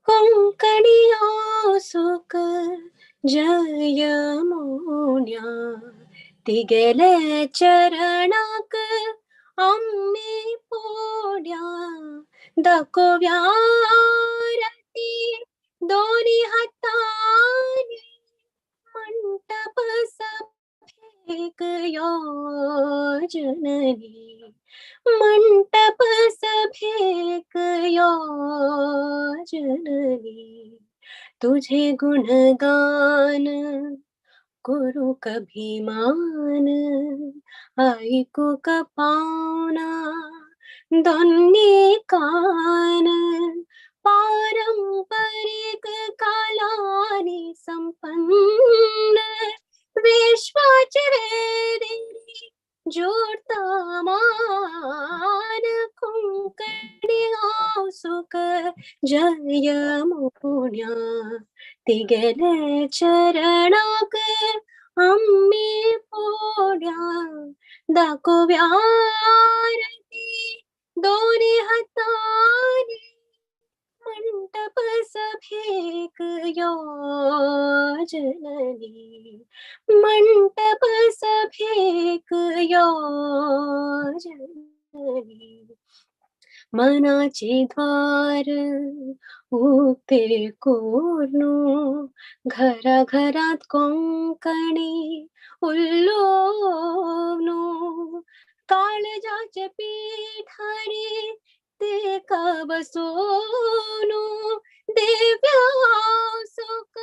कोंकणीयो सुख जयमुन्या तिगेले चरणाक आम्ही पोड्या दाखोव्या आरती दोन्ही हातांनी मंटप सभेक योजननी मंटप सभेक योजननी तुझे गुणगान करू कभिमान ऐकू का पाहुणा दोन्ही कान पारंपरिक कालानी संपन्न विश्वाचे वेदी जोडता मान कोंकणी सुख जयमुन्या तिगेले चरणाक आम्ही पोड्या दाखोव्या आरती दोन्ही हातांनी मंटप सभेक योजननी मंटप सभेक योजननी मनाचे द्वार उघते कोर्णू घराघरात कोंकणी उल्लोनु काळजाचे पीठारी ते का बसोनु दिव्या सुख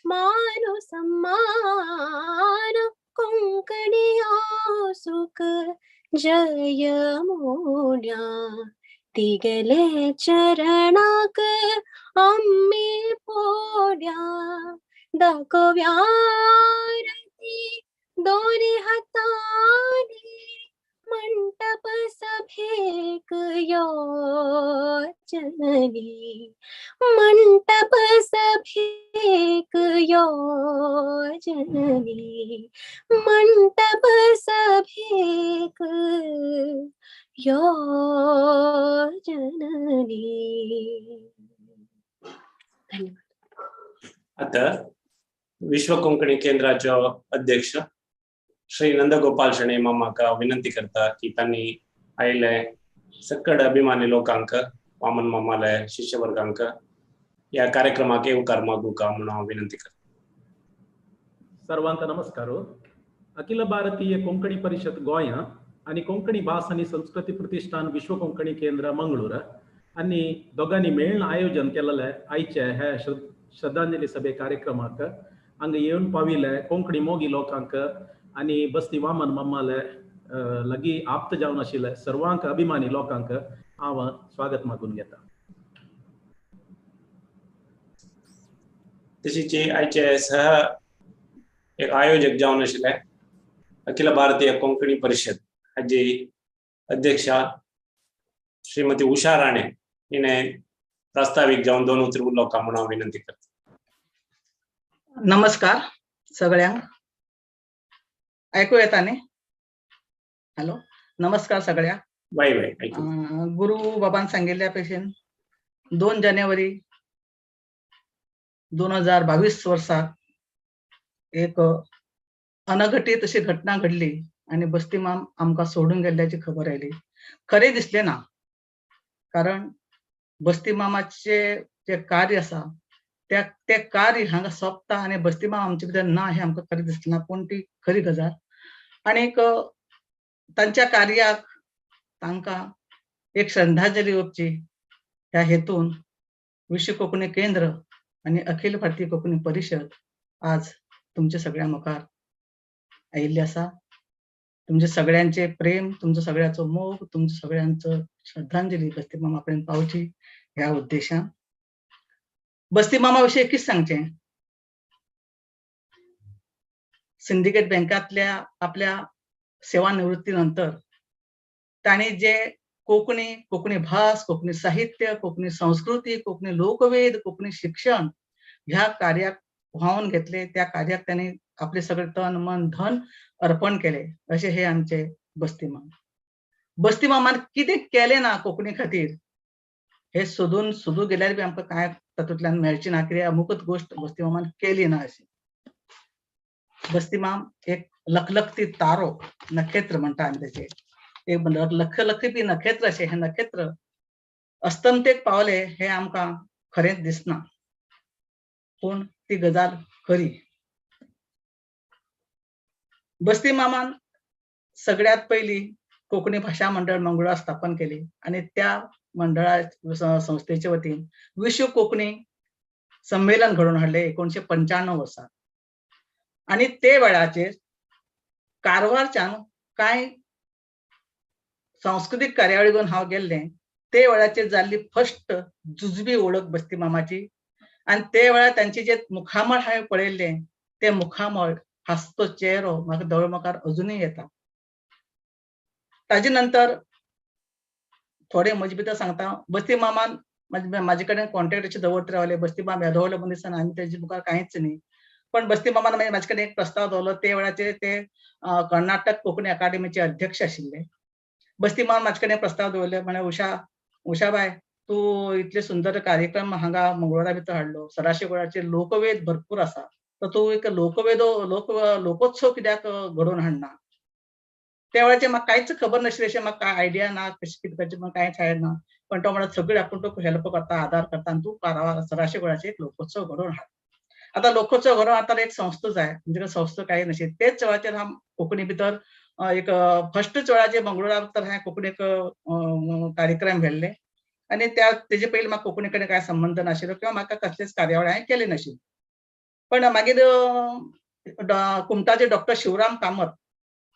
मानु सम्मान कोंकणी सुख जयमुन्या तिगेले चरणाक आम्ही पोड्या दाखोव्या आरती दोन्ही हातांनी मंटप सभेक योजननी मंटप सभेक योजननी मंटप सभेक योजननी. धन्यवाद. आता विश्व कोंकणी केंद्राचे अध्यक्ष श्री नंदगोपाल शणे मामाका विनंती करता की त्यांनी आयले सकड अभिमानी लोकांक वामन मामाले शिष्य वर्गांक या कार्यक्रमाक येवकार मागूका म्हणून विनंती करता. सर्वांका नमस्कार. अखिल भारतीय कोंकणी परिषद गोंया आणि कोंकणी भास आणि संस्कृती प्रतिष्ठान विश्व कोंकणी केंद्र मंगळूर आणि दोघांनी मेळून आयोजन केलेले आयचे हे श्रद्धांजली सभे कार्यक्रमाक हांगा येवन पाविले कोंकणी मोगी लोकांक आणि बस्ती वामन मम्माले लगी आप्त जावन आशिल्ले सर्वांक अभिमानी लोकांक हांव स्वागत मागून घेता. तशीच आयचे सह एक आयोजक जावन आशिल्ले अखिल भारतीय कोंकणी परिषद हाजी अध्यक्षा श्रीमती उषा राणे हिने प्रास्ताविक जावन 2 उतर उलोवपाक म्हणून विनंती करता. नमस्कार सगळ्यांक. ऐकू येता न्ही? हॅलो, नमस्कार सगळ्यांक. Bye bye. गुरु बाबान सांगिल्ल्या भशेन 2 जानेवारी 2022 वर्साक एक अनघटित अशी घटना घडली आणि बस्ती माम आमकां सोडून गेल्ल्याची खबर आयली. खरें दिसलें ना, कारण बस्ती मामाचे जे कार्य आसा ते कार्य हांगा सोंपता आणि बस्ती माम आमचे भितर ना हे आमकां खरें दिसलें ना, पूण ती खरी गजाल. आनीक तांच्या कार्याक तांकां एक श्रद्धांजली ओपची ह्या हेतून विश्व कोंकणी केंद्र आणि अखिल भारतीय कोंकणी परिषद आज तुमच्या सगळ्या मुखार आयिल्ली आसा. तुमचे सगळ्यांचे प्रेम, तुमचो सगळ्यांचो मोग, तुमचो सगळ्यांचो श्रद्धांजली बस्ती मामा पर्यंत पावची ह्या उद्देशान. बस्ती मामा विशीं कितें सांगचें? सिंडिकेट बँकांतल्या आपल्या सेवानिवृत्ती नंतर ताणी जे कोंकणी भास, कोंकणी साहित्य, कोंकणी संस्कृती, कोंकणी लोकवेद, कोंकणी शिक्षण ह्या कार्याक व्हावून घेतले. त्या कार्याक त्यांनी आपले सगळे तन मन धन अर्पण केले असे हे आमचे बस्ती मामा. बस्ती मामान कितें केलें ना कोंकणी खातीर हे सोदून गेल्यार बी आमकां कांय तातूंतल्यान मेळची ना कितें अमुकूच गोष्ट बस्ती मामान केली ना अशी. बस्ती माम एक लखलखती तारो नखेत्र म्हणटा आमी तेचे एक लखलखती नखेत्र अशें हे नखेत्र अस्तंतेक पावले हे आमकां खरेंच दिसना, पूण ती गजाल खरी. बस्ती मामान सगळ्यात पयलीं कोंकणी भाशा मंडळ मंगळूर स्थापन केली आणि त्या मंडळा संस्थेच्या वतीन विश्व कोंकणी संमेलन घडोवन हाडले 1995 वर्सा. आणि ते वेळाचेर कारवारच्यान कांय सांस्कृतीक कार्यावळी घेवन हांव गेल्लें. ते वेळाचेर जाल्ली फर्स्ट जुजबी ओळख बस्ती मामाची आणि ते वेळार तांचे जे मुखामळ हांवें पळयल्लें ते मुखामळ हांसतो चेहरो म्हाका दोळ्या अजूनय येता. ताजे नंतर थोडे म्हजे भितर सांगता. बस्ती मामान म्हाजे कडेन कॉन्टॅक्ट अशें दवरत रावले. बस्ती माम येदोवलो मनशान आनी तेजे मुखार कांयच न्ही. पण बस्ती मामान म्हाजे कडेन एक प्रस्ताव दवरलो. ते वेळाचेर ते कर्नाटक कोंकणी अकादेमीचे अध्यक्ष आशिल्ले. बस्ती मामान म्हाजे कडेन प्रस्ताव दवरले म्हणे उषाबाय तूं इतले सुंदर कार्यक्रम हांगा मंगळुरा भितर हाडलो. सदाशिवगडाचेर लोकवेद भरपूर आसा. तर तूं एक लोकोत्सव कित्याक घडोवन हाडना. त्या वेळाचेर म्हाका कांयच खबर नाशिल्लें अशें म्हाका आयडिया ना कशें कितें करचें म्हण कांयच आयडिया ना. पण तो म्हणत सगळे आपूण तुका हेल्प करता आदार करता आनी तूं कारवार सदाशिवगडाचेर एक लोकोत्सव घडोवन हाड. आतां लोकोत्सव घडोवन हाडटाक एक संस्था जाय. म्हणजे संस्था कांय नाशिल्ली. तेच वेळाचेर हांव कोंकणी भितर एक फर्स्टच वेळाचेर मंगळुरा भितर हांवें कोंकणी कार्यक्रम घडले आणि तेजे पयलीं म्हाका कोंकणी कडेन कांय संबंध नाशिल्लो किंवा म्हाका कसलेच कार्यावळ हांवें केली नाशिल्ली. पण मागीर कुमटाचे डॉक्टर शिवराम कामत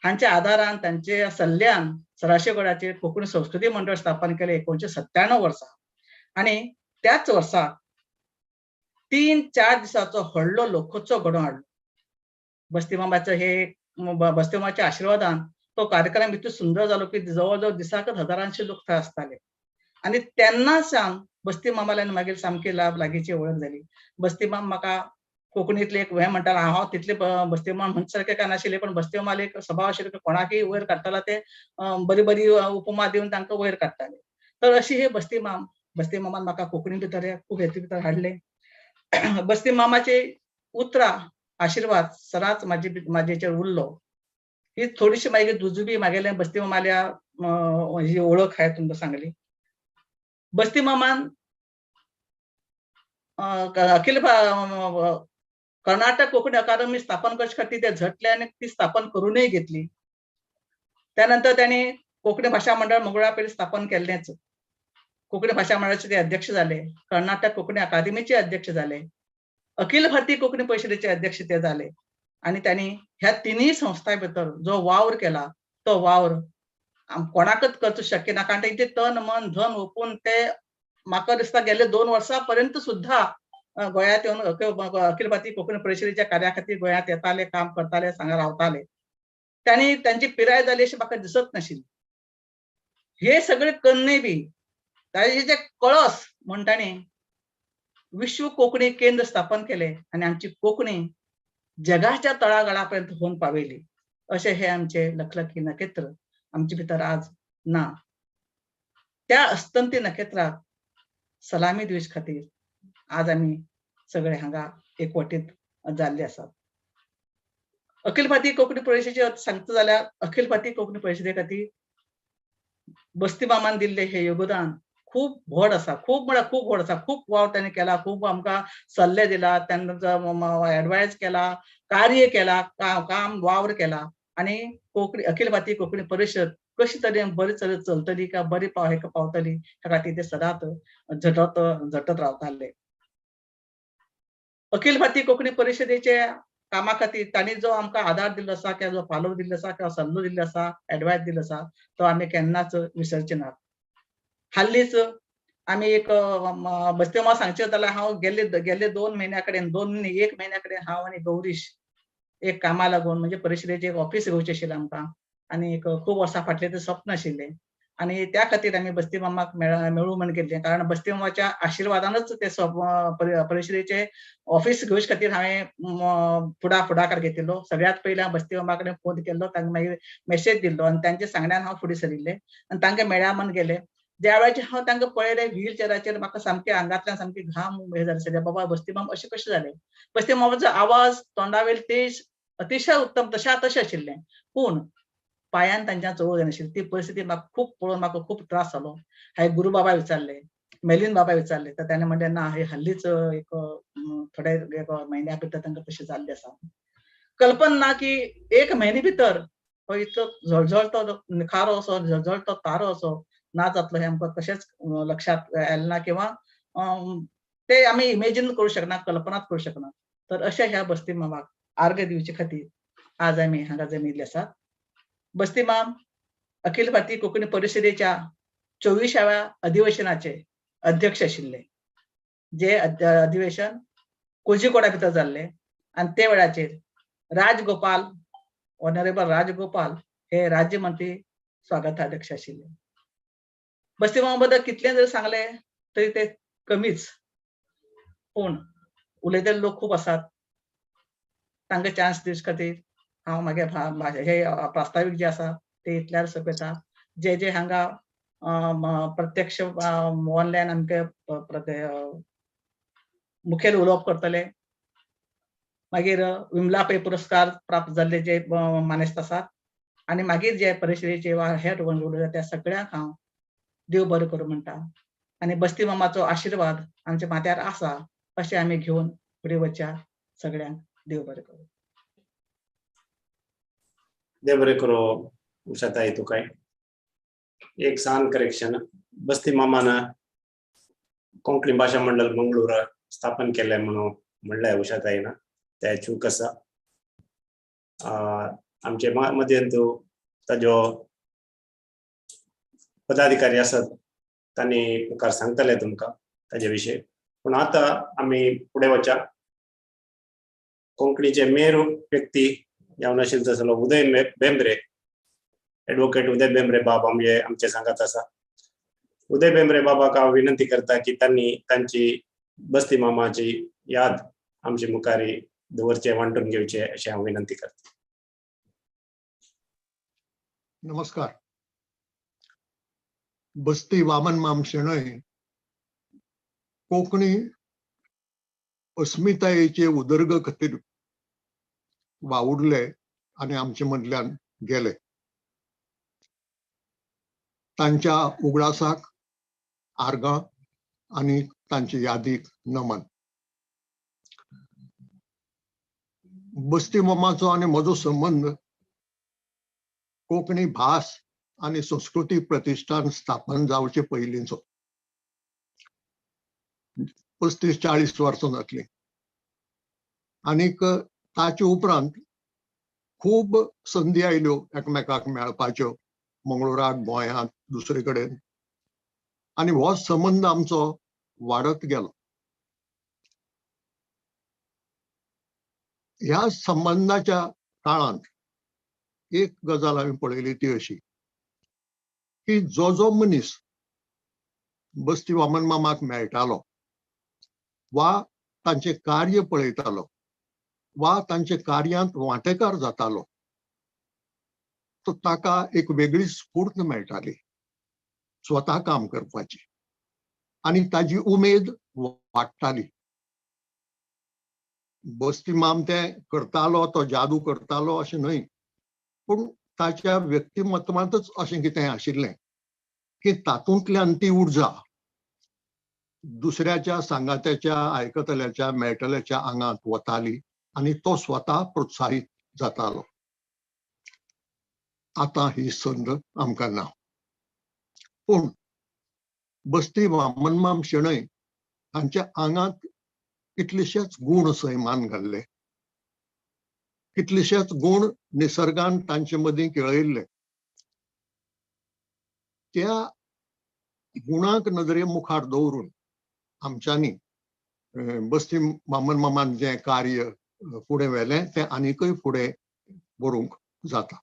हांच्या आदारान तांच्या सल्ल्यान सदाशिवगडाचेर कोंकणी संस्कृती मंडळ स्थापन केले 1997 वर्सा आणि त्याच वर्सा 3-4 दिसाचो व्हडलो लोकोत्सव घडोवन हाडलो. बस्ती मामाचो बस्ती मामाच्या आशिर्वादान तो कार्यक्रम इतलो सुंदर जालो की जवळ जवळ दिसाकच हजारांचे लोक थंय आसताले. आणि तेन्नाच्यान बस्ती मामाल्यान मागीर सामकी लागींची वळख जाली. बस्ती माम म्हाका कोंकणीतले एक हे म्हणटालो हांव तितले बस्ती मामा म्हणचे सारके काय नाशिल्ले पण बस्ती मामाले एक स्वभाव आशिल्लो कोणाकय वयर काडटालो ते बरी बरी उपमा दिवन तांकां वयर काडटाले. तर अशी हे बस्ती मामान म्हाका कोंकणी भितर खूब हेतू भितर हाडले. बस्ती मामाचे उतरां आशिर्वाद सदांच म्हाजेचेर उरलो. ही थोडीशी मागीर जुजबी म्हागेले बस्ती मामाल्या ही ओळख हांवें तुमकां सांगली. बस्ती मामान अखिल कर्नाटक कोंकणी अकादमी स्थापन करचे खातीर ते झटले आनी ती स्थापन करूनय घेतली. त्यानंतर त्यांनी कोंकणी भाशा मंडळ मंगळुरा पयलीं स्थापन केल्लेंच. कोंकणी भाशा मंडळाचे ते अध्यक्ष जाले. कर्नाटक कोंकणी अकादेमीचे अध्यक्ष जाले. अखिल भारतीय कोंकणी परिशदेचे अध्यक्ष ते जाले. आणि त्यांनी ह्या तिन्ही संस्था भितर जो वावर केला तो वावर कोणाकच करचो शक्य ना. कारण तेंचे तन मन धन ओपून ते म्हाका दिसता गेले 2 वर्सां पर्यंत सुद्धा गोंयांत येवन अखिल भारतीय कोंकणी परिशदेच्या कार्या खातीर गोंयांत येताले, काम करताले, हांगा रावताले. त्यांनी त्यांची पिराय जाली अशी म्हाका दिसत नाशिल्ली. हे सगळे कन्नय बी ताजे जे कळस म्हण तांणी विश्व कोंकणी केंद्र स्थापन केले आणि आमची कोंकणी जगाच्या तळागाळापर्यंत होऊन पावयली. अशें हे आमचे लखलखी नखेत्र आमचे भितर आज ना. त्या अस्तंती नखेत्राक सलामी दिवचे खातीर आज आमी सगळे हांगा एकवटीत जाल्ले आसात. अखिल भारतीय कोंकणी परिशदेचे सांगता जाल्यार अखिल भारतीय कोंकणी परिशदे खातीर बस्ती मामान दिल्ले हे योगदान खूब व्हड आसा. खूब म्हळ्यार खूब व्हड आसा. खूब वावर ताणें केला. खूब आमकां सल्ले दिला. तांणी एडवायस केला, कार्य केला, काम वावर केला आणि कोंकणी अखिल भारतीय कोंकणी परिशद कशी तरेन बरी तरेन चलतली काय बरी पावतली ह्या खातीर ते सदांच झटत रावताले. अखिल भारतीय कोंकणी परिशदेचे कामा खातीर तांणी जो आमकां आदार दिल्लो आसा किंवा जो पालव दिल्लो आसा किंवा सल्लो दिल्लो आसा, एडवायस दिल्लो आसा तो आमी केन्नाच विसरचे नात. हाल्लीच आमी एक बस्ती मामा सांगचे जाल्यार हांव गेल्ले 2 म्हयन्या कडेन 1 म्हयन्या कडेन हांव आनी गौरीश एक कामा लागून म्हणजे परिशदेचें एक ऑफिस घेवचें आशिल्लें आमकां आनी एक खूब वर्सां फाटलें तें स्वप्न आशिल्लें आणि त्या खातीर आमी बस्ती मामाक मेळू म्हण गेल्ले. कारण बस्ती मामाच्या आशिर्वादानच ते परिशदेचे ऑफिस घेवचे खातीर हांवें फुडाकार घेतिल्लो. सगळ्यात पयलीं हांव बस्ती मामा कडेन फोन केल्लो. तांकां मागीर मेसेज दिल्लो आनी तांच्या सांगण्यान हांव फुडें सरिल्लें आनी तांकां मेळ्या म्हण गेलें. ज्या वेळाचेर हांव तांकां पळयलें व्हील चॅराचेर म्हाका सामकें आंगांतल्यान सामकें घाम हे जाले बाबा बस्ती माम अशें कशें जालें. बस्ती मामाचो आवाज तोंडावेल तेज अतिशय उत्तम तशें आशिल्लें, पूण पांयान तांच्या चवळ जायनाशिल्ली. ती परिस्थिती म्हाका खूब पळोवन म्हाका खूब त्रास जालो. हांवें गुरू बाबा विचारलें, मेलीन बाबा विचारलें, तर ताणें म्हणलें ना हे हाल्लीच एक थोडे एक म्हयन्या भितर तांकां तशें जाल्लें आसा. कल्पना ना की 1 म्हयने भितर हो इतको जळजळतो निखारो असो जळजळतो तारो असो ना जातलो हें आमकां कशेंच लक्षांत आयलें ना किंवा ते आमी इमेजीन करूं शकना, कल्पनाच करूं शकना. तर अशा ह्या बस्ती मामाक आर्गां दिवचे खातीर आज आमी हांगा जमिल्ले आसात. बस्ती माम अखिल भारतीय कोंकणी परिशदेच्या 24व्या अधिवेशनाचे अध्यक्ष आशिल्ले. जे अधिवेशन कोझिकोडा भितर जाल्लें आनी ते वेळाचेर राजगोपाल ऑनरेबल राजगोपाल हे राज्यमंत्री स्वागताध्यक्ष आशिल्ले. बस्ती मामा बद्दल कितलें जर सांगलें तरी ते कमीच, पूण उलयतले लोक खूब आसात. तांकां चान्स दिवचे खातीर हांव मागे हे प्रास्तावीक जे आसा ते इतल्यार सोंपयता. जे हांगा प्रत्यक्ष ऑनलायन आमके मुखेल उलोवप करतले. मागीर विमला पै पुरस्कार प्राप्त जाल्ले जे मानेस्त आसात आनी मागीर जे परिशदेचे वा हेर उलयता त्या सगळ्यांक हांव देव बरें करूं म्हणटा. आनी बस्ती मामाचो आशिर्वाद आमच्या माथ्यार आसा अशें आमी घेवन फुडें वचया. सगळ्यांक देव बरें करूं. देव बरें करूं उषाताई तुकाय. एक सान करेक्शन, बस्ती मामान कोंकणी भाषा मंडळ मंगळूर स्थापन केलें म्हणून म्हणलें उषाताईन, ते चूक आसा. आमचे मध्यंतू ताजो पदाधिकारी आसात तांणी मुखार सांगतले तुमकां ताजे विशयी. पूण आतां आमी फुडें वचा. कोंकणीचे मेरू व्यक्ती जावन आशिल्लो तसलो उदय बेंब्रे, एडवोकेट उदय बेंब्रे बाब आमचे सांगात आसा. उदय बेंब्रे बाबाक हांव विनंती करता की तांणी तांची बस्ती मामाची याद आमचे मुखारी दवरचे, वांटून घेवचे अशें हांव विनंती करता. नमस्कार. बस्ती वामन माम शेणय कोंकणी अस्मितायेचे उदरग खातीर वावुरले आनी आमचे मदल्यान गेले. तांच्या उगडासाक आर्गां आनी तांच्या यादीक नमन. बस्ती मामाचो आनी म्हजो संबंध कोंकणी भास आनी संस्कृती प्रतिश्ठान स्थापन जावचे पयलींचो. 35-40 वर्सां जातली. आनीक ताचे उपरांत खूब संदी आयल्यो एकामेकाक मेळपाच्यो मंगळुराक, गोंयांत, दुसरे कडेन, आनी हो संबंध आमचो वाडत गेलो. ह्या संबंधाच्या काळांत एक गजाल हांवें पळयली ती अशी की जो मनीस बस्ती वामन मामाक मेळटालो वा तांचे कार्य पळयतालो वा तांचे कार्यांत वांटेकार जातालो, तो ताका एक वेगळी स्फूर्त मेळटाली स्वता काम करपाची आनी ताजी उमेद वाडटाली. बस्ती माम तें करतालो, तो जादू करतालो अशें न्हय, पूण ताच्या व्यक्तिमत्वांतच अशें कितें आशिल्लें की तातूंतल्यान ती उर्जा दुसऱ्याच्या सांगात्याच्या, आयकतल्याच्या, मेळटल्याच्या आंगांत वताली आनी तो स्वता प्रोत्साहीत जातालो. आतां ही संद आमकां ना. पूण बस्ती वामन माम शेणय हांच्या आंगांत कितलेशेच गूण सैमान घाल्ले, कितलेशेच गूण निसर्गान तांचे मदीं केळयल्ले. त्या गुणांक नदरे मुखार दवरून आमच्यांनी बस्ती वामन मामान जें कार्य फुडें व्हेलें तें आनीकय फुडें व्हरूंक जाता.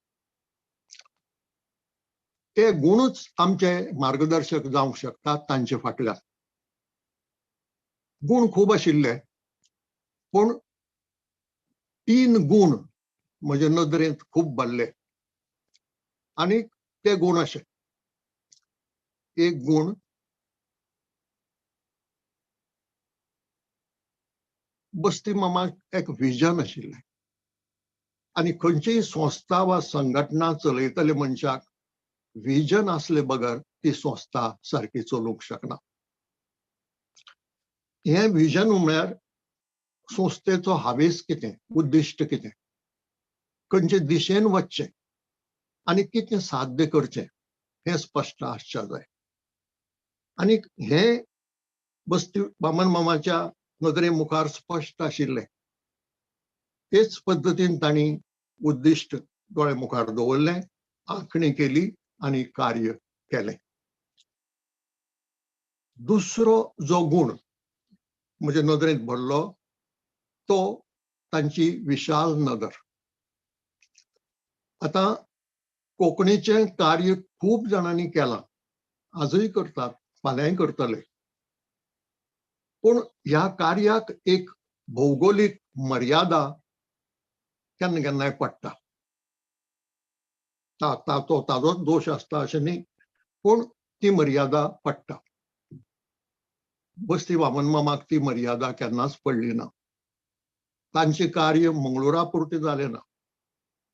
ते गुणूच आमचे मार्गदर्शक जावंक शकतात तांचे फाटल्यान. गुण खूब आशिल्ले, पूण 3 गूण म्हजे नदरेंत खूब भरले. आनी ते गूण अशे. एक गुण बस्ती मामाक एक विजन आशिल्लें आनी खंयचीय संस्था वा संघटना चलयतले मनशाक विजन असले बगर ती संस्था सारकी चलूंक शकना. हे विजन म्हळ्यार संस्थेचो हावेस कितें, उद्दिश्ट कितें, खंयचे दिशेन वचचें आनी कितें साध्य करचें हें स्पश्ट आसचें जाय. आनी हे बस्ती वामन मामाच्या नदरे मुखार स्पश्ट आशिल्लें. तेच पद्दतीन तांणी उद्दिश्ट दोळे मुखार दवरलें, आंखणी केली आनी कार्य केलें. दुसरो जो गुण म्हजे नदरेंत भरलो तो तांची विशाल नदर. आतां कोंकणीचें कार्य खूब जाणांनी केलां, आजूय करतात, फाल्यांय करतले. पूण ह्या कार्याक एक भौगोलीक मर्यादा केन्ना केन्नाय पडटा. ताजोच दोश आसता अशें न्ही, पूण ती मर्यादा पडटा. बस्ती वामन मामाक ती मर्यादा केन्नाच पडली ना. तांचें कार्य मंगळुरा पुरतें जालें ना,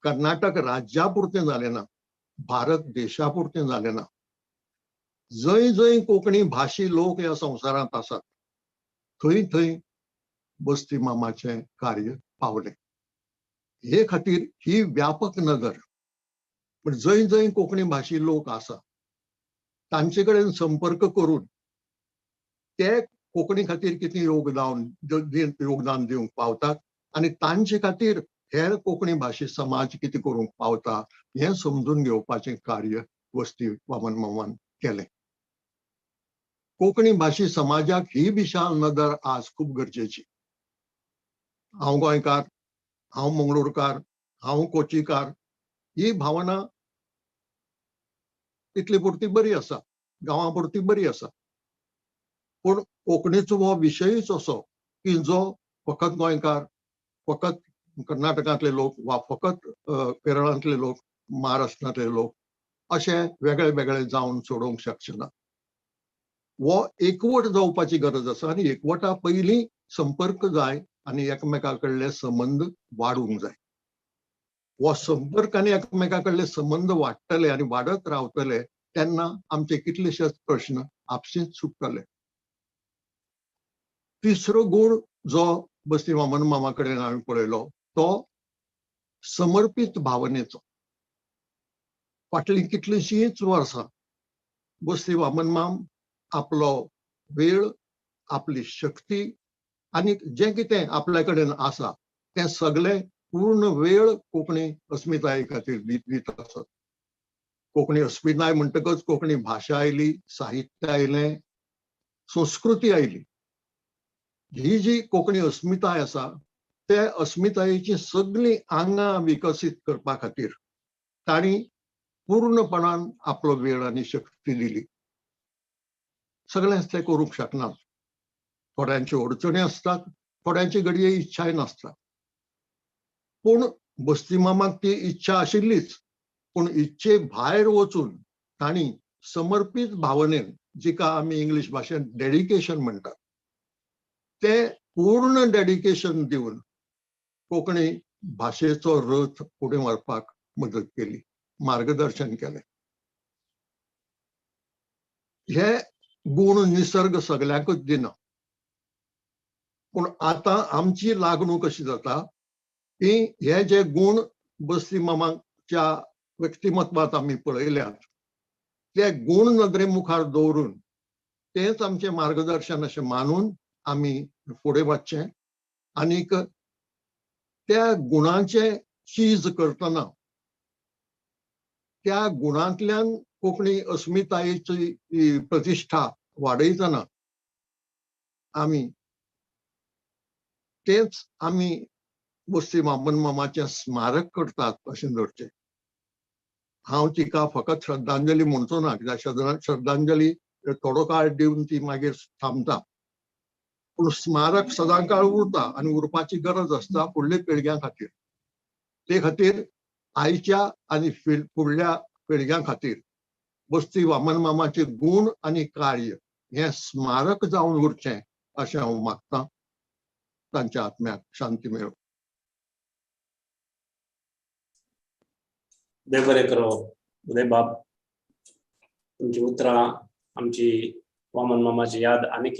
कर्नाटक राज्या पुरतें जालें ना, भारत देशा पुरतें जालें ना. जंय जंय कोंकणी भाशी लोक ह्या संवसारांत आसात थंय थंय बस्ती मामाचें कार्य पावलें. हे खातीर ही व्यापक नदर. पण जंय जंय कोंकणी भाशी लोक आसा तांचे कडेन संपर्क करून ते कोंकणी खातीर कितें योगदान दिवंक पावतात आनी तांचे खातीर हेर कोंकणी भाशी समाज कितें करूंक पावता हें समजून घेवपाचें कार्य बस्ती वामन मामान केलें. कोंकणी भाशी समाजाक ही विशाल नदर आज खूब गरजेची. हांव गोंयकार, हांव मंगळूरकार, हांव कोचीकार ही भावना तितली पुरती बरी आसा, गांवां पुरती बरी आसा. पूण कोंकणीचो हो विशयच असो की जो फकत गोंयकार, फकत कर्नाटकांतले लोक वा फकत केरळांतले लोक, महाराष्ट्रांतले लोक अशे वेगळे वेगळे जावन सोडूंक शकचे ना. हो एकवट जावपाची गरज आसा आनी एकवटा पयलीं संपर्क जाय आनी एकामेका कडले संबंद वाडूंक जाय. हो संपर्क आनी एकामेका कडले संबंद वाडटले आनी वाडत रावतले तेन्ना आमचे कितलेशेच प्रश्न आपशींच सुट्टले. तिसरो गुण जो बस्ती वामन मामा कडेन हांवें पळयलो तो समर्पीत भावनेचो. फाटलीं कितलींशींच वर्सां बस्ती वामन माम आपलो वेळ, आपली शक्ती आनी जें कितें आपल्या कडेन आसा तें सगळें पूर्ण वेळ कोंकणी अस्मिताये खातीर दीत आसत. कोंकणी अस्मिताय म्हणटकच कोंकणी भाशा आयली, साहित्य आयलें, संस्कृती आयली. ही जी कोंकणी अस्मिताय आसा ते अस्मितायेची सगळीं आंगां विकसीत करपा खातीर तांणी पूर्णपणान आपलो वेळ आनी शक्ती दिली. सगळेंच ते करूंक शकनात. थोड्यांच्यो अडचणी आसतात, थोड्यांची घडये इच्छाय नासता. पूण बस्ती मामाक ती इच्छा आशिल्लीच, पूण इच्छे भायर वचून तांणी समर्पीत भावनेन, जिका आमी इंग्लीश भाशेंत डेडिकेशन म्हणटात, ते पूर्ण डेडिकेशन दिवन कोंकणी भाशेचो रथ फुडें व्हरपाक मदत केली, मार्गदर्शन केलें. हे गुण निसर्ग सगळ्यांकच दिना. पूण आतां आमची लागणूक अशी जाता की हे जे गुण बस्ती मामाच्या व्यक्तिमत्वांत आमी पळयल्यात ते गुण नदरे मुखार दवरून तेच आमचें मार्गदर्शन अशें मानून आमी फुडें वचचें. आनीक त्या गुणांचें चीज करतना त्या गुणांतल्यान कोंकणी अस्मितायेची प्रतिश्ठा वाडयतना आमी तेच आमी बस्ती वामन मामाचें स्मारक करतात अशें धरचें. हांव तिका फकत श्रद्धांजली म्हणचो ना, कित्याक श्रद्धांजली थोडो काळ दिवन ती मागीर थांबता. पूण स्मारक सदां काळ उरता आनी उरपाची गरज आसता फुडले पिळग्यां खातीर. ते खातीर आयच्या आनी फुडल्या पिळग्यां खातीर बस्ती वामन मामाचे गुण आणि कार्य हे स्मारक जावन उरचें अशें हांव मागतां. तांच्या आत्म्याक शांती मेळो. देव बरें करो उदय बाब. तुमची उतरां आमची वामन मामाची याद आनीक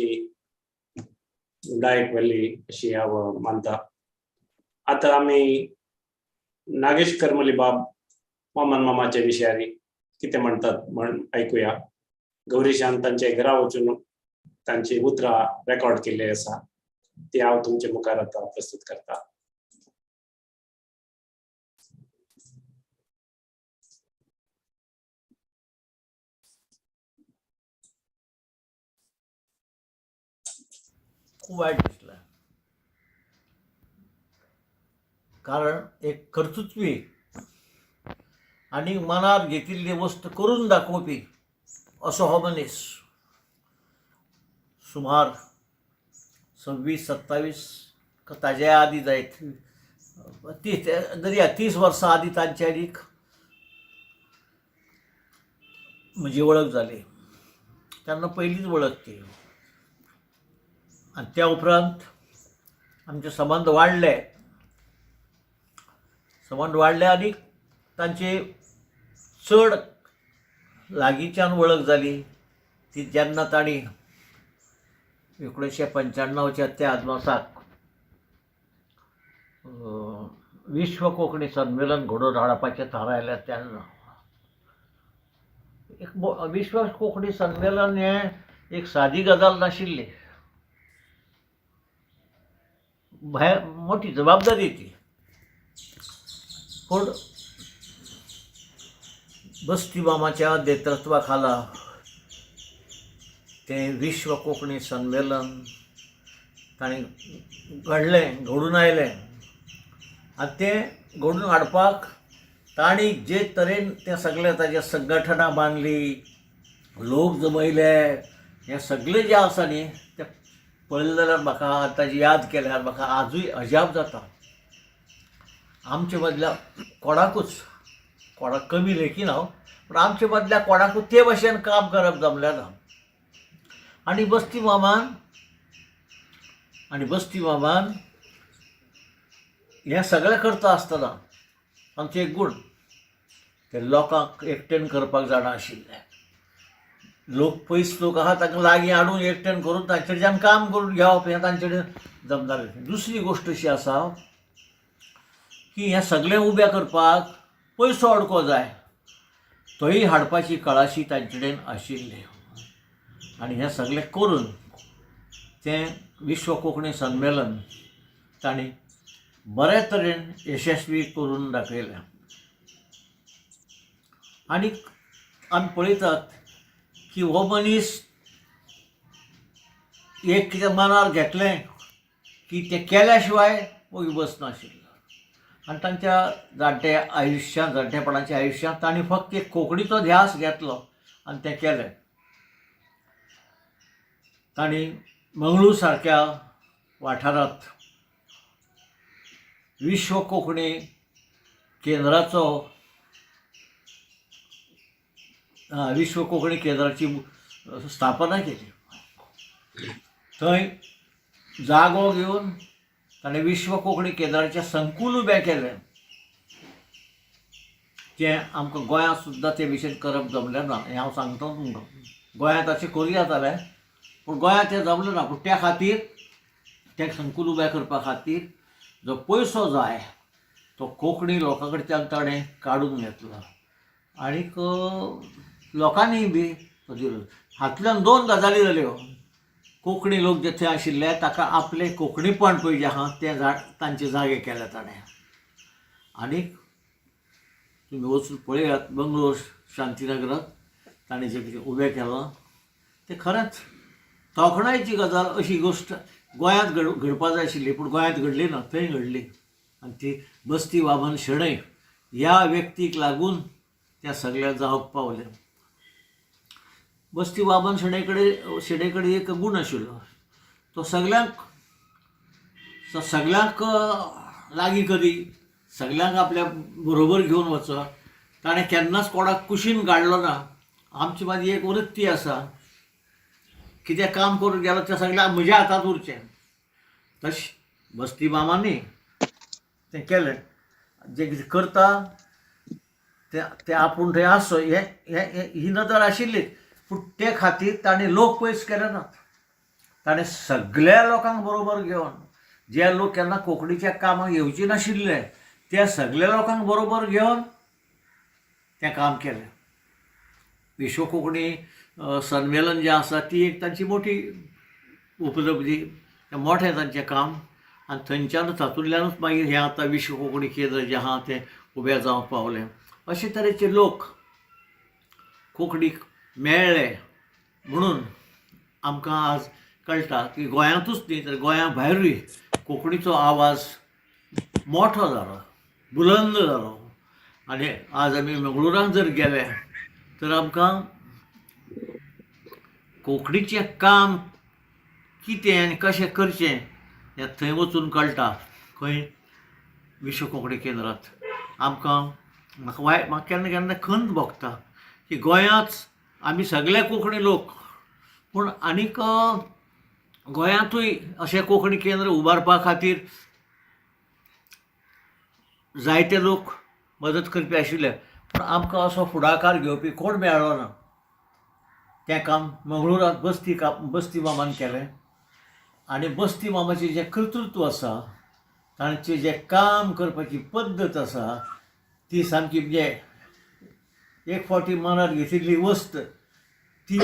दायक व्हेल्ली अशी हांव मानता. आतां आमी नागेश करमली बाब वामन मामाच्या विशयार कितें म्हणटात म्हण ऐकुया. गौरीशान तांचे घरा वचून तांची उतरां रेकॉर्ड केल्ली आसा ती हांव तुमचे मुखार आतां प्रस्तुत करता. खूप वाईट दिसलं. कारण एक कर्तृत्वी आणि मनात घेतिल्ली वस्त करून दाखोवपी असो हो मनीस सुमार 26-27 ताज्या आदी जायत 30 वर्सां आदी तांचे आदीक म्हजी वळख जाली. तेन्ना पयलींच वळख ती. आणि त्या उपरांत आमचे संबंध वाडले आनी तांचे चड लागींच्यान वळख जाली ती जेन्ना तांणी 1995च्या त्या अदमासाक विश्व कोंकणी संमेलन घडोवन हाडपाचें थारायलें. तेन्ना एक विश्व कोंकणी संमेलन हें एक सादी गजाल नाशिल्ली. मोठी जबाबदारी ती. पूण बस्ती मामाच्या नेतृत्वा खाला तें विश्व कोंकणी संमेलन ताणें घडून आयलें. आनी तें घडून हाडपाक तांणी जे तरेन तें सगळें ताजें संघटना बांदली, लोक जमयले, हें सगळें जें आसा न्ही तें पळयलें जाल्यार म्हाका ताजी याद केल्यार म्हाका आजूय अजाप जाता. आमचे मदल्या कोणाक कमी लेखीन हांव, पूण आमचे मदल्या कोणाकूच ते भाशेन काम करप जमलें ना. आनी बस्ती मामान हें सगळें करता आसतना आमचें एक गूण ते लोकांक एकठांय करपाक जाणा आशिल्ले. पयस लोक आहा तांकां लागीं हाडून एकठांय करून तांचे कडच्यान काम करून घेवप हें तांचे कडेन जमतालें. दुसरी गोश्ट अशी आसा की हें सगळें उबें करपाक पयसो अडको जाय, तोय हाडपाची कळाशी तांचे कडेन आशिल्ली. आनी हें सगळें करून तें विश्व कोंकणी संमेलन तांणी बरे तरेन यशस्वी करून दाखयलें. आनी आमी पळयतात की हो मनीस एक कितें मनार घेतलें की तें केल्या शिवाय वगी बसनाशिल्लो. आनी तांच्या जाणटेपणाच्या आयुश्यांत तांणी फक्त एक कोंकणीचो ध्यास घेतलो आनी तें केलें. तांणी मंगळूर सारक्या वाठारांत विश्व कोंकणी केंद्राची स्थापना केली. थंय जागो घेवन ताणें विश्व कोंकणी केंद्राचें संकूल उबें केलें. जें आमकां गोंयांत सुद्दां ते विशयन करप जमलें ना. हें हांव सांगता तुमकां. गोंयांत अशें करूं येतालें पूण गोंयांत तें जमलें ना. पूण त्या खातीर तें संकूल उबें करपा खातीर जो पयसो जाय तो कोंकणी लोकां कडच्यान ताणें काडून घेतलो. आनीक लोकांनीय बी हातूंतल्यान 2 गजाली जाल्यो. कोंकणी लोक जे थंय आशिल्ले ताका आपलें कोंकणीपण पळय जें आहा तें तांचे जागे केले ताणें. आनीक तुमी वचून पळयात बंगलोर शांतीनगरांत ताणें जें कितें उबें केलां तें खरेंच तोखणायेची गजाल. अशी गोश्ट गोंयांत घडपा जाय आशिल्ली पूण गोंयांत घडली ना, थंय घडली. आनी ती बस्ती वामन शेणै ह्या व्यक्तीक लागून तें सगळें जावंक पावलें. बस्ती वामन शेणै कडेन एक गूण आशिल्लो. तो सगळ्यांक लागीं करी, सगळ्यांक आपल्या बरोबर घेवन वचप. ताणें केन्नाच कोणाक कुशीन काडलो ना आमची माझी एक वृत्ती असा की ते काम करून गेलं ते सगळ्या म्हज्या हातात उरचें. तशें बस्ती मामांनी तें केलें. जें कितें करता ते आपूण थंय आसो ही नदर आशिल्लीच. पूण ते खातीर ताणें लोक पयस केले नात. ताणें सगळ्या लोकांक बरोबर घेवन, जे लोक केन्ना कोंकणीच्या कामाक येवचे नाशिल्ले त्या सगळ्या लोकांक बरोबर घेवन तें काम केलें. विश्व कोंकणी संमेलन जें आसा ती एक तांची मोठी उपलब्धी, मोठें तांचें काम. आनी थंयच्यान तातूंतल्यानूच मागीर हें आतां विश्व कोंकणी केंद्र जें आहा तें उबें जावंक पावलें. अशे तरेचे लोक कोंकणीक मेळ्ळे म्हणून आमकां आज कळटा की गोंयांतूच न्ही तर गोंया भायरूय कोंकणीचो आवाज मोठो जालो, बुलंद जालो. आनी आज आमी मंगळुराक जर गेले तर आमकां कोंकणीचें काम कितें आनी कशें करचें हें थंय वचून कळटा. खंय विश्व कोंकणी केंद्रांत आमकां म्हाका केन्ना केन्ना खंत भोगता की गोंयांत आमी सगळे कोंकणी लोक, पूण आनीक गोंयांतूय अशें कोंकणी केंद्र उबारपा खातीर जायते लोक मदत करपी आशिल्ले, पूण आमकां असो फुडाकार घेवपी कोण मेळ्ळो ना. तें काम मंगळुरांत बस्ती मामान केलें. आनी बस्ती मामाचें जें कर्तृत्व आसा, तांचें जें काम करपाची पद्दत आसा ती सामकी म्हणजे एक फावटी मनार घेतिल्ली वस्त ती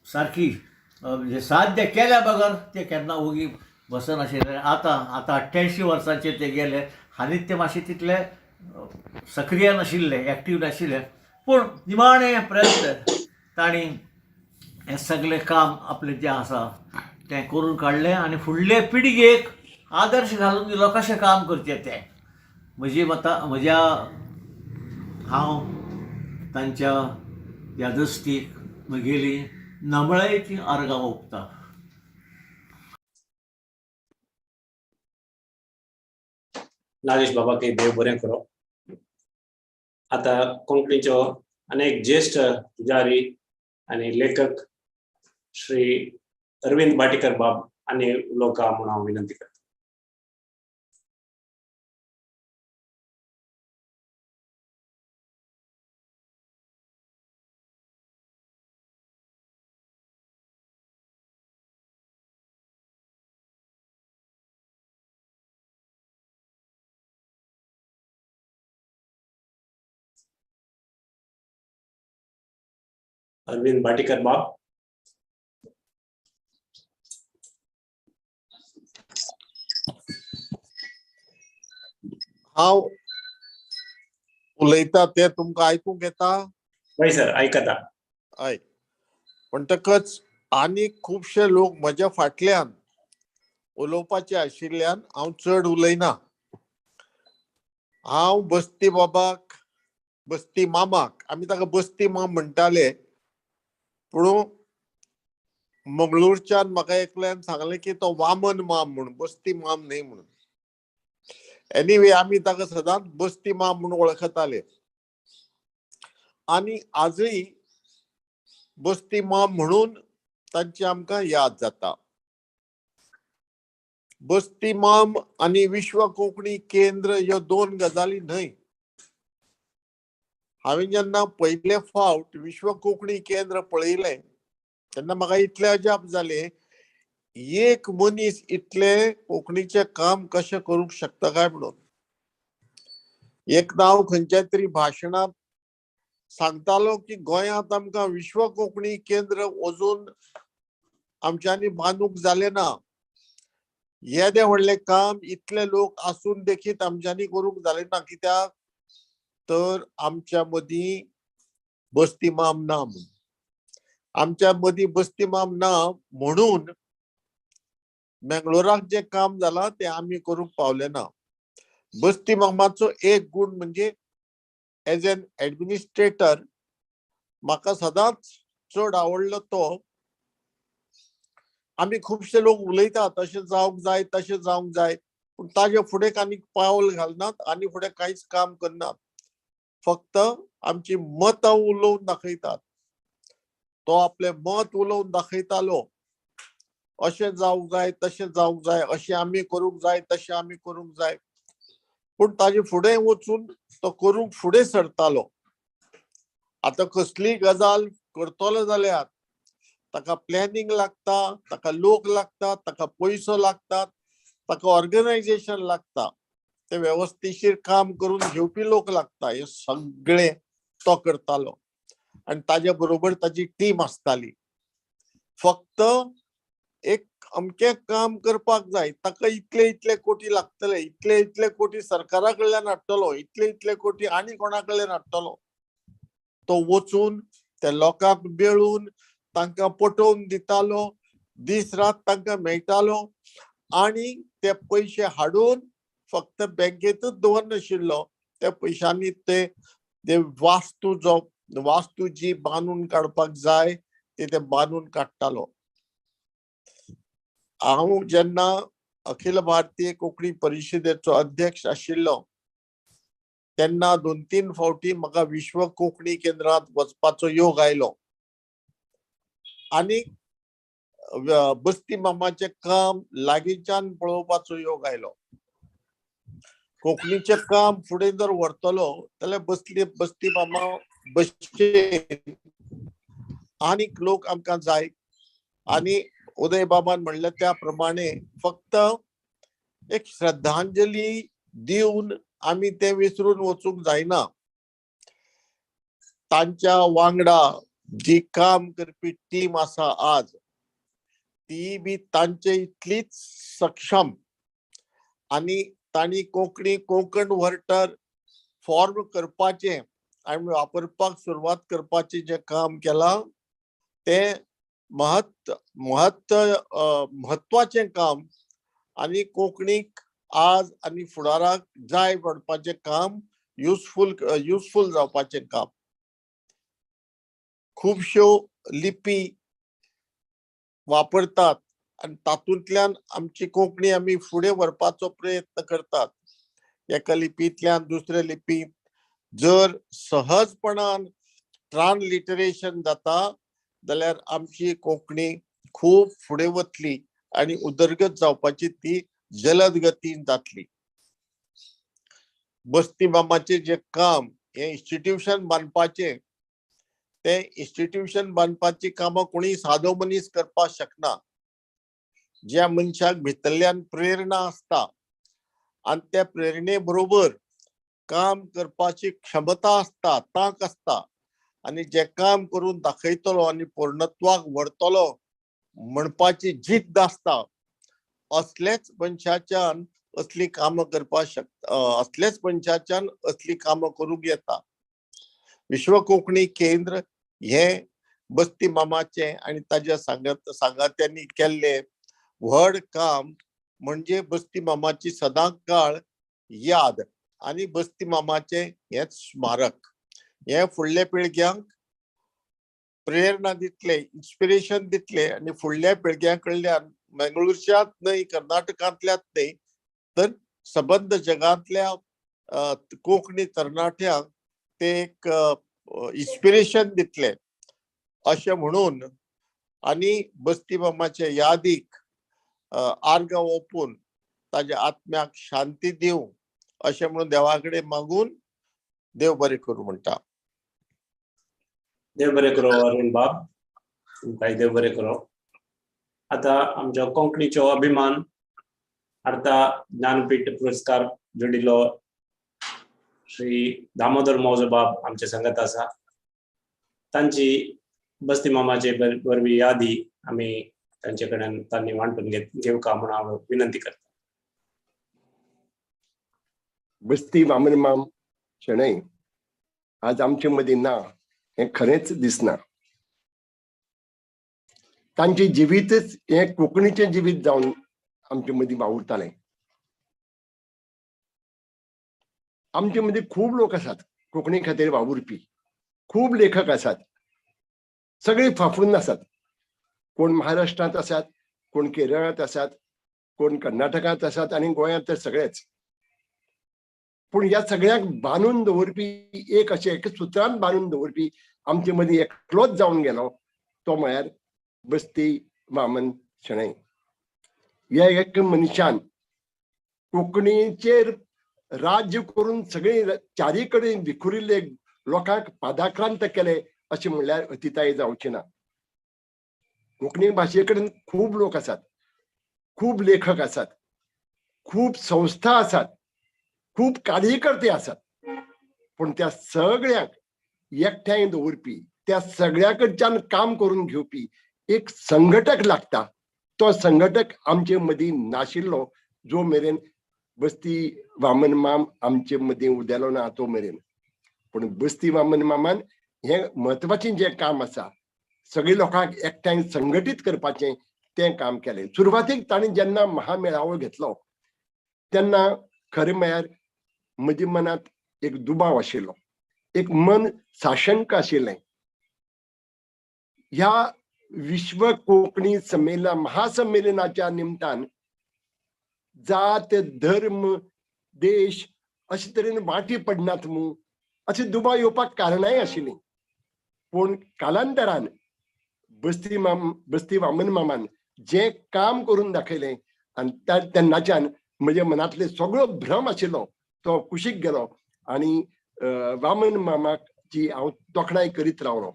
सारकी म्हणजे साध्य केल्या बगर ते केन्ना ओगी बसनाशिल्ले. आतां 88 वर्सांचेर ते गेले. हालींच ते मातशे तितले सक्रीय नाशिल्ले, एक्टीव नाशिल्ले, पूण निमाणें प्रयत्न तांणी हें सगळें काम आपलें जें आसा तें करून काडलें आनी फुडले पिळगेक आदर्श घालून दिलो कशें काम करचें तें. हांव तांच्या ह्या दस्तीक म्हगेली नमळायेची आर्गां ओंपतां. नागेश बाबा की देव बरें करो. आता कोंकणीच्यो अनेक ज्येष्ठ पुजारी आणि लेखक श्री अरविंद भाटीकर बाब आणि उलोवका म्हणून हांव विनंती करता. अरविंद भाटीकर बाब. हांव उलयता ते तुमकां आयकूंक येता? हय सर, आयकता. हय. म्हणटकच आनी खुबशे लोक म्हज्या फाटल्यान उलोवपाचे आशिल्ल्यान हांव चड उलयना. हांव बस्ती बाबाक, बस्ती मामाक, आमी ताका बस्ती माम म्हणटाले, पूण मंगळूरच्यान म्हाका एकल्यान सांगलें की तो वामन माम म्हणून, बस्ती माम न्हय म्हणून. एनिवे आमी ताका सदांच बस्ती माम म्हणून वळखताले. आनी आजय बस्ती माम म्हणून तांची आमकां याद जाता. बस्ती माम आनी विश्व कोंकणी केंद्र ह्यो दोन गजाली न्हय. हांवें जेन्ना पयले फावट विश्व कोंकणी केंद्र पळयलें तेन्ना म्हाका इतलें अजाप जालें, एक मनीस इतलें कोंकणीचें काम कशें करूंक शकता काय म्हणून. एकदां हांव खंयच्या तरी भाशणांत सांगतालो की गोंयांत आमकां विश्व कोंकणी केंद्र अजून आमच्यांनी बांदूंक जालें ना. येदें व्हडलें काम इतले लोक आसून देखीत आमच्यांनी करूंक जालें ना. कित्याक तर आमच्या मदीं बस्ती माम ना म्हणून. आमच्या मदीं बस्ती माम ना म्हणून मेंगलोराक जें काम जालां तें आमी करूंक पावले ना. बस्ती मामाचो एक गूण म्हणजे एज एन एडमिनिस्ट्रेटर म्हाका सदांच चड आवडलो तो, आमी खुबशे लोक उलयतात तशें जावंक जाय तशें जावंक जाय, पूण ताजे फुडें आनी पावल घालनात आनी फुडें कांयच काम करनात. फक्त आमची मतां उलोवन दाखयतात. तो आपले मत उलोवन दाखयतालो, अशें जावंक जाय, तशें जावंक जाय, अशें आमी करूंक जाय, तशें आमी करूंक जाय. पूण ताजे फुडें वचून तो करूंक फुडें सरतालो. आता कसली गजाल करतलो जाल्यार ताका प्लॅनिंग लागता, ताका लोक लागतात, ताका पयसो लागतात, ताका ऑर्गनायझेशन लागता, ते वेवस्थितशीर काम करून घेवपी लोक लागता. हे सगळे तो करतालो आणि ताजे बरोबर ताजी टीम आसताली. फक्त एक अमकें काम करपाक जाय, ताका इतले इतले कोटी लागतले, इतले इतले कोटी सरकारा कडल्यान हाडटलो, इतले इतले कोटी आनी कोणा कडल्यान हाडटलो. तो वचून त्या लोकांक मेळून तांकां पटोवन दितालो, दीस रात तांकां मेळटालो आणि ते पयशे हाडून फक्त बँकेतच दवरनाशिल्लो. त्या पयशांनी ते वास्तू जी बांदून काडपाक जाय ते बांदून काडटालो. हांव जेन्ना अखिल भारतीय कोंकणी परिशदेचो अध्यक्ष आशिल्लो तेन्ना 2-3 फावटी म्हाका विश्व कोंकणी केंद्रांत वचपाचो योग आयलो आनी बस्ती मामाचें काम लागींच्यान पळोवपाचो योग आयलो. कोंकणीचें काम फुडें जर व्हरतलो जाल्यार बस्ती मामा भशेन आनीक लोक आमकां जाय. आनी उदय बाबान म्हणले त्या प्रमाणे फक्त एक श्रद्धांजली दिवन आमी ते विसरून वचूंक जायना. तांच्या वांगडा जी काम करपी टीम आसा आज ती बी तांचे इतलीच सक्षम आनी तांणी कोंकण व्हर्टर फॉर्म करपाचें आनी वापरपाक सुरवात करपाचें जें काम केलां तें म्हत्वाचें काम आनी कोंकणीक आज आनी फुडाराक जाय पडपाचें काम युजफूल जावपाचें काम. खुबश्यो लिपी वापरतात आनी तातूंतल्यान आमची कोंकणी आमी फुडें व्हरपाचो प्रयत्न करतात. एका लिपींतल्यान दुसऱ्या लिपींत जर सहजपणान ट्रान्सलिटरेशन जाता जाल्यार आमची कोंकणी खूब फुडें वतली आनी उदरगत जावपाची ती जलद गतीन जातली. बस्ती मामाचें जें काम हें इन्स्टिट्यूशन बांदपाचें ते इन्स्टिट्यूशन बांदपाची कामां कोणी सादो मनीस करपाक शकना. ज्या मनशाक भितरल्यान प्रेरणा आसता आनी त्या प्रेरणे बरोबर काम करपाची क्षमता आसता, तांक आसता आनी जें काम करून दाखयतलो आनी पूर्णत्वाक व्हरतलो म्हणपाची जिद्द आसता असलेच मनशाच्यान असली कामां करपाक शकता, असलेच मनशाच्यान असली कामां करूंक येता. विश्व कोंकणी केंद्र हे बस्ती मामाचें आनी ताज्या सांगात्यांनी केल्लें व्हड काम म्हणजे बस्ती मामाची सदांच काळ याद आनी बस्ती मामाचें हेच स्मारक. हे फुडल्या पिळग्यांक प्रेरणा दितले, इन्स्पिरेशन दितले आनी फुडल्या पिळग्यां कडल्यान मंगळुरच्याच न्हय, कर्नाटकांतल्याच न्हय तर सबंद जगांतल्या कोंकणी तरणाट्यांक ते एक इन्स्पिरेशन दितले अशें म्हणून आनी बस्ती मामाच्या यादीक आर्गां ओपून ताज्या आत्म्याक शांती दिवं अशें म्हणून देवा कडेन मागून देव बरें करूं म्हणटा. देव बरें करो अरुण बाब, तुमकांय देव बरें करो. आतां आमच्या कोंकणीचो अभिमान अर्था ज्ञानपीठ पुरस्कार जोडिल्लो श्री दामोदर मौजो बाब आमच्या संगत आसा. तांची बस्ती मामाचे वरवीं यादी आमी तांचे कडेन तांणी वांटून घेवका म्हणून हांव विनंती करता. बस्ती मामन माम शणै आज आमचे मदीं ना हें खरेंच दिसना. तांचे जिवीतच हें कोंकणीचें जिवीत जावन आमचे मदीं वावुरतालें. आमचे मदीं खूब लोक आसात कोंकणी खातीर वावुरपी, खूब लेखक आसात, सगळे फाफून आसात. कोण महाराष्ट्रांत आसात, कोण केरळांत आसात, कोण कर्नाटकांत आसात आनी गोंयांत तर सगळेच. पूण ह्या सगळ्याक बांदून दवरपी एक अशें एक सुत्रान बांदून दवरपी आमचे मदीं एकलोच जावन गेलो तो म्हळ्यार बस्ती वामन शेणै. ह्या एक मनशान कोंकणीचेर राज्य करून सगळे चारी कडेन विखुरिल्ले लोकांक पादाक्रांत केले अशें म्हणल्यार अतिताय जावची ना. कोंकणी भाशे कडेन खूब लोक आसात, खूब लेखक आसात, खूब संस्था आसात, खूब कार्यकर्ते आसात, पूण त्या सगळ्यांक एकठांय दवरपी त्या सगळ्या कडच्यान काम करून घेवपी एक संघटक लागता. तो संघटक आमचे मदीं नाशिल्लो जो मेरेन बस्ती वामन माम आमचे मदीं उदेलो ना तो मेरेन. पूण बस्ती वामन मामान हे म्हत्वाचें जें काम आसा सगळ्या लोकांक एकठांय संघटीत करपाचें तें काम केलें. सुरवातीक ताणें जेन्ना महामेळावो घेतलो तेन्ना खरें म्हळ्यार म्हज्या मनांत एक दुबाव आशिल्लो, एक मन साशंक आशिल्लें. ह्या विश्व कोंकणी संमेलन महासंमेलनाच्या निमतान जात धर्म देश अशे तरेन वाटी पडनात मूं अशें दुबाव येवपाक कारणाय आशिल्लीं. पूण कालांतरान बस्ती वामन मामान जें काम करून दाखयलें आनी तेन्नाच्यान म्हज्या मनांतले सगळो भ्रम आशिल्लो तो कुशीक गेलो आनी वामन मामाची हांव तोखणाय करीत रावलो.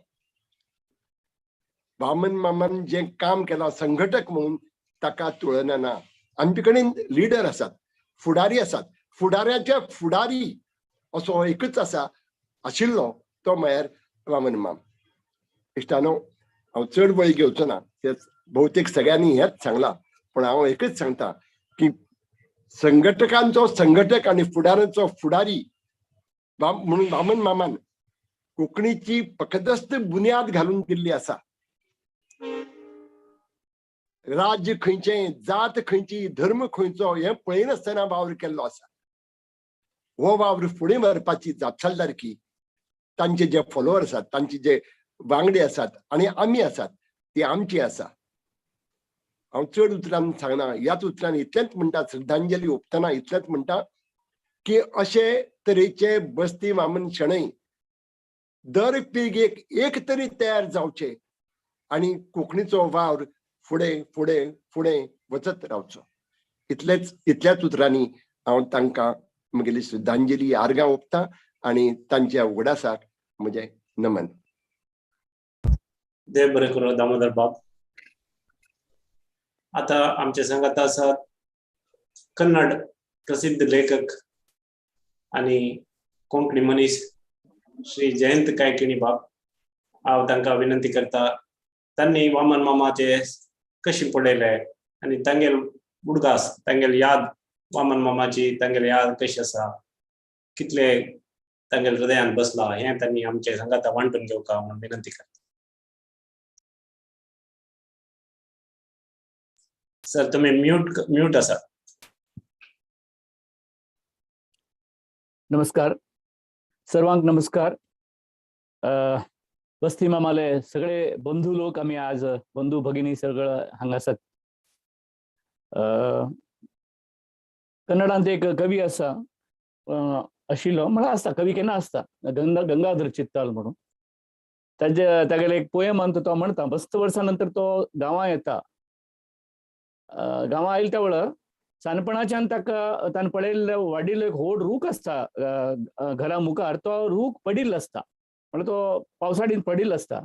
वामन मामान जें काम केलां संघटक म्हणून ताका तुळना ना. आमचे कडेन लिडर आसात, फुडारी आसात, फुडाऱ्याच्या फुडारी असो एकच आशिल्लो तो म्हळ्यार वामन माम. इश्टानो, हांव चड वळ घेवचो ना, भोवतेक सगळ्यांनी हेच सांगलां, पूण हांव एकच सांगता की संघटकांचो संघटक आनी फुडाऱ्यांचो फुडारी म्हणून वामन मामान कोंकणीची फकदस्त बुन्याद घालून दिल्ली आसा. राज्य खंयचें, जात खंयची, धर्म खंयचो हें पळयनासतना वावर केल्लो आसा. हो वावर फुडें व्हरपाची जापसालदारकी तांचे जे फॉलोवर आसात, तांचे जे वांगडी आसात आनी आमी आसात ती आमची आसा. हांव चड उतरान सांगना, ह्याच उतरान इतलेंच म्हणटा, श्रद्धांजली ओंपतना इतलेंच म्हणटा की अशे तरेचे बस्ती वामन शेणै दर पिळगेक एक तरी तयार जावचे आनी कोंकणीचो वावर फुडें फुडें फुडें वचत रावचो. इतल्याच उतरांनी हांव तांकां म्हगेली श्रद्धांजली आर्गां ओंपता आनी तांच्या उगडासाक म्हजें नमन. देव बरें करूं दामोदर बाब. आता आमचे सांगात आसात कन्नड प्रसिद्ध लेखक आणि कोंकणी मनीस श्री जयंत कायकिणी बाब. हांव तांकां विनंती करता तांणी वामन मामाचे कशी पळयले आनी तांगेल उडगास, तांगेल याद, वामन मामाची तांगेल याद कशी आसा, कितले तांगेल हृदयान बसला हें तांणी आमचे सांगाता वांटून घेवका म्हणून विनंती करता. सर, तुम्ही म्यूट आसा. नमस्कार, सर्वांक नमस्कार. बस्ती मामाले सगळे बंधू लोक आम्ही आज बंधू भगिनी सगळं हांगासत. कन्नडांत एक कवी आसा आशिल्लो, म्हणल्यार आसता कवी केन्ना आसता, गंगाधर चित्ताल म्हणून. तागेले एक पोयम तो म्हणटा, बस्त वर्सां नंतर तो गांवां येता. गांवां आयले त्या वेळार सानपणाच्यान ताका ताणें पळयल्लो वाडिल्लो एक व्हड रूख आसता घरा मुखार. तो रूख पडिल्लो आसता, म्हणल्यार तो पावसाळीन पडिल्लो आसता.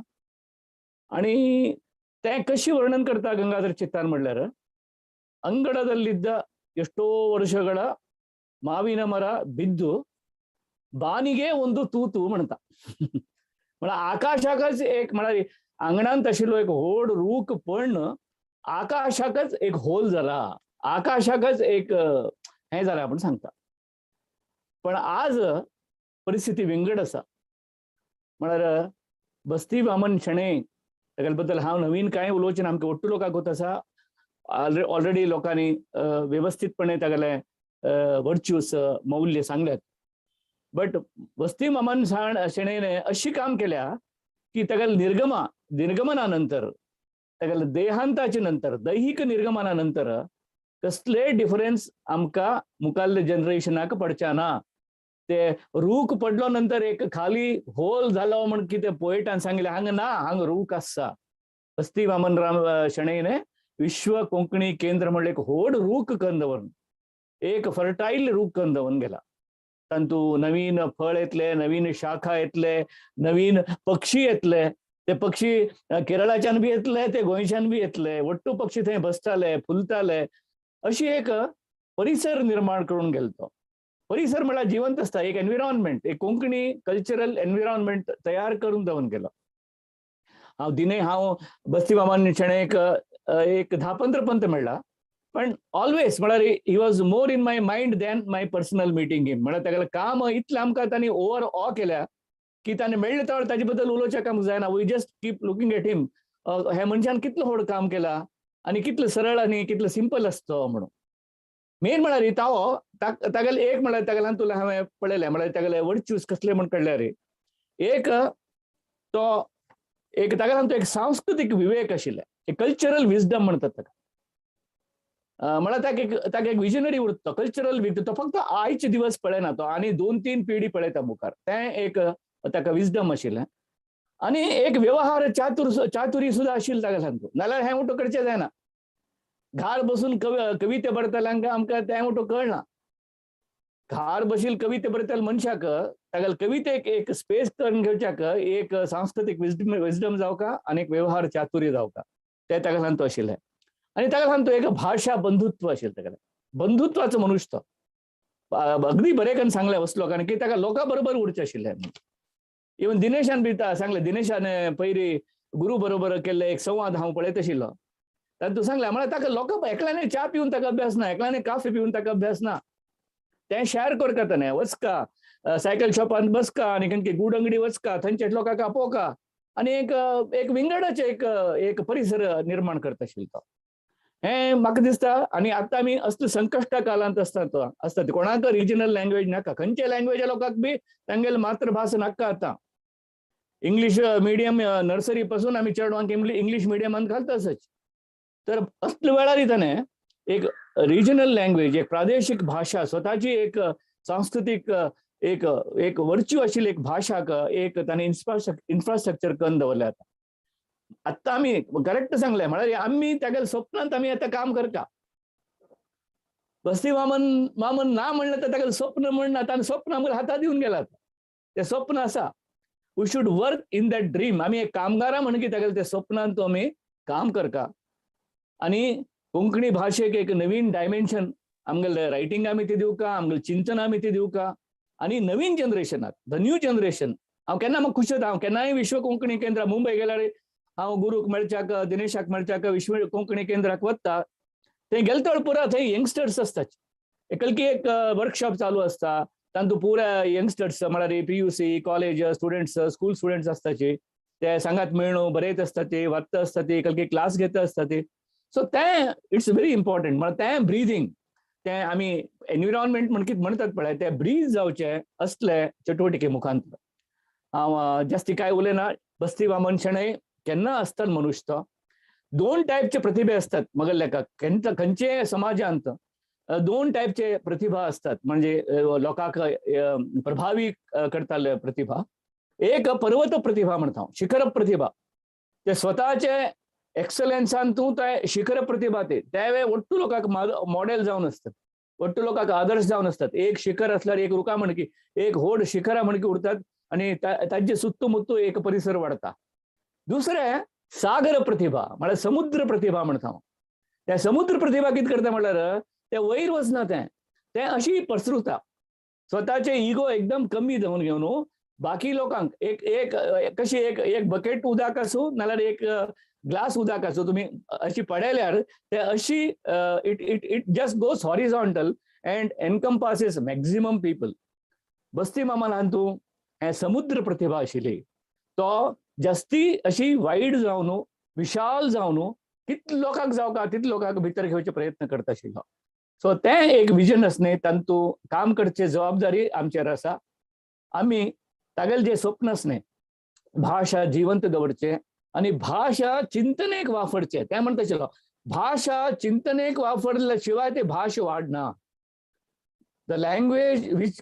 आनी तें कशी वर्णन करता गंगाधर चित्तान म्हणल्यार, ಅಂಗಳದಲ್ಲಿದ್ದ ಎಷ್ಟೋ ವರ್ಷಗಳ ಮಾವಿನ ಮರ ಬಿದ್ದು ಬಾನಿಗೆ ಒಂದು ತೂತು म्हणता. म्हणल्यार आकाशाकच एक, म्हळ्यार आंगणांत आशिल्लो एक व्हड रूख पण आकाशाकच एक होल जाला, आकाशाकच एक हें जाला म्हूण सांगता. पण आज परिस्थिती विंगड आसा. म्हळ्यार बस्ती वामन शेणै तागेले बद्दल हांव नवीन कांय उलोवचें ना, आमकां ओट्टू लोकांक गोत आसा. ऑलरेडी लोकांनी व्यवस्थितपणे तागेले वर्च्यूस मौल्य सांगल्यात. बट बस्ती वामन शेणैने अशी काम केल्या की तागेले निर्गमनानंतर, तागेले देहांताच्या नंतर, दैहिक निर्गमनानंतर कसले डिफरन्स आमकां मुखाल्ले जनरेशनाक पडचे ना. ते रूख पडलो नंतर एक खाली होल जालो म्हण कितें पोएटान सांगले हांग ना हांग रूख आसा. बस्ती वामनराव शणैने विश्व कोंकणी केंद्र म्हणले एक व्हड रूख करून दवरून एक फर्टाईल रूख करून दवरून गेला. तातूंत नवीन फळ येतले, नवीन शाखा येतले, नवीन पक्षी येतले. ते पक्षी केरळाच्यान बी येतले, ते गोंयच्यान बी येतले. वट्टू पक्षी थंय बसताले, फुलताले. अशी एक परिसर निर्माण करून गेलो तो. परिसर म्हळ्यार जिवंत आसता, एक एनविरॉन्मेंट, एक कोंकणी कल्चरल एनविरॉन्मेंट तयार करून दवरून गेलो. हांव बस्ती वामन शणैक एक 10-15 पंत मेळ्ळा, पण ऑलवेज म्हळ्यार he was more in my mind than my personal meeting him. म्हळ्यार तागेलें काम इतलें आमकां तांणी ओवर ऑ केल्या की ताणें मेळ्ळे तर ताजे बद्दल उलोवचें काम जायना. We just keep looking at him. ह्या मनशान कितलो व्हड काम केला आनी कितलो सरळ आनी कितलो सिंपल आसतो म्हणून. मेन म्हळ्यार तावो तागेले एक म्हळ्यार तागेल्यान तुला हांवें पळयलें म्हळ्यार तागेले वर्च्यूज कसले म्हण कळ्ळे रे. एक तो एक तागेल्यान तो एक सांस्कृतीक विवेक आशिल्ले, एक कल्चरल विजडम म्हणटात ताका. म्हळ्यार ताका एक विजनरी उरता, कल्चरल विजडम. तो फक्त आयचे दिवस पळयना, तो आनी 2-3 पिढी पळयता मुखार. तें एक ताका विजडम आशिल्लें. आनी एक व्यवहार चातुरी सुद्दां आशिल्ली तागेल्यान. नाल्यार हें उठो करचें जायना. घार बसून कविते बरयताल्यांक आमकां तें उठो कळना. घार बशील कविते बरयताल्या मनशाक तागेले कवितेक एक स्पेस करून घेवच्याक एक सांस्कृतीक विजडम जावका आनी एक व्यवहार चातुर्य जावका. तें तागेल्यान तो आशिल्लें. आनी तागेल्यान तो एक भाशा बंधुत्व आशिल्लें. तागेलें बंधुत्वाचो मनुश्य तो. अगदी बरें करून सांगलें वस्त लोकांनी की ताका लोकां बरोबर उरचें आशिल्लें. इवन दिनेशान बी सांगलें, दिनेशान पयलीं गुरू बरोबर केल्ले एक संवाद हांव पळयत आशिल्लो. तातूंत सांगलें म्हळ्यार ताका लोकां एकल्यानूय च्या पिवन ताका अभ्यास ना, एकल्यानूय काफी पिवन ताका अभ्यास ना. तें शेअर करता ताणें. वचका सायकल शॉपान बसका आनी खंयची गूड अंगडी वचका, थंयचे लोकांक आपोवका आनी एक विंगडाचें एक परिसर निर्माण करता आशिल्लो तो. हें म्हाका दिसता. आनी आतां आमी असले संकश्ट कालांत आसता कोणाक रिजनल लँग्वेज नाका. खंयच्या लँग्वेजा लोकांक बी तांगेली मातृभास नाका. आतां इंग्लीश मिडियम नर्सरी पासून आमी चेडवांक इंग्लीश मिडियमांत घालताच. तर असल्या वेळार ताणें एक रिजनल लँग्वेज, एक प्रादेशीक भाशा, स्वताची एक सांस्कृतीक एक वर्च्यू आशिल्ली एक भाशाक एक ताणें इन्फ्रास्ट्रक्चर करून दवरलें. आतां आमी करेक्ट सांगलें म्हळ्यार आमी तागेल्या स्वप्नांत आमी आतां काम करता. बस्ती वामन ना म्हणलें तर तागेलें स्वप्न म्हणना. ताणें स्वप्न आमकां हातांत दिवन गेलां. तें स्वप्न आसा. We should work in that dream. आमी एक कामगारां म्हणून की तागेलें त्या स्वप्नांत आमी काम करता. आनी कोंकणी भाशेक एक नवीन डायमेन्शन आमगेलें रायटिंग आमी ती दिवका, आमगेलें चिंतन आमी ती दिवका. आनी नवीन जनरेशनाक, द न्यू जनरेशन, हांव केन्ना म्हाका खुशी जाता. हांव केन्नाय विश्व कोंकणी केंद्र मुंबय गेल्यार हांव गुरूक मेळच्याक, दिनेशाक मेळच्याक विश्व कोंकणी केंद्राक वता. थंय गेले तर पुरा थंय यंगस्टर्स आसतात. एकलकी एक वर्कशॉप चालू आसता. तातूंत पुरा यंगस्टर्स म्हळ्यार PUC college students, school students आसताचे. ते सांगात मेळून बरयत आसता, ते वाचता आसता, ते एकलकी क्लास घेता आसता ते. सो तें इट्स व्हेरी इम्पॉर्टंट. म्हळ्यार तें ब्रिथींग, तें आमी एनविरॉन्मेंट म्हण कितें म्हणटात पळय तें ब्रीज जावचें असले चटवटिके मुखांत. हांव जास्ती कांय उलयना. बस्ती वामन शणै केन्ना आसता मनुश्य तो. 2 टायपचे प्रतिभे असतात म्हगे लेखाक. खंयचे समाजांत 2 टायपचे प्रतिभा असतात. म्हणजे लोकांक प्रभावी करताले प्रतिभा. एक पर्वत प्रतिभा म्हणटा, शिखर प्रतिभा. ते स्वताचे एक्सलन्सान तूं ते शिखर प्रतिभा त्या वेळी वट्टू लोकांक मॉडेल जावन आसतात, वट्टू लोकांक आदर्श जावन आसतात. एक शिखर असल्यार एक रुखां म्हणकी, एक व्हड शिखरां म्हणकी उरतात आनी ताजे सुत्तमुत्तू एक परिसर वाडता. दुसरें सागर प्रतिभा म्हळ्यार समुद्र प्रतिभा म्हणटा. त्या समुद्र प्रतिभा कितें करता म्हळ्यार ते वयर वचना, तें अशी पसरता. स्वताचे इगो एकदम कमी जावन घेवन बाकी लोकांक एक कशी एक बकेट उदक आसूं नाल्यार एक ग्लास उदक आसूं, तुमी अशी पडयल्यार ते अशी it just goes horizontal and encompasses maximum people. बस्ती मामान हातूंत हें समुद्र प्रतिभा आशिल्ली. तो जास्ती अशी वायड जावन विशाल जावन कितले लोकांक जावका तितले लोकांक भितर घेवचे प्रयत्न करता आशिल्लो. सो तें एक विजन आसलें. तातूंत काम करचे जबाबदारी आमचेर आसा. आमी तागेलें जें स्वप्न आसलें भाशा जिवंत दवरचें आनी भाशा चिंतनेक वापरचें. तें म्हणटा आशिल्लो भाशा चिंतनेक वापरल्या शिवाय ती भाश वाडना. The language which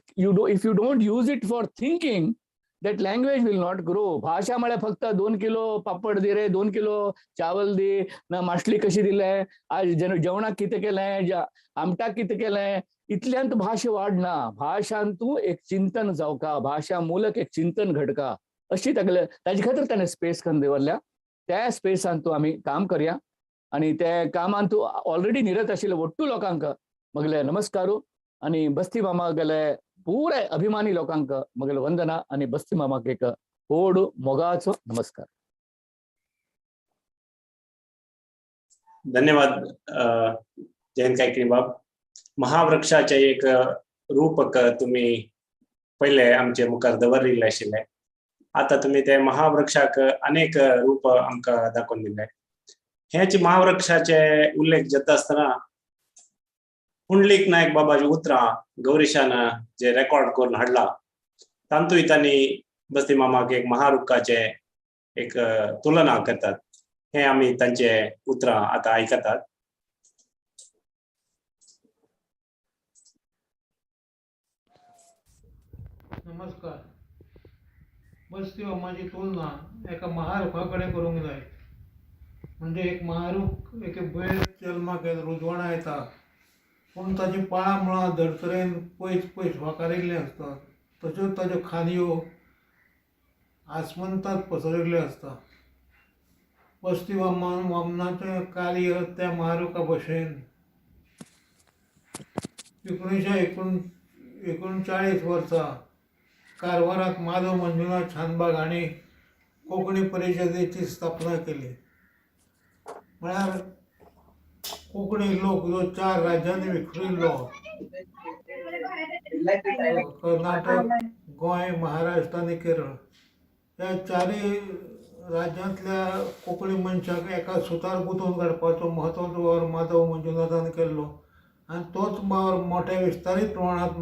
if you don't use it for thinking, that language will not grow. भाषा म्हळ्यार फक्त 2 किलो पापड दी रे, 2 किलो चावल दी, ना मासली कशी दिले, आज जेवणाक कितें केलें, आमटाक कितें केलें, इतल्यांत भाशा वाडना. भाशांतू एक चिंतन जावका, भाशा मूलक एक चिंतन घडका, अशी ताजे खातीर ताणें स्पेस करून दवरल्या. त्या स्पेसान तूं आमी काम करया आनी ते कामान तूं ऑलरेडी निरत आशिल्ले वट्टू लोकांक मगले नमस्कारू आनी बस्ती मामा गेले पुराय अभिमानी लोकांक मगले वंदना आनी बस्ती मामाक एक व्हड मोगाचो नमस्कार. धन्यवाद जयंत कायकिणी बाब. महावृक्षाचे एक रूपक तुम्ही पहिले आमचे मुखार दवरिल्ले आशिल्ले. आता तुम्ही ते महावृक्षाक अनेक रूप आमकां दाखोवन दिले. ह्याची महावृक्षाचे उल्लेख जाता आसतना पुंडलीक नायक बाबाची उतरां गौरीशान जे रेकॉर्ड करून हाडला तांतूय तांणी बस्ती मामाक एक महावृक्षाचे एक तुलना करतात. हे आमी तांचे उतरां आता आयकतात. नमस्कार. बस्ती मामाची तुलना एका महारुखा कडेन करूंक जाय. म्हणजे एक महारूख एक वेळ जल्माक रुजवणा येता पूण ताची पाळां मुळां धरतरेन पयस पयस वाकारिल्लीं आसता. तश्योच ताज्यो खांदयो आसमंतांत पसरिल्ल्यो आसता. बस्ती वामनाचें कार्य त्या महारुखा भशेन 1939 वर्सा कारवारांत माधव मंजुनाथ छानबाग हांणी कोंकणी परिशदेची स्थापना केली. म्हळ्यार कोंकणी लोक जो 4 राज्यांनी विखुरिल्लो कर्नाटक, गोंय, महाराष्ट्र आनी केरळ ह्या 4 राज्यांतल्या कोंकणी मनशाक एका सुतार गुंथून काडपाचो म्हत्वाचो वावर माधव मंजुनाथान केल्लो आनी तोच वावर मोठ्या विस्तारीत प्रमाणांत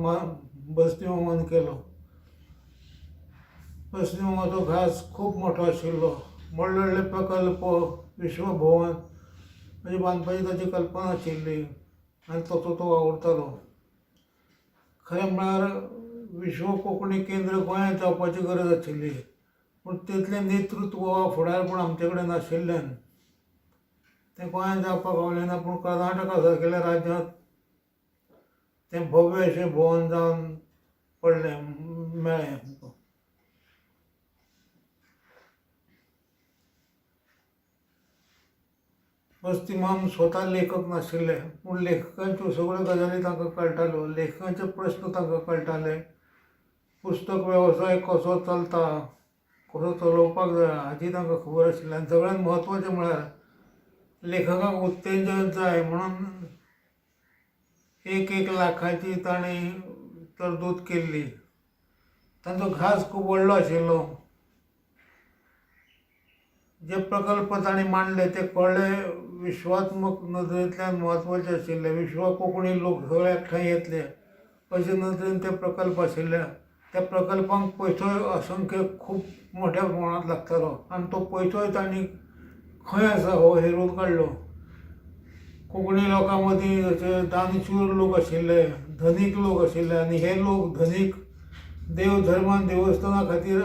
बस्ती मामान केलो. बस्ती मामाचो घास खूब मोठो आशिल्लो. व्हडले व्हडले प्रकल्प, विश्वभवन म्हणजे बांदपाची ताची कल्पना आशिल्ली आनी तसो तो वावुरतालो. खरें म्हळ्यार विश्व कोंकणी केंद्र गोंयांत जावपाची गरज आशिल्ली पूण तितलें नेतृत्व वा फुडारपण आमचे कडेन नाशिल्ल्यान तें गोंयांत जावपाक पावलें ना. पूण कर्नाटका सारकेल्या राज्यांत तें भव्य अशें भवन जावन पडलें मेळ्ळें. बस्ती माम स्वता लेखक नाशिल्ले पूण लेखकांच्यो सगळ्यो गजाली तांकां कळटाल्यो. लेखकांचे प्रस्न तांकां कळटाले. पुस्तक वेवसाय कसो चलता, कसो चलोवपाक जाय हाची तांकां खबर आशिल्ली. आनी सगळ्यांत म्हत्वाचें म्हळ्यार लेखकाक उत्तेजन जाय म्हणून 1 लाखाची ताणें तरतूद केल्ली. तांचो घास खूब व्हडलो आशिल्लो. जे प्रकल्प तांणी मांडले ते कळ्ळे विश्वात्मक नदरेंतल्यान म्हत्वाचे आशिल्ले. विश्व कोंकणी लोक सगळे एकठांय येतले अशे नदरेन ते प्रकल्प आशिल्ले. त्या प्रकल्पांक पयसोय असंख्य खूब मोठ्या प्रमाणांत लागतालो आनी तो पयसोय तांणी खंय आसा हो हेरून काडलो. कोंकणी लोकां मदीं अशे दानशूर लोक आशिल्ले, धनीक लोक आशिल्ले आनी हे लोक धनीक देव धर्मान देवस्थाना खातीर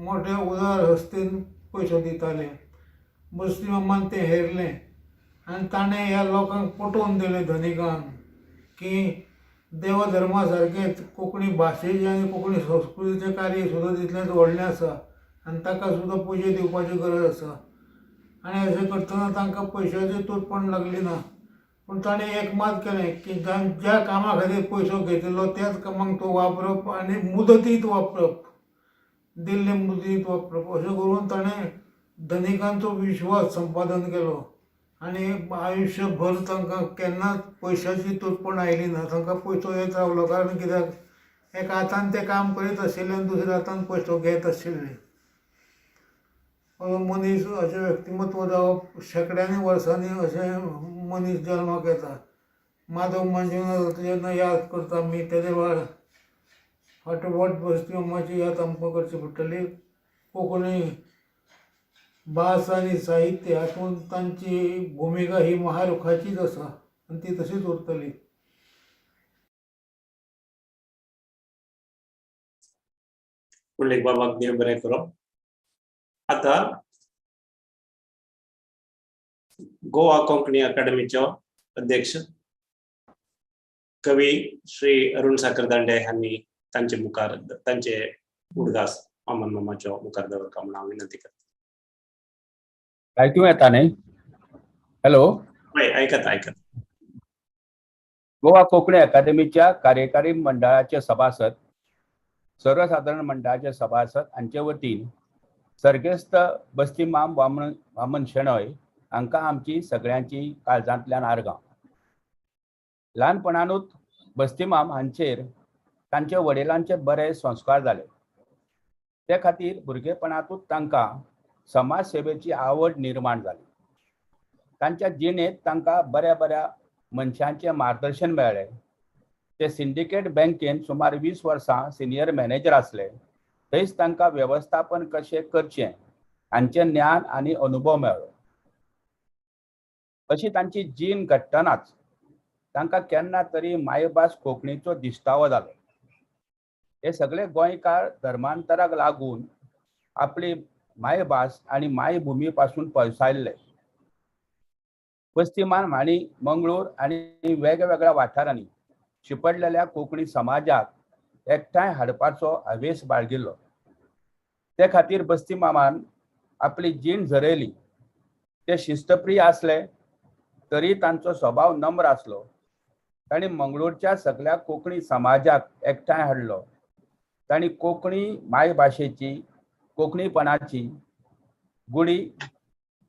मोठ्या उदार हस्तेन पयसो दिताले. बस्ती मामान तें हेरलें आनी ताणें ह्या लोकांक पटोवन दिलें धनिकांक की देवधर्मा सारकेंच कोंकणी भाशेचें आनी कोंकणी संस्कृतीचें कार्य सुद्दां तितलेंच व्हडलें आसा आनी ताका सुद्दां पयशे दिवपाची गरज आसा. आनी अशें करतना तांकां पयशांची तुटपण लागली ना. पूण ताणें एक मात केलें की ज्या कामा खातीर पयसो घेतिल्लो त्याच कामाक तो वापरप आनी मुदतीत वापरप, दिल्ले मुदतीत वापरप. अशें करून ताणें धनिकांचो विश्वास संपादन केलो आनी आयुश्यभर तांकां केन्नाच पयशांची तुटपण आयली ना. तांकां पयसो येत रावलो कारण कित्याक एका हातान ते काम करीत आशिल्ले आनी दुसऱ्या हातान पयसो घेत आशिल्ले. मनीस अशें व्यक्तिमत्व जावप शेकड्यांनी वर्सांनी अशें मनीस जल्माक येता. माधव मंजुनाथ जेन्ना याद करता आमी तेदे वेळार फाटोफाट बस्ती मामाची याद आमकां करची पडटली. कोंकणी भास आनी साहित्य हातूंत तांची भुमिका ही महारुखाचीच आसा आनी ती तशीच उरतली. पुंडलीक बाबाक देव बरें करो. आता गोवा कोंकणी अकादमीचो अध्यक्ष कवी श्री अरुण साखरदांडे हांणी तांचे मुखार तांचे उडगास वामन मामाच्या मुखार दवरका म्हणून हांव विनंती करता. ऐकू येता न्ही? हॅलो. हय, आयकता. गोवा कोंकणी अकादमीच्या कार्यकारी मंडळाचे सभासद, सर्वसाधारण मंडळाचे सभासद हांचे वतीन सर्गेस्त बस्तीमाम वामन शेणॉय हांकां आमची सगळ्यांची काळजांतल्यान आर्गां. ल्हानपणानूच बस्तीमाम हांचेर तांचे वडिलांचे बरे संस्कार जाले. ते खातीर भुरगेपणांतूच तांकां समाज सेवेची आवड निर्माण जाली. तांच्या जिणेंत तांकां बऱ्या मनशांचे मार्गदर्शन मेळ्ळें. ते सिंडिकेट बँकेन सुमार 20 वर्सां सिनियर मॅनेजर आसले. थंयच तांकां वेवस्थापन कशें करचें हांचें ज्ञान आनी अनुभव मेळ्ळो. अशी तांची जीण घडटनाच तांकां केन्ना तरी मायभास कोंकणीचो दिश्टावो जालो. हे सगळे गोंयकार धर्मांतराक लागून आपली मायभास आनी मायभुमी पासून पयसायल्ले. बस्तीमान हांणी मंगळूर आनी वेगवेगळ्या वाठारांनी शिपडलेल्या कोंकणी समाजाक एकठांय हाडपाचो हावेस बाळगिल्लो. ते खातीर बस्तीमामान आपली जीण झरयली. ते शिस्तप्रिय आसले तरी तांचो स्वभाव नम्र आसलो. तांणी मंगळूरच्या सगळ्या कोंकणी समाजाक एकठांय हाडलो. तांणी कोंकणी मायभाशेची कोंकणीपणाची गुडी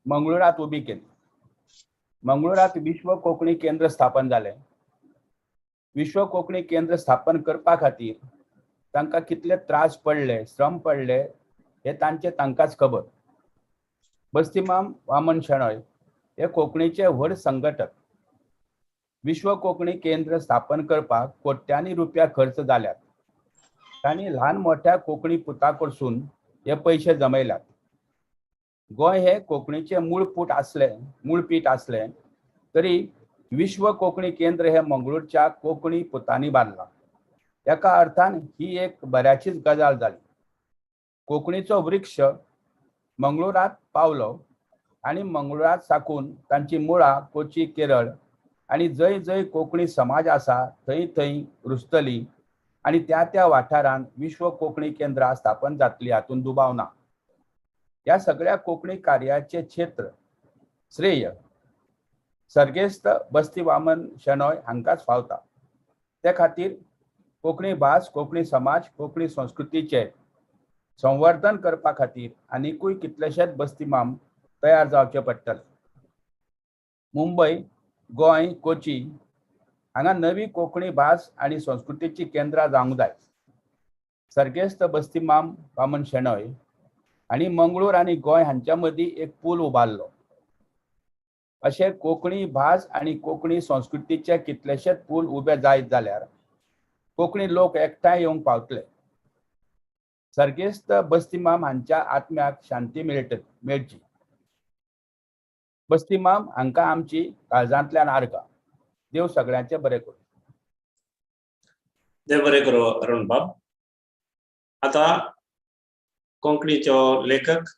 मंगळूरांत उबी केली. मंगळूरांत विश्व कोंकणी केंद्र स्थापन जालें. विश्व कोंकणी केंद्र स्थापन करपा खातीर तांकां कितले त्रास पडले, श्रम पडले हे तांकांच खबर. बस्तीमाम वामन शेणॉय हे कोंकणीचे व्हड संघटक. विश्व कोंकणी केंद्र स्थापन करपाक कोट्यांनी रुपया खर्च जाल्यात. तांणी ल्हान मोठ्या कोंकणी पुता कडसून हे पयशे जमयल्यात. गोंय हे कोंकणीचे मूळ पीठ आसले तरी विश्व कोंकणी केंद्र हे मंगळूरच्या कोंकणी पुतांनी बांदलां. एका अर्थान ही एक बऱ्याचीच गजाल जाली. कोंकणीचो वृक्ष मंगळूरांत पावलो आनी मंगळूरांत साकून तांची मुळां कोची, केरळ आनी जंय जंय कोंकणी समाज आसा थंय थंय रुजतली आनी त्या वाठारांत विश्व कोंकणी केंद्रां स्थापन जातली हातून दुबाव ना. ह्या सगळ्या कोंकणी कार्याचे क्षेत्र श्रेय सर्गेस्त बस्ती वामन शेणॉय हांकांच फावता. ते खातीर कोंकणी भास, कोंकणी समाज, कोंकणी संस्कृतीचे संवर्धन करपा खातीर आनिकूय कितलेशेच बस्तीमाम तयार जावचे पडटले. मुंबय, गोंय, कोची हांगा नवी कोंकणी भास आनी संस्कृतीची केंद्रां जावंक जाय. सर्गेस्त बस्तीमाम वामन शेणॉय आनी मंगळूर आनी गोंय हांच्या मदीं एक पूल उबारलो. अशे कोंकणी भास आनी कोंकणी संस्कृतीचे कितलेशेच पूल उबे जायत जाल्यार कोंकणी लोक एकठांय येवंक पावतले. सर्गेस्त बस्तीमाम हांच्या आत्म्याक शांती मेळची. बस्तीमाम हांकां आमची काळजांतल्यान आर्गां. देव सगळ्यांचे बरें करूं. देव बरें करो अरुण बाब. आता कोंकणीचो लेखक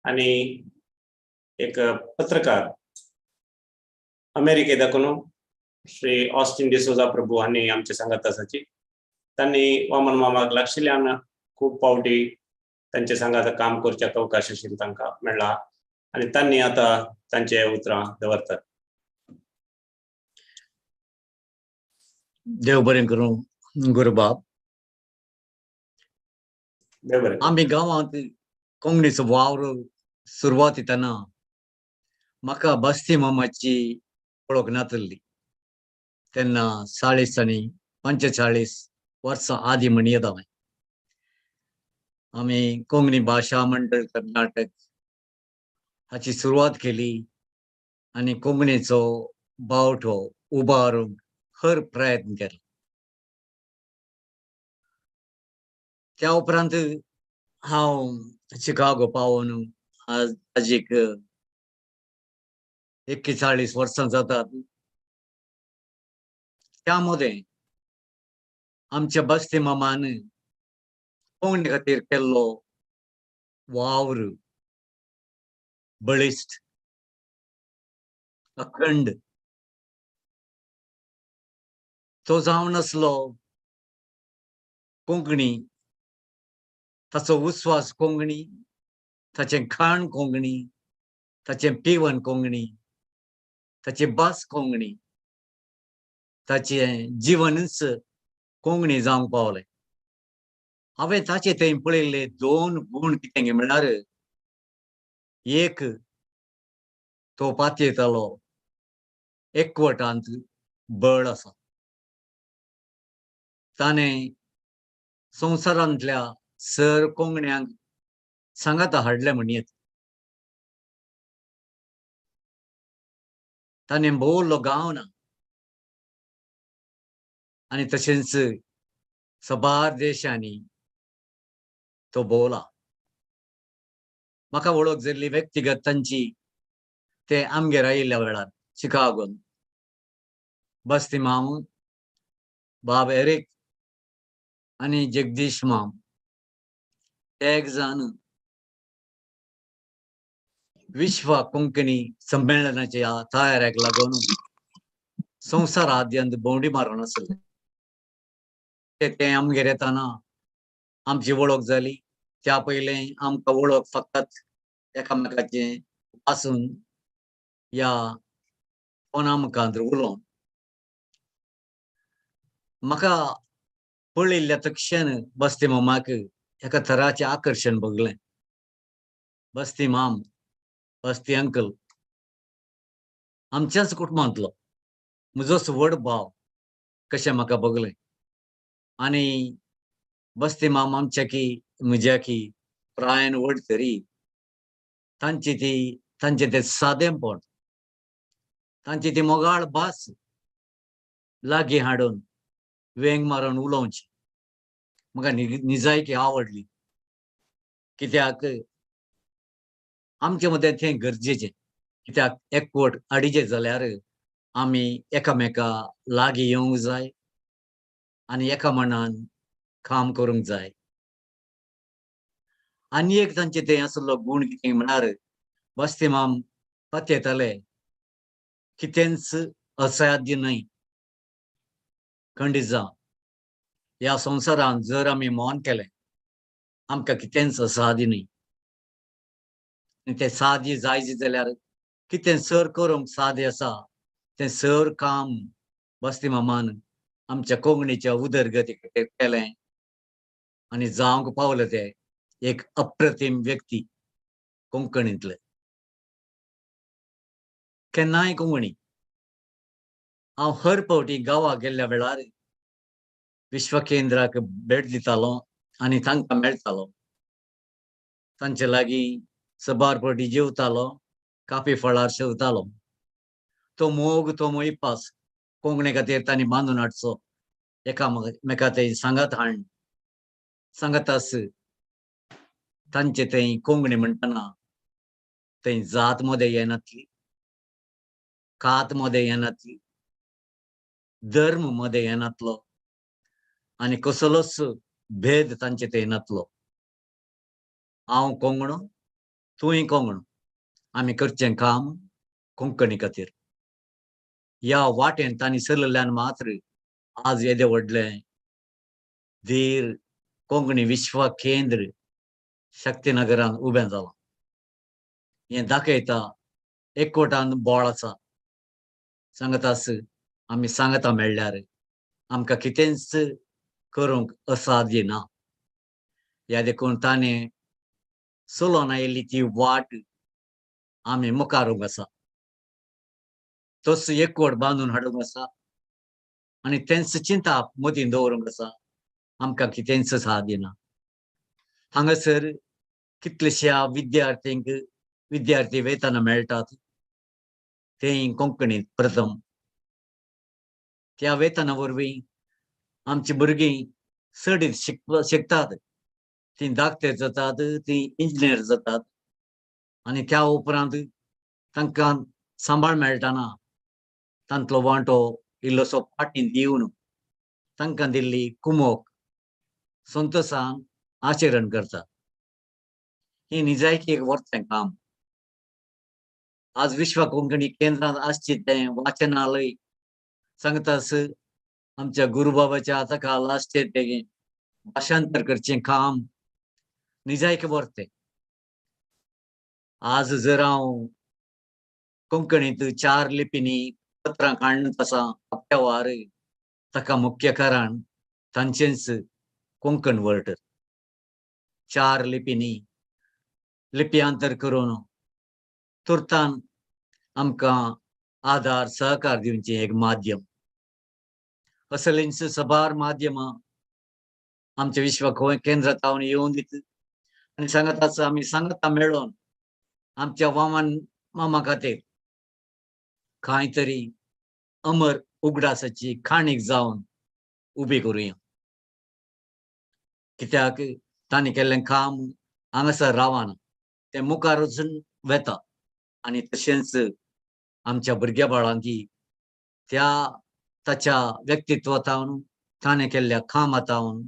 आनी एक पत्रकार अमेरिके दाखून श्री ऑस्टिन डिसोजा प्रभू हांणी आमचे सांगात आसाची. तांणी वामन मामाक लागशिल्ल्यान खूब फावटी तांचे सांगात काम करच्याक अवकाश आशिल्लो तांकां मेळ्ळा आनी तांणी आतां तांचे उतरां दवरतात. देव बरें करूं गुरुबाब. देव बरें. आमी गांवांत कोंकणीचो वावर सुरवात येताना म्हाका बस्ती मामाची वळख नातरली. तेन्ना 40 आनी 45 वर्सां आदी म्हण येता हांवें. आमी कोंकणी भाशा मंडळ कर्नाटक हाची सुरवात केली आनी कोंकणीचो बावटो उबारूंक हर प्रयत्न केलो. त्या उपरांत हांव शिकागो पावून आजीक 41 वर्सां जातात. त्यामध्ये आमच्या बस्ती मामान कोंकणी खातीर केल्लो वावर बळिश्ट अखंड तो जावन नासलो कोंकणी, ताचो उस्वास कोंकणी, ताचें खाण कोंकणी, ताचें पिवण कोंकणी, ताची भास कोंकणी, ताचें जिवनच कोंकणी जावंक पावलें. हांवें ताचे थंय पळयल्ले 2 गूण कितें म्हळ्यार एक तो पातयेतालो एकवटांत बळ आसा. ताणें संवसारांतल्या सर कोंकण्यांक सांगाता हाडले म्हणयत. ताणें भोवलो गांव ना आनी तशेंच सबार देशांनी तो भोवला. म्हाका वळख जाल्ली व्यक्तिगत तांची ते आमगेर आयिल्ल्या वेळार चिकागोन बस्ती माम, बाब एरिक आनी जगदीश माम ते एक जाण विश्व कोंकणी संमेलनाच्या तयारेक लागून संवसाराद्यंत भोंवडी मारून आसले. ते आमगेर येताना आमची वळख जाली. त्या पयलें आमकां वळख फकत एकामेकाचे वाचून या फोना मुखार उलोवन. म्हाका पळयल्ल्या तक्षण बस्ती मामाक एका तराचें आकर्शण भोगलें. बस्ती माम, बस्ती अंकल आमच्याच कुटुंबांतलो म्हजोच व्हड भाव कशें म्हाका भोगलें. आनी बस्ती माम आमच्या म्हज्या प्रायान व्हड तरी तांचे ते सादेपण, तांची ती मोगाळ भास लागीं हाडून वेंग मारून उलोवची म्हाका निजायकी आवडली. कित्याक आमचे मदें तें गरजेचें. कित्याक एकवट हाडिचे जाल्यार आमी एकामेका लागीं येवंक जाय आनी एका मनान काम करूंक जाय. आनी एक तांचे तें आसलो गूण कितें म्हळ्यार बस्ती माम पातयेताले कितेंच असाध्य न्हय. खंडीत जावन ह्या संवसारांत जर आमी मौन केलें आमकां कितेंच असाध्य न्हय. तें साध्य जायचे जाल्यार कितें सर करूंक साध्य आसा तें सर काम बस्ती मामान आमच्या कोंकणीच्या उदरगती खातीर केलें आनी जावंक पावलें तें एक अप्रतीम व्यक्ती कोंकणींतले. केन्नाय कोंकणी हांव हर फावटी गांवां गेल्ल्या वेळार विश्व केंद्राक भेट दितालो आनी तांकां मेळटालो. तांचे लागीं सबार फावटी जेवतालो, काफी फळार शेवतालो. तो मोग, तो मोईपास कोंकणी खातीर तांणी बांदून हाडचो. एकामेका थंय सांगात हाडून सांगातास तांचे थंय कोंकणी म्हणटना थंय जात मदें येनातली, कात मदें येनातली, धर्म मदें येनातलो आनी कसलोच भेद तांचे थंय नातलो. हांव कोंकणो, तूंय कोंकणो, आमी करचें काम कोंकणी खातीर. ह्या वाटेन तांणी चलल्यान मात्र आज येदें व्हडलें धीर कोंकणी विश्व केंद्र शक्तीनगरांत उबें जालां. हें दाखयता एकवटान बोळ आसा. सांगतास आमी सांगता मेळ्ळ्यार आमकां कितेंच करूंक असाध्य ना. ह्या देखून ताणें चलोन आयिल्ली ती वाट आमी मुखारूंक आसा. तोच एकवट बांदून हाडूंक आसा आनी तेंच चिंता मतीन दवरूंक आसा. आमकां कितेंच साध्य ना. हांगासर कितलेशा विद्यार्थ्यांक विद्यार्थी वेतनां मेळटात. तें कोंकणींत प्रथम. त्या वेतना वरवीं आमची भुरगीं सडीत शिकतात. ती धाकटे जातात, ती इंजिनियर जातात आनी त्या उपरांत तांकां सांबाळ मेळटना तांतलो वांटो इल्लोसो फाटीं दिवन तांकां दिल्ली कुमोक संतोशान आचरण करता ही निजायकी एक वर्तें काम. आज विश्व कोंकणी केंद्रात आसचे तें वाचनालय सांगतास आमच्या गुरुबाबाच्या हाता खाल आसचे तें भाषांतर करचें काम निजायक वर्तें. आज जर हांव कोंकणीत 4 लिपींनी पत्रां काडत आसा हप्त्यावार ताका मुख्य कारण तांचेंच कोंकण वर्ड. 4 लिपींनी लिप्यांतर करून तुर्तान आमकां आधार सहकार दिवचें एक माध्यम. असलेंच सबार माध्यमां आमच्या विश्व केंद्रात हांव येवन दित आनी सांगत आसा आमी सांगता मेळोन आमच्या वामन मामा खातीर कांय तरी अमर उगडासाची खाणीक जावन उबी करुया. कित्याक तांणी केल्लें काम हांगासर रावना, तें मुखार वचून वेता. आनी तशेंच आमच्या भुरग्या बाळांकी त्या ताच्या व्यक्तित्वांतावन ताणें केल्ल्या कामांतावन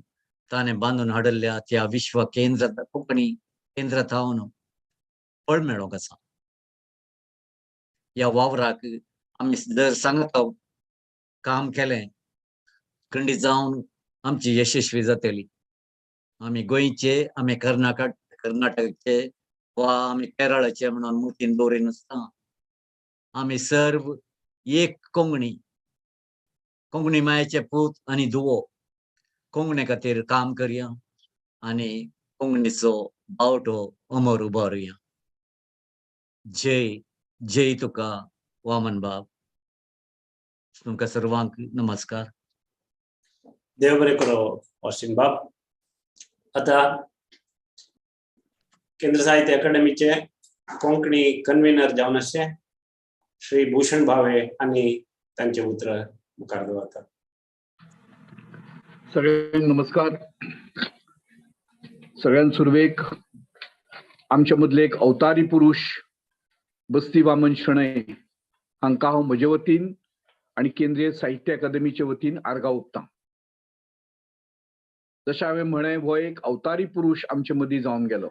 ताणें बांदून हाडिल्ल्या त्या विश्व केंद्र कोंकणी केंद्रांतावन फळ मेळोंक आसा. ह्या वावराक आमी जर सांगता काम केलें खंडीत जावन आमची यशस्वी जातली. आमी गोंयचे, आमी कर्नाटकाचे वा आमी केरळाचे म्हणून मुठीन दवरिनासता. आमी सर्व एक कोंकणी मायेचे पूत आनी धुवो कोंकणी खातीर काम करया आनी कोंकणीचो बावटो अमर उबारुया. जय जय तुका वामन बाब. तुमकां सर्वांक नमस्कार. देव बरें करो अश्विन बाब. आता केंद्र साहित्य अकादमीचे कोंकणी कन्व्हेनर जावन आसचे श्री भूषण भावे आणि तांचे उतर मुखार दवरतात. सगळ्यांक नमस्कार. सगळ्यांत सुरवेक आमच्या मदले एक अवतारी पुरुष बस्ती वामन शणै हांकां हांव म्हजे वतीन आनी केंद्रीय साहित्य अकादमीचे वतीन आर्गां ओंपतां. जशें हांवें म्हळें हो एक अवतारी पुरुष आमचे मदीं जावन गेलो.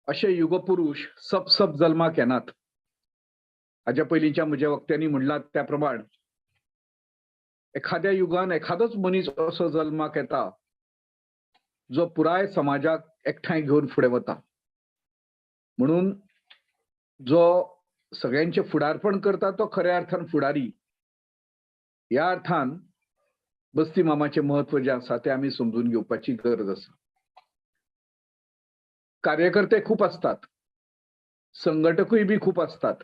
अशे युगपुरुष सब जल्माक येनात. हाज्या पयलींच्या म्हज्या वक्त्यांनी म्हणलां त्या प्रमाण एखाद्या युगान एखादोच मनीस असो जल्माक येता जो पुराय समाजाक एकठांय घेवन फुडें वता. म्हणून जो सगळ्यांचे फुडारपण करता तो खऱ्या अर्थान फुडारी. ह्या अर्थान बस्ती मामाचे महत्व जे आसा ते आमी समजून घेवपाची गरज आसा. कार्यकर्ते खूप असतात, संघटकूय बी खूप असतात,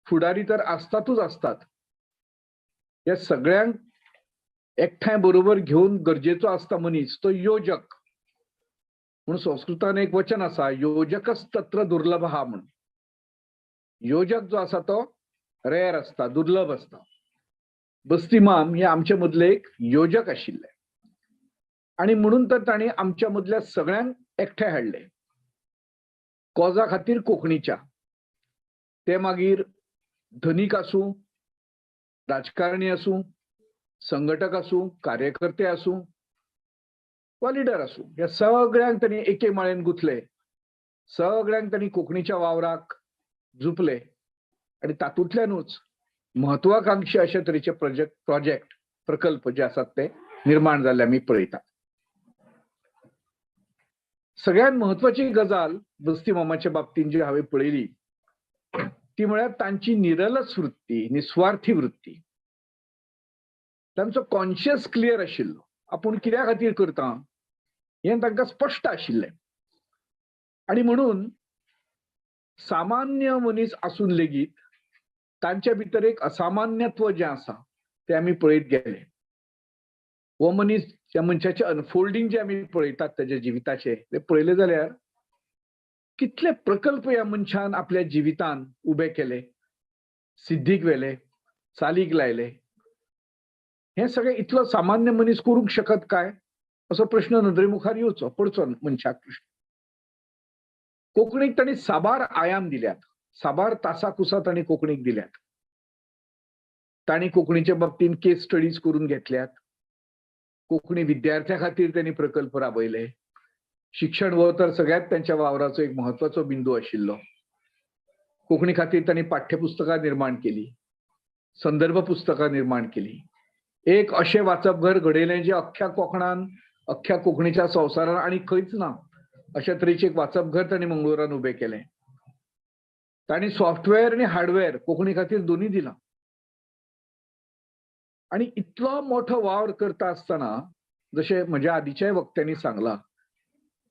फुडारी तर असतातच असतात. या सगळ्यांक एकठांय बरोबर घेऊन गरजेचो आसता मनीस तो योजक. म्हणून संस्कृतान एक वचन आसा योजकच तत्र दुर्लभ हा म्हणून. योजक जो आसा तो रेअर असता, दुर्लभ असता. बस्ती माम हे आमचे मदले एक योजक आशिल्ले आणि म्हणून तर तांणी आमच्या मदल्या सगळ्यांक एकठांय हाडले कॉजा खातीर कोंकणीच्या. ते मागीर धनीक आसूं, राजकारणी आसूं, संघटक आसूं, कार्यकर्ते आसूं वा लिडर आसूं, या सगळ्यांक तांणी एके माळेन गुंथले. सगळ्यांक तांणी कोंकणीच्या वावराक झुपले आणि तातूंतल्यानूच महत्वाकांक्षी अशा तरेचे प्रोजेक्ट प्रकल्प जे आसात ते निर्माण जाल्ले आमी पळयतात. सगळ्यात महत्वाची गजाल बस्ती मामाच्या बाबतींत जी हांवें पळयली ती म्हळ्यार तांची निरलस वृत्ती, निस्वार्थी वृत्ती. तांचो कॉन्शियस क्लियर आशिल्लो. आपूण कित्या खातीर करता हें तांकां स्पश्ट आशिल्लें. आणि म्हणून सामान्य मनीस आसून लेगीत तांच्या भितर एक असामान्यत्व जे आसा ते आमी पळयत गेले. हो मनीस त्या मनशाचे अनफोल्डिंग जे आमी पळयतात त्याच्या जिविताचे ते पळयले जाल्यार कितले प्रकल्प ह्या मनशान आपल्या जिवितान उबे केले, सिद्धीक व्हेले, चालीक लायले. हे सगळें इतलो सामान्य मनीस करूंक शकत काय असो प्रश्न नदरे मुखार येवचो पडचो मनशाक. प्रश्न कोंकणीक तांणी साबार आयाम दिल्यात, साबार तासाकुसा तांणी कोंकणीक दिल्यात. तांणी कोंकणीच्या बाबतींत केस स्टडीज करून घेतल्यात. कोंकणी विद्यार्थ्या खातीर त्यांनी प्रकल्प राबयले. शिक्षण हो तर सगळ्यात त्यांच्या वावराचो एक महत्वाचो बिंदू आशिल्लो. कोंकणी खातीर त्यांनी पाठ्यपुस्तकां निर्माण केली, संदर्भ पुस्तकां निर्माण केली. एक अशें वाचप घर घडयलें जे अख्ख्या कोकणान, अख्ख्या कोंकणीच्या संवसारान आणि खंयच ना अशा तरेचे एक वाचप घर तांणी मंगळुरान उबें केलें. तांणी सॉफ्टवेअर आणि हार्डवेअर कोंकणी खातीर दोन्ही दिला. आणि इतलो मोठो वावर करता आसतना जशें म्हज्या आदीच्याय वक्त्यांनी सांगला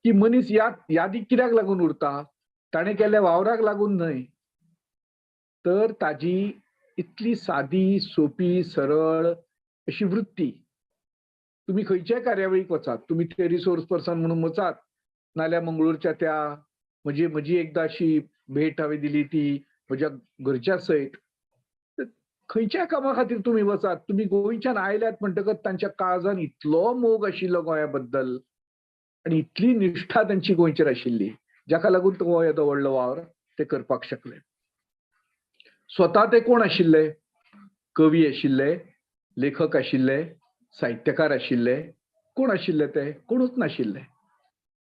की मनीस यादीक कित्याक लागून उरता, ताणें केल्ल्या वावराक लागून न्हय, तर ताजी इतली सादी सोपी सरळ अशी वृत्ती. तुम्ही खंयच्याय कार्यावळीक वचात, तुम्ही ते रिसोर्स पर्सन म्हणून वचात, नाल्यार मंगळूरच्या त्या म्हजी एकदां अशी भेट हांवें दिली ती म्हज्या घरच्या सयत. खंयच्याय कामा खातीर तुम्ही वचात, तुम्ही गोंयच्यान आयल्यात म्हणटकच तांच्या काळजान इतलो मोग आशिल्लो गोंया बद्दल आणि इतली निश्ठा तांची गोंयचेर आशिल्ली, जाका लागून तो गोंय येदो व्हडलो वावर ते करपाक शकले. स्वता ते कोण आशिल्ले? कवी आशिल्ले, लेखक आशिल्ले, साहित्यकार आशिल्ले. कोण आशिल्ले ते? कोणूच नाशिल्ले.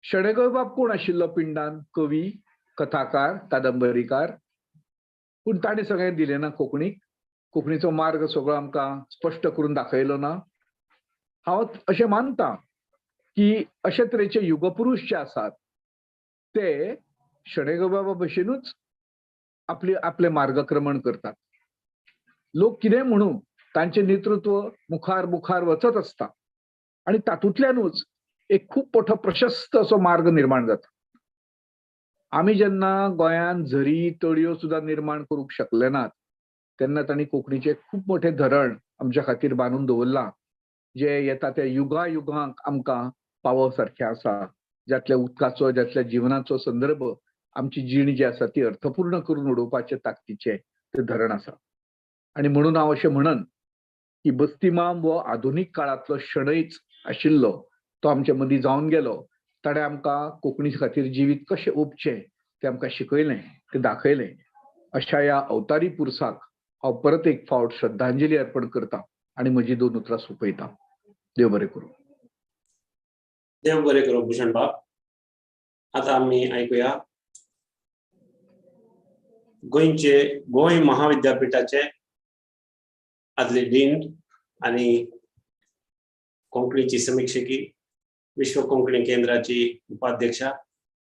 शणै गोंयबाब कोण आशिल्लो पिंडान? कवी, कथाकार, कादंबरीकार. पूण ताणें सगळें दिलें ना कोंकणीक. कोंकणीचो मार्ग सगळो आमकां स्पश्ट करून दाखयलो ना. हांव अशें मानतां की अशे तरेचे युगपुरुश जे आसात ते शणै गोंयबाबा भशेनूच आपले मार्गक्रमण करतात. लोक कितें म्हणू, तांचे नेतृत्व मुखार मुखार वचत आसता आणि तातूंतल्यानूच एक खूब मोठो प्रशस्त असो मार्ग निर्माण जाता. आमी जेन्ना गोंयान झरी तळयो सुद्दां निर्माण करूंक शकले नात, तेन्ना तांणी कोंकणीचे खूब मोठे धरण आमच्या खातीर बांदून दवरलां, जे येता त्या युगांक आमकां पावो सारखें आसा. ज्यातल्या उदकाचो, ज्यातल्या जिवनाचो संदर्भ आमची जीण जी आसा ती अर्थपूर्ण करून उडोवपाचे ताकदीचे ते धरण आसा. आणि म्हणून हांव अशें म्हणन की बस्तीमाम हो आधुनीक काळांतलो शणैच आशिल्लो, तो आमचे मदीं जावन गेलो. ताणें आमकां कोंकणी खातीर जिवीत कशें ओंपचें तें आमकां शिकयलें, तें दाखयलें. अशा ह्या अवतारी पुरसाक हांव परत एक फावट श्रद्धांजली अर्पण करतां आणि म्हजी 2 उतरां सोंपयतां. देव बरें करूं. देव बरें करूं भूषण बाब. आता आम्ही ऐकूया गोंय महाविद्यापीठाचे आदले डीन आणि कोंकणीची समीक्षकी, विश्व कोंकणी केंद्राची उपाध्यक्षा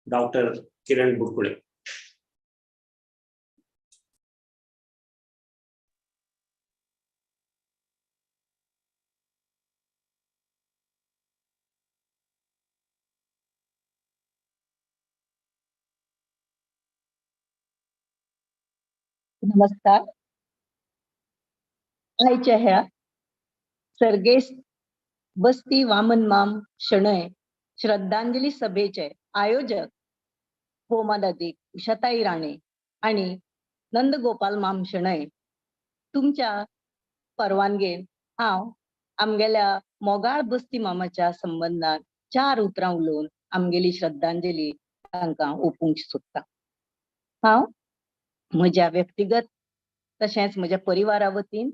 डॉक्टर किरण बुरकुळे. नमस्कार. आयच्या ह्या सर्गेस्त बस्ती वामन माम शणै श्रद्धांजली सभेचे आयोजक भौमादादी उषाताई राणे आणि नंदगोपाल माम शणै, तुमच्या परवानगेन हांव आमगेल्या मोगाळ बस्ती मामाच्या संबंधान 4 उतरां उलोवन आमगेली श्रद्धांजली तांकां ओंपूंक सोदतां. हांव म्हज्या व्यक्तिगत तशेंच म्हज्या परिवारा वतीन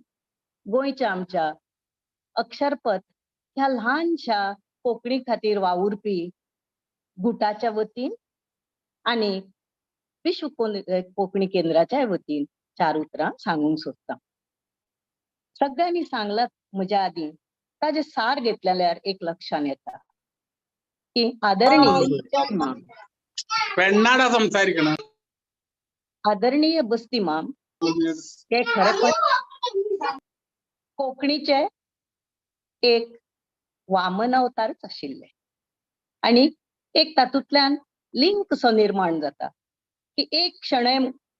गोंयच्या आमच्या अक्षरपथ ह्या ल्हानशा कोंकणी खातीर वावुरपी गुटाच्या वतीन आणि विश्व कोंकणी केंद्राच्या वतीन 4 उतरां सांगूंक सोदतां. सगळ्यांनी सांगलां म्हज्या आदीं, ताजे सार घेतल्यार एक लक्षांत येता की आदरणीय बस्ती माम हे खरेपण कोंकणीचे एक वामन अवतारच आशिल्ले आणि एक तातूंतल्यान लिंक कसो निर्माण जाता की एक शणै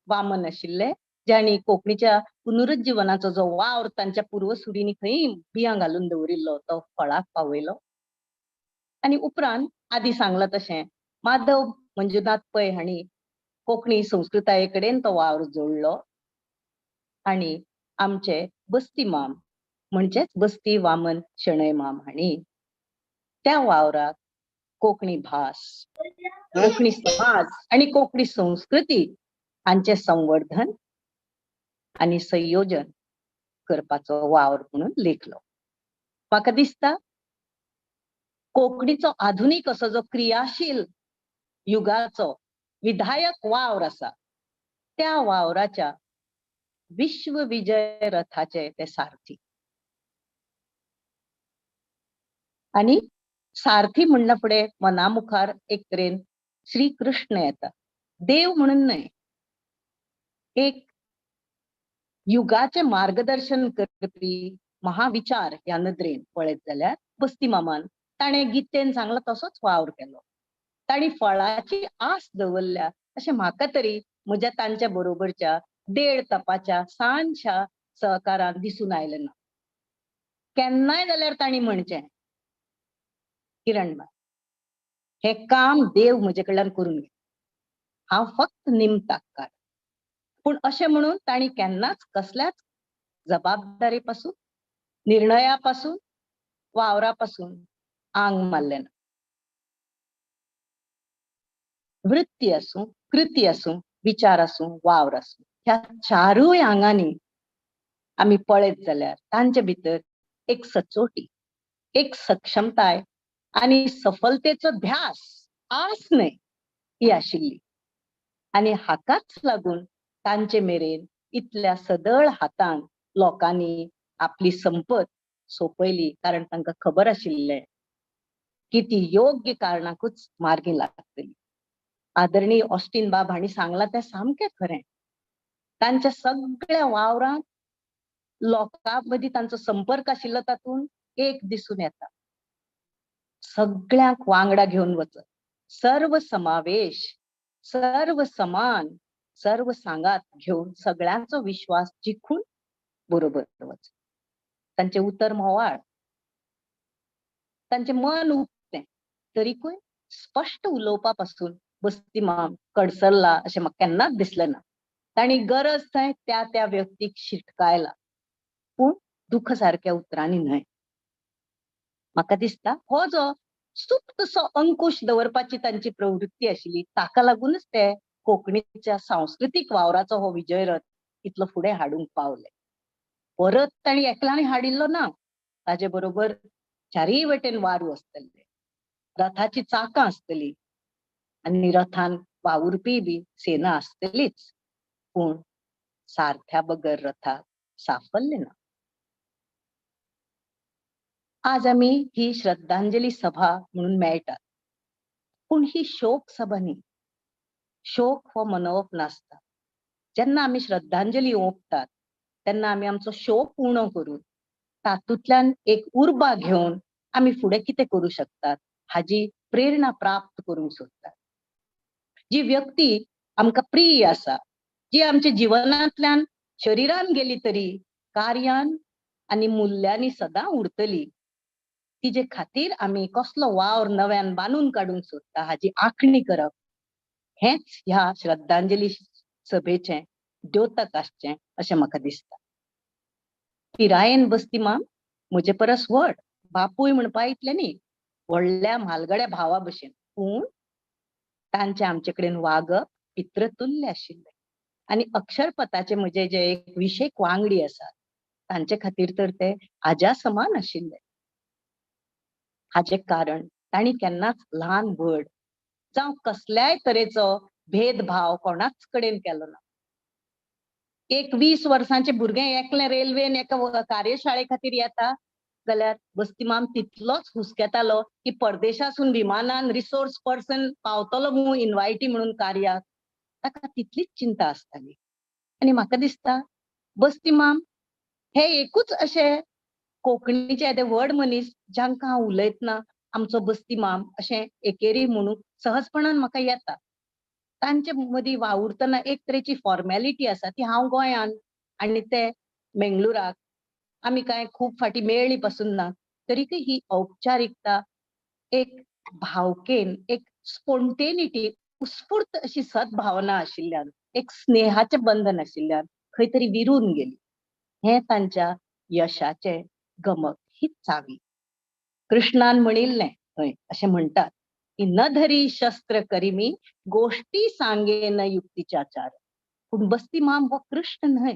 वामन आशिल्ले ज्यांनी कोंकणीच्या पुनरुज्जीवनाचो जो वावर तांच्या पूर्वसुरींनी खंय बियां घालून दवरिल्लो तो फळाक पावयलो. आणि उपरांत आदी सांगला तशें माधव मंजुनाथ पै हांणी कोंकणी संस्कृताये कडेन तो वावर जोडलो आणि आमचे बस्ती माम म्हणजेच बस्ती वामन शणै माम हांणी त्या वावराक कोंकणी भास, कोंकणी समाज आणि कोंकणी संस्कृती हांचे संवर्धन आणि संयोजन करपाचो वावर म्हणून लेखलो. म्हाका दिसता कोंकणीचो आधुनिक असो जो क्रियाशील युगाचो विधायक वावर आसा त्या वावराच्या विश्वविजय रथाचे ते सारथी. आणि सारथी म्हणना फुडें मना मुखार एक तरेन श्री कृष्ण येता. देव म्हणून न्हय, एक युगाचे मार्गदर्शन करपी महाविचार ह्या नदरेन पळयत जाल्यार बस्ती मामान ताणें गितेन सांगला तसोच वावर केलो. ताणी फळाची आस दवरल्या अशें म्हाका तरी म्हज्या तांच्या बरोबरच्या 1.5 तपाच्या सानशा सहकारान दिसून आयलें ना. केन्नाय जाल्यार ताणी म्हणचें, किरणबाई, हे काम देव म्हजे कडल्यान करून घे, हांव फक्त निमताकार. पूण अशें म्हणून ताणी केन्नाच कसल्याच जबाबदारी पासून, निर्णया पासून, वावरा पासून आंग मारलें ना. वृत्ती आसूं, कृती आसूं, विचार आसूं, वावर आसूं, ह्या चारूय आंगांनी आमी पळयत जाल्यार तांचे भितर एक सचोटी, एक सक्षमताय आनी सफलतेचो ध्यास, आस न्हय, ही आशिल्ली. आनी हाकाच लागून तांचे मेरेन इतल्या सदळ हातान लोकांनी आपली संपत सोंपयली, कारण तांकां खबर आशिल्लें की ती योग्य कारणाकूच मार्गी लागतली. आदरणीय ऑस्टीन बाब हांणी सांगलां तें सामकें खरें. तांच्या सगळ्या वावरांत लोकां मदीं तांचो संपर्क आशिल्लो तातूंत एक दिसून येता. सगळ्यांक वांगडा घेवन वचप, सर्व समावेश, सर्व समान, सर्व सांगात घेवन सगळ्यांचो विश्वास जिखून बरोबर वचप. तांचे उतर म्होवाळ, तांचे मन उक्तें, तरीकूय स्पश्ट उलोवपा पासून बस्ती माम कडसरला अशें म्हाका केन्नाच दिसलें ना. ताणी गरज थंय त्या त्या व्यक्तीक शिटकायला, पूण दुख सारक्या उतरांनी न्हय. म्हाका दिसता हो जो सुप्तसो अंकुश दवरपाची तांची प्रवृत्ती आशिल्ली ताका लागूनच ते कोंकणीच्या सांस्कृतीक वावराचो हो विजय रथ इतलो फुडें हाडूंक पावले. परत ताणी एकल्यानी हाडिल्लो ना, ताजे बरोबर चारीय वटेन वारू आसतले, रथाची चाकां आसतली आनी रथान वावुरपी बी सेना आसतलीच, पूण सारथ्या बगर रथाक साफल्य ना. आज आमी ही श्रद्धांजली सभा म्हणून मेळटात, पूण ही शोक सभा न्ही. शोक हो मनोवप नासता. जेन्ना आमी श्रद्धांजली ओंपतात तेन्ना आमी आमचो शोक उणो करून तातूंतल्यान एक उर्बा घेवन आमी फुडें कितें करूं शकतात हाजी प्रेरणा प्राप्त करूंक सोदतात. जी व्यक्ती आमकां प्रिय आसा, जी आमच्या जिवनांतल्यान शरिरान गेली तरी कार्यान आनी मुल्यांनी सदां उरतली, तिजे खातीर आमी कसलो वावर नव्यान बांदून काडूंक सोदता हाजी आंखणी करप, हेच ह्या श्रद्धांजली सभेचें द्योतक आसचें अशें म्हाका दिसता. पिरायेन बस्ती माम म्हजे परस व्हड, बापूय म्हणपा इतलें न्ही, व्हडल्या म्हालगड्या भावा भशेन, पूण तांचे आमचे कडेन वागप पितृतुल्य आशिल्लें. आनी अक्षरपथाचे म्हजे जे एक विशेक वांगडी आसात तांचे खातीर तर ते आज्या समान आशिल्ले. हाचे कारण तांणी केन्नाच ल्हान व्हड जावं कसल्याय तरेचो भेदभाव कोणाच कडेन केलो ना. एक 20 वर्सांचें भुरगें एकलें रेल्वेन एका कार्यशाळे खातीर येता जाल्यार बस्ती माम तितलोच हुसकेतालो की परदेशासून विमानान रिसोर्स पर्सन पावतलो म्हणून इन्वायटी म्हणून कार्याक, ताका तितलीच चिंता आसताली. आनी म्हाका दिसता बस्ती माम हे एकूच अशें कोंकणीचे येदे व्हड मनीस जांकां हांव उलयतना आमचो बस्ती माम अशें एकेरी म्हणून सहजपणान म्हाका येता. तांचे मदीं वावुरतना एक तरेची फॉर्मेलिटी आसा ती हांव गोंयान आनी ते मेंगलोराक आमी कांय खूब फाटी मेळ्ळी पासून ना, तरीकय ही औपचारिकता एक भावकेन, एक स्पोंटेनिटी, उत्स्फूर्त अशी सद्भावना आशिल्ल्यान, एक स्नेहाचें बंधन आशिल्ल्यान खंय तरी विरून गेली. हें तांच्या यशाचें गमक, हीच चावी. कृष्णान म्हणिल्लें हय अशें म्हणटात की न धरी शस्त्र करिमी गोष्टी सांगेन युक्तीच्या चार. पूण बस्ती माम हो कृष्ण न्हय,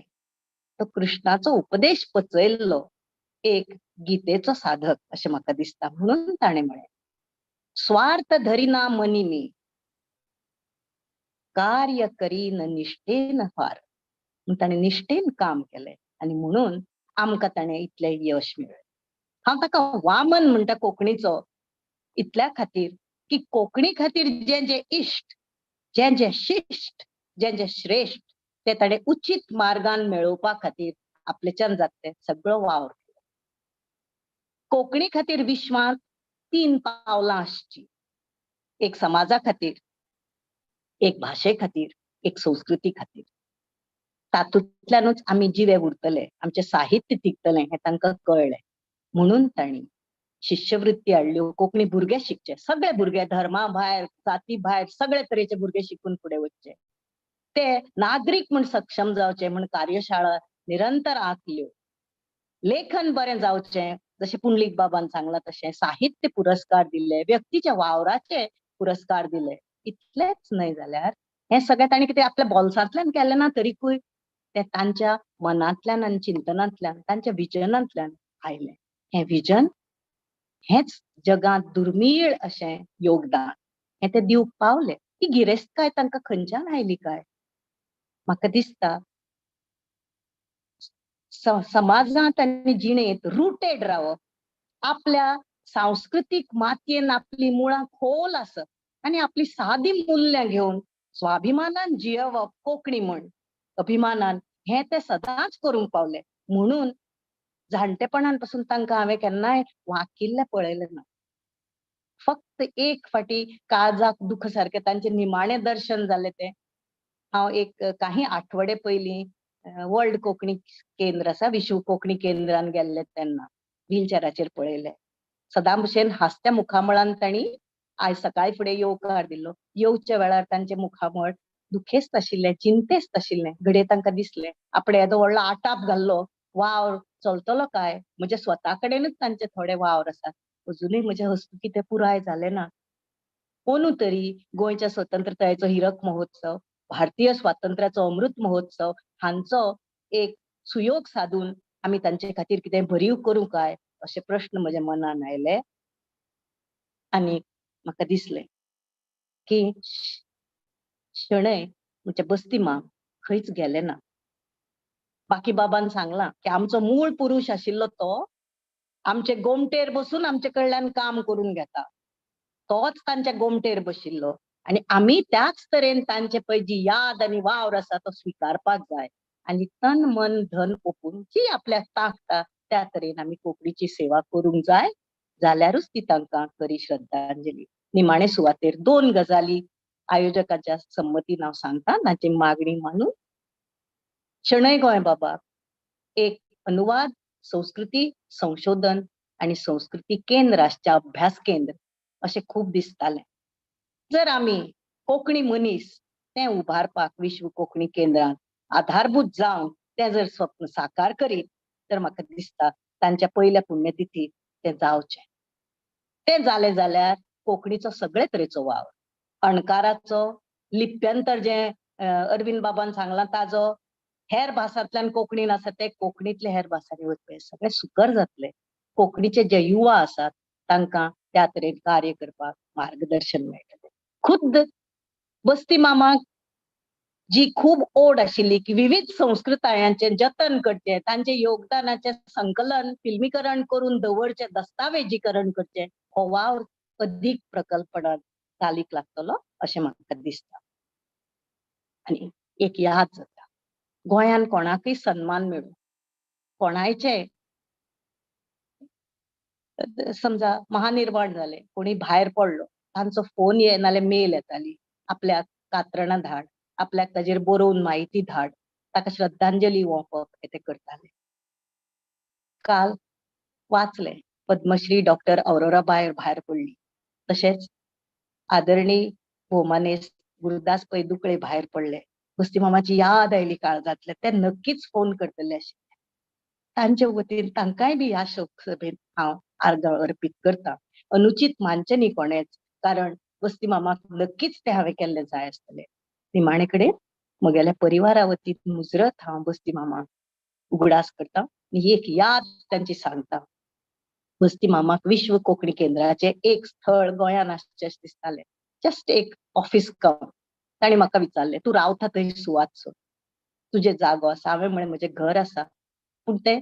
तो कृष्णाचो उपदेश पचयल्लो एक गीतेचो साधक अशें म्हाका दिसता. म्हणून ताणें म्हळें स्वार्थ धरीना मनीने कार्य करीन निष्ठेन फार. ताणे निष्ठेन काम केले आणि म्हणून आमकां ताणे इतले यश मेळ्ळें. हांव ताका वामन म्हणटा कोंकणीचो इतल्या खातीर की कोंकणी खातीर जे जे इश्ट, जे जे शिश्ट, जे जे श्रेष्ठ ते ताणे उचित मार्गान मेळोवपा खातीर आपल्याच्यान जाता सगळो वावर केलो. कोंकणी खातीर विश्वांत 3 पावलां आसची. एक समाजा खातीर, एक भाशे खातीर, एक संस्कृती खातीर. तातूंतल्यानूच आमी जिवे उरतले, आमचे साहित्य टिकतलें हें तांकां कळ्ळें. म्हणून तांणी शिश्यवृत्ती हाडल्यो. कोंकणी भुरगे शिकचे, सगळे भुरगे धर्मा भायर, जाती भायर सगळे तरेचे भुरगे शिकून फुडें वचचे. ते नागरीक म्हूण सक्षम जावचे म्हूण कार्यशाळा निरंतर आंखल्यो. लेखन बरें जावचें जशें पुंडलीक बाबान सांगलां तशें साहित्य पुरस्कार दिल्ले, व्यक्तीच्या वावराचे पुरस्कार दिले. इतलेंच न्हय जाल्यार हें सगळें तांणी कितें आपल्या बोल्सांतल्यान केलें ना तरीकूय तें तांच्या मनांतल्यान आनी चिंतनांतल्यान तांच्या विजनांतल्यान आयलें. हें विजन हेच जगांत दुर्मीळ अशें योगदान हें ते दिवंक पावले. ही गिरेस्तकाय तांकां खंयच्यान आयली काय? म्हाका दिसता समाजांत आनी जिणेंत रुटेड रावप, आपल्या सांस्कृतीक मातयेन आपली मुळां खोल आसप आनी आपली सादी मुल्यां घेवन स्वाभिमानान जियेवप कोंकणी म्हण अभिमानान हें ते सदांच करूंक पावले. म्हणून जाणटेपणान पासून तांकां हांवें केन्नाय वाकिल्लें पळयलें ना. फक्त एक फाटी काळजाक दुख सारकें तांचें निमाणें दर्शन जालें तें हांव एक काही आठवडे पयलीं वर्ल्ड कोंकणी केंद्र आसा विश्व कोंकणी केंद्रान गेल्ले तेन्ना व्हीलचॅराचेर पळयलें. सदां भशेन हास्या मुखामळान तांणी आयज सकाळी फुडें येवकार दिलो. येवच्या वेळार तांचें मुखामळ दुखेस्त आशिल्लें, चिंतेस्त आशिल्लें. घडये तांकां दिसलें आपणे येदो व्हडलो आटाप घाल्लो, वावर चलतलो काय? म्हजे स्वता कडेनूच तांचे थोडे वावर आसात, अजुनूय म्हजे हस्तुकी ते पुराय जाले ना. कोणू तरी गोंयच्या स्वतंत्रतायेचो हिरक महोत्सव, भारतीय स्वातंत्र्याचो अमृत महोत्सव हांचो एक सुयोग साधून आमी तांचे खातीर कितें भरीव करूं काय अशे प्रश्न म्हज्या मनान आयले. आनी म्हाका दिसलें की शणै म्हणजे बस्ती माम खंयच गेले ना. बाकी बाबान सांगलां की आमचो मूळ पुरुश आशिल्लो तो आमचे गोमटेर बसून आमचे कडल्यान काम करून घेता. तोच तांच्या गोमटेर बशिल्लो आनी आमी त्याच तरेन तांचे पळय जी याद आनी वावर आसा तो स्विकारपाक जाय आनी तन मन धन ओपून जी आपल्याक ताकता त्या तरेन आमी कोंकणीची सेवा करूंक जाय. जाल्यारूच ती तांकां खरी श्रद्धांजली. निमाणे सुवातेर 2 गजाली आयोजकाच्या संमतीन हांव सांगता तांची मागणी मानून. शणै गोंय बाबाक एक अनुवाद, संस्कृती संशोधन आनी संस्कृती केंद्र आसचें अभ्यास केंद्र अशें खूब दिसतालें. जर आमी कोंकणी मनीस तें उबारपाक विश्व कोंकणी केंद्रान आधारभूत जावन तें जर स्वप्न साकार करीत तर म्हाका दिसता तांच्या पयल्या पुण्यतिथीक तें जावचें. तें जालें जाल्यार कोंकणीचो सगळे तरेचो वावर, अणकाराचो, लिप्यंतर जें अरविंद बाबान सांगलां ताजो, हेर भासांतल्यान कोंकणीन आसा ते कोंकणीतले हेर भासांनी वचपी सगळें सुकर जातलें. कोंकणीचे जे युवा आसात तांकां त्या तरेन कार्य करपाक मार्गदर्शन मेळटलें. खुद्द बस्ती मामाक जी खूब ओढ आशिल्ली की विविध संस्कृतायांचें जतन करचें, तांचे योगदानाचें संकलन फिल्मीकरण करून दवरचें, दस्तावेजीकरण करचें, हो वावर अदीक प्रकल्पणान चालीक लागतलो अशें म्हाका दिसता. आनी एक याद जाता, गोंयान कोणाकय सन्मान मेळूं, कोणायचे समजा महानिर्वाण जालें, कोणी भायर पडलो, तांचो फोन नाल्यार मेल येताली, आपल्याक कात्रणां धाड, आपल्याक ताजेर बरोवन म्हायती धाड, ताका श्रद्धांजली ओंपप हें ते करताले. काल वाचलें पद्मश्री डॉक्टर अरोरा भायर पडली. तशेंच आदरणीय भोवमानेस्त गुरुदास पै दुकळे भायर पडले. बस्ती मामाची याद आयली काळजांतले. ते नक्कीच फोन करतले आशिल्ले. तांचे वतीन तांकांय बी ह्या शोक सभेत हांव आर्गां अर्पीत करता. अनुचित मानचें न्ही कोणेच, कारण बस्ती मामाक नक्कीच तें हांवें केल्लें जाय आसतलें. निमाणे कडेन म्हगेल्या परिवारा वतीन मुजरत हांव बस्ती मामाक उगडास करता. ही एक याद तांची सांगता. बस्ती मामाक विश्व कोंकणी केंद्राचे एक स्थळ गोंयान आसचें अशें दिसतालें. जस्ट एक ऑफिस कम. ताणें म्हाका विचारलें, तूं रावता थंय सुवात सोद, तुजे जागो आसा? हांवें म्हळें म्हजें घर आसा, पूण तें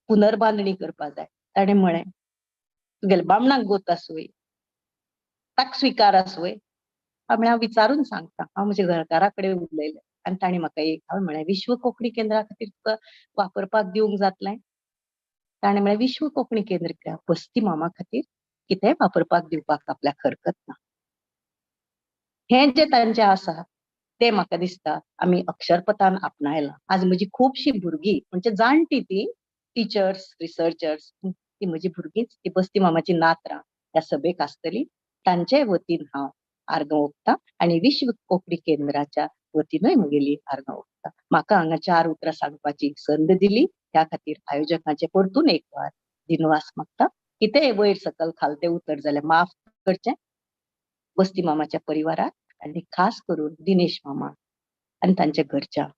पुनर्बांदणी करपाक जाय. ताणें म्हळें, तुगेल्या बामणाक गोत आसूय, ताका स्विकार आसूय. हांवें म्हळें हांव विचारून सांगता. हांव म्हज्या घरकारा कडेन उलयलें आनी ताणें म्हाका हांवें म्हळें विश्व कोंकणी केंद्रा खातीर तुका वापरपाक दिवंक जातलें? ताणें म्हळें विश्व कोंकणी केंद्र कित्याक? बस्ती मामा खातीर कितेंय वापरपाक दिवपाक आपल्याक हरकत ना. हें जें तांचें आसा तें म्हाका दिसता आमी अक्षरपथान आपणायलां. आज म्हजी खुबशीं भुरगीं म्हणजे जाणटी तीं टिचर्स, रिसर्चर्स, ती म्हजी भुरगींच ती बस्ती मामाची नातरां ह्या सभेक आसतलीं. तांचे वतीन हांव आर्गां ओंपतां आनी विश्व कोंकणी केंद्राच्या वतीनूय म्हगेली आर्गां ओंपतां. म्हाका हांगा 4 उतरां सांगपाची संद दिली त्या खातीर आयोजकांचे परतून एक वार दिनवास मागता. कितेंय वयर सकल खालतें उतर जाल्यार माफ करचें बस्ती मामाच्या परिवाराक आनी खास करून दिनेश मामा आनी तांच्या घरच्यांक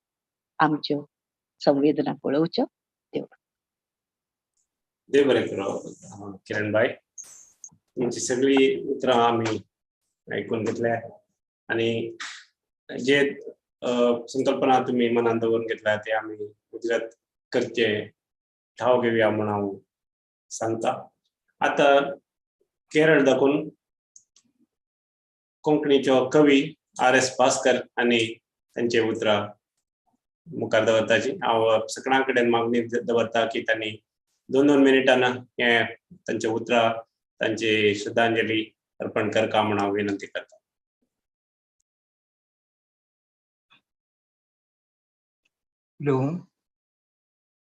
आमच्यो संवेदना कळोवच्यो. देव देव बरें करूं किरणबाई. तुमची सगळी उतरां आमी आयकून घेतल्या आनी जे संकल्पना तुम्ही मनात दवरून घेतल्या ते आम्ही उजरत करचे ठाव घेवया म्हणून हांव सांगता. आता केरळ दाखवून कोंकणीचो कवी R.S. भास्कर आणि त्यांचे उतरां मुखार दवरताची हांव सगळ्यां कडेन मागणी दवरता की त्यांनी 2-2 मिनिटांन हे तांचे उतरां तांची श्रद्धांजली अर्पण करता म्हणून हांव विनंती करता. हॅलो,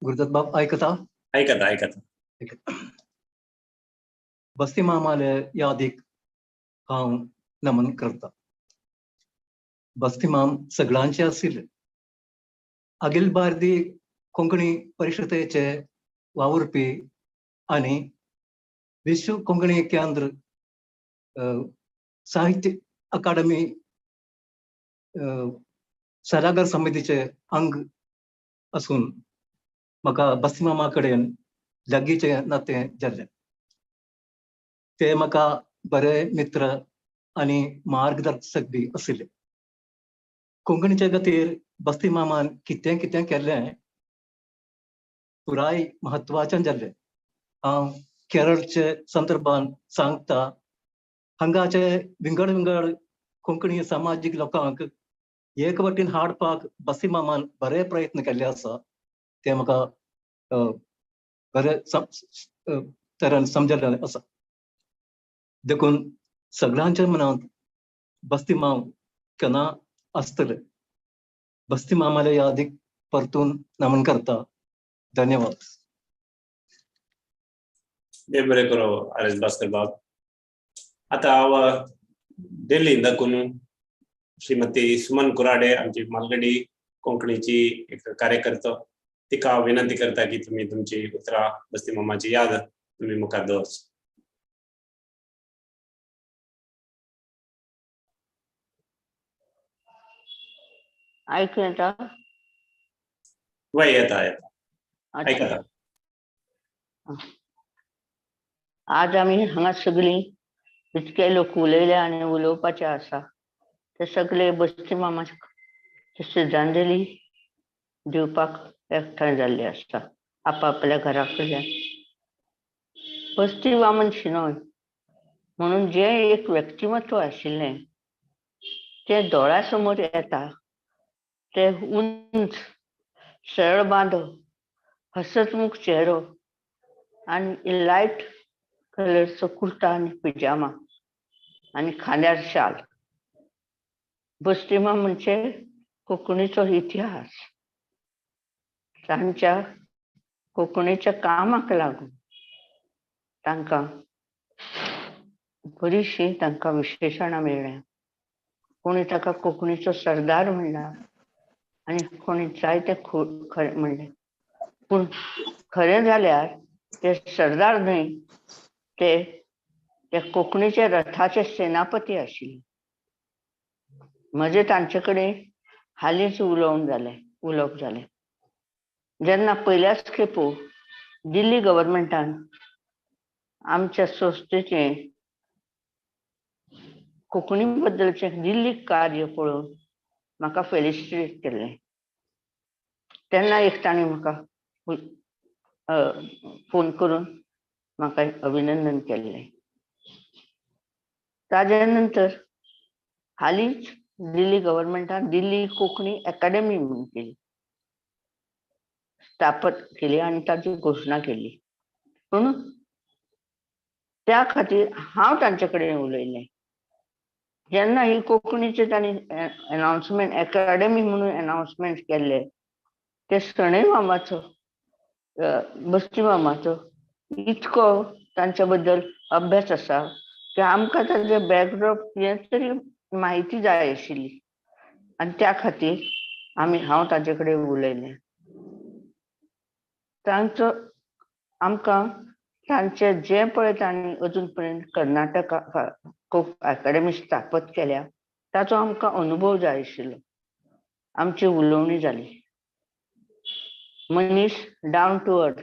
गुरुदत्त बाब आयकता? आयकता. बस्ती मामाले यादीक हांव नमन करता. बस्ती माम सगळ्यांचे आशिल्ले. अखिल भारतीय कोंकणी परिशदेचे वावुरपी आनी विश्व कोंकणी केंद्र साहित्य अकादमी सल्लागार समितीचे अंग असून म्हाका बस्ती मामा कडेन लागींचे नातें जाल्लें. ते म्हाका बरे मित्र आनी मार्गदर्शक बी आशिल्ले. कोंकणीचे खातीर बस्ती मामान कितें कितें केलें पुराय म्हत्वाचें जाल्लें. हांव केरळचे संदर्भान सांगता. हांगाचे विंगड विंगड कोंकणी सामाजीक लोकांक एक वटेन हाडपाक बस्ती मामान बरे प्रयत्न केल्ले आसा. ते म्हाका बरे तरेन समजलें आसा. देखून सगळ्यांच्या मनांत बस्ती माम केन्ना आसतले. बस्ती मामाले यादीक परतून नमन करता. धन्यवाद. देव बरें करूं R.S. भास्कर बाब. आता हांव दिल्ली दाखवून श्रीमती सुमन कुराडे आमची मालगडी कोंकणीची एक कार्यकर्तो तिका हांव विनंती करता की तुम्ही तुमची उतरां बस्ती मामाची याद तुम्ही मुखार दवरची. ऐकू येता? वय येता आयकता. आज आमी हांगा सगळीं इतके लोक उलयले आनी उलोवपाचे आसा ते सगळे बस्ती मामाक श्रद्धांजली दिवपाक एकठांय जाल्ले आसता आपापल्या घरा कडल्यान. बस्ती वामन शिनोय म्हणून जे एक व्यक्तिमत्व आशिल्लें ते दोळ्या समोर येता. ते उंच सरळ बांदो हसतमुख चेहरो आनी लायट कलरचो कुर्ता आनी पिजामा आनी खांद्यार शाल. बस्ती मामांचे कोंकणीचो इतिहास तांच्या कोंकणीच्या कामाक लागून तांकां बरीचशीं तांकां विशेशणां मेळ्ळ्या. कोणी ताका कोंकणीचो सरदार म्हणला आनी कोणी जायते म्हणले. पूण खरें जाल्यार ते सरदार न्हय, ते कोंकणीचे रथाचे सेनापती आशिल्ले. म्हजें तांचे कडेन हालींच उलोवप जालें. जेन्ना पयल्याच खेपो दिल्ली गव्हर्मेंटान आमच्या संस्थेचे कोंकणी बद्दलचे दिल्ली कार्य पळोवन म्हाका फेलिसिटेट केल्लें. तेन्ना एक ताणें म्हाका फोन करून म्हाका अभिनंदन केल्लें. ताजे नंतर हालींच दिल्ली गव्हर्मेंटान दिल्ली कोंकणी अकादेमी म्हणून केली, स्थापत केली आनी ताची घोशणा केली. पूण त्या खातीर हांव तांचे कडेन उलयलें. जेन्ना ही कोंकणीचे तांणी अनाउन्समेंट अकादेमी म्हणून अनाउन्समेंट केल्ले, ते शणै मामाचो बस्ती मामाचो इतको तांच्या बद्दल अभ्यास आसा की आमकां ताचे बॅकड्रॉप कितें तरी म्हायती जाय आशिल्ली आनी त्या खातीर हांव ताचे कडेन उलयलें. तांचो आमकां तांचे जे पळय तांणी अजून पर्यंत कर्नाटका अकादेमी स्थापत केल्या ताचो आमकां अनुभव जाय आशिल्लो. आमची उलोवणी जाली. मनीस डावन टू अर्थ,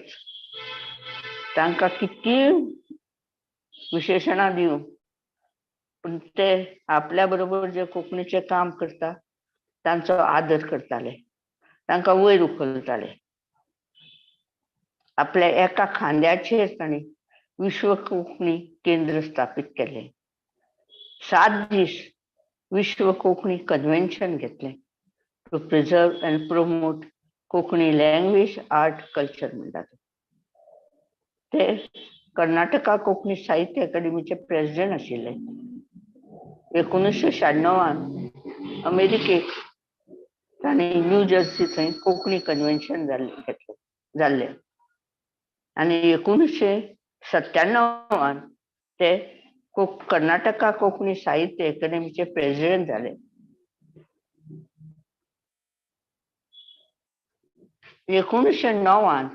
तांकां कितलीय विशेशणां दिवं पूण ते आपल्या बरोबर जे कोंकणीचें काम करता तांचो आदर करताले, तांकां वयर उखलताले. आपल्या एका खांद्याचेर तांणी विश्व कोंकणी केंद्र स्थापीत केलें. 7 दीस विश्व कोंकणी कन्वेन्शन घेतलें to preserve and promote Konkani language art culture म्हणटात. ते कर्नाटका कोंकणी साहित्य अकादेमीचे प्रेसिडेंट आशिल्ले. 1996 अमेरिकेक तांणी न्यू जर्सी थंय कोंकणी कन्वेन्शन जाल्लें आनी 1997 ते कर्नाटका कोंकणी साहित्य अकादेमीचे प्रेसिडेंट जाले. 1909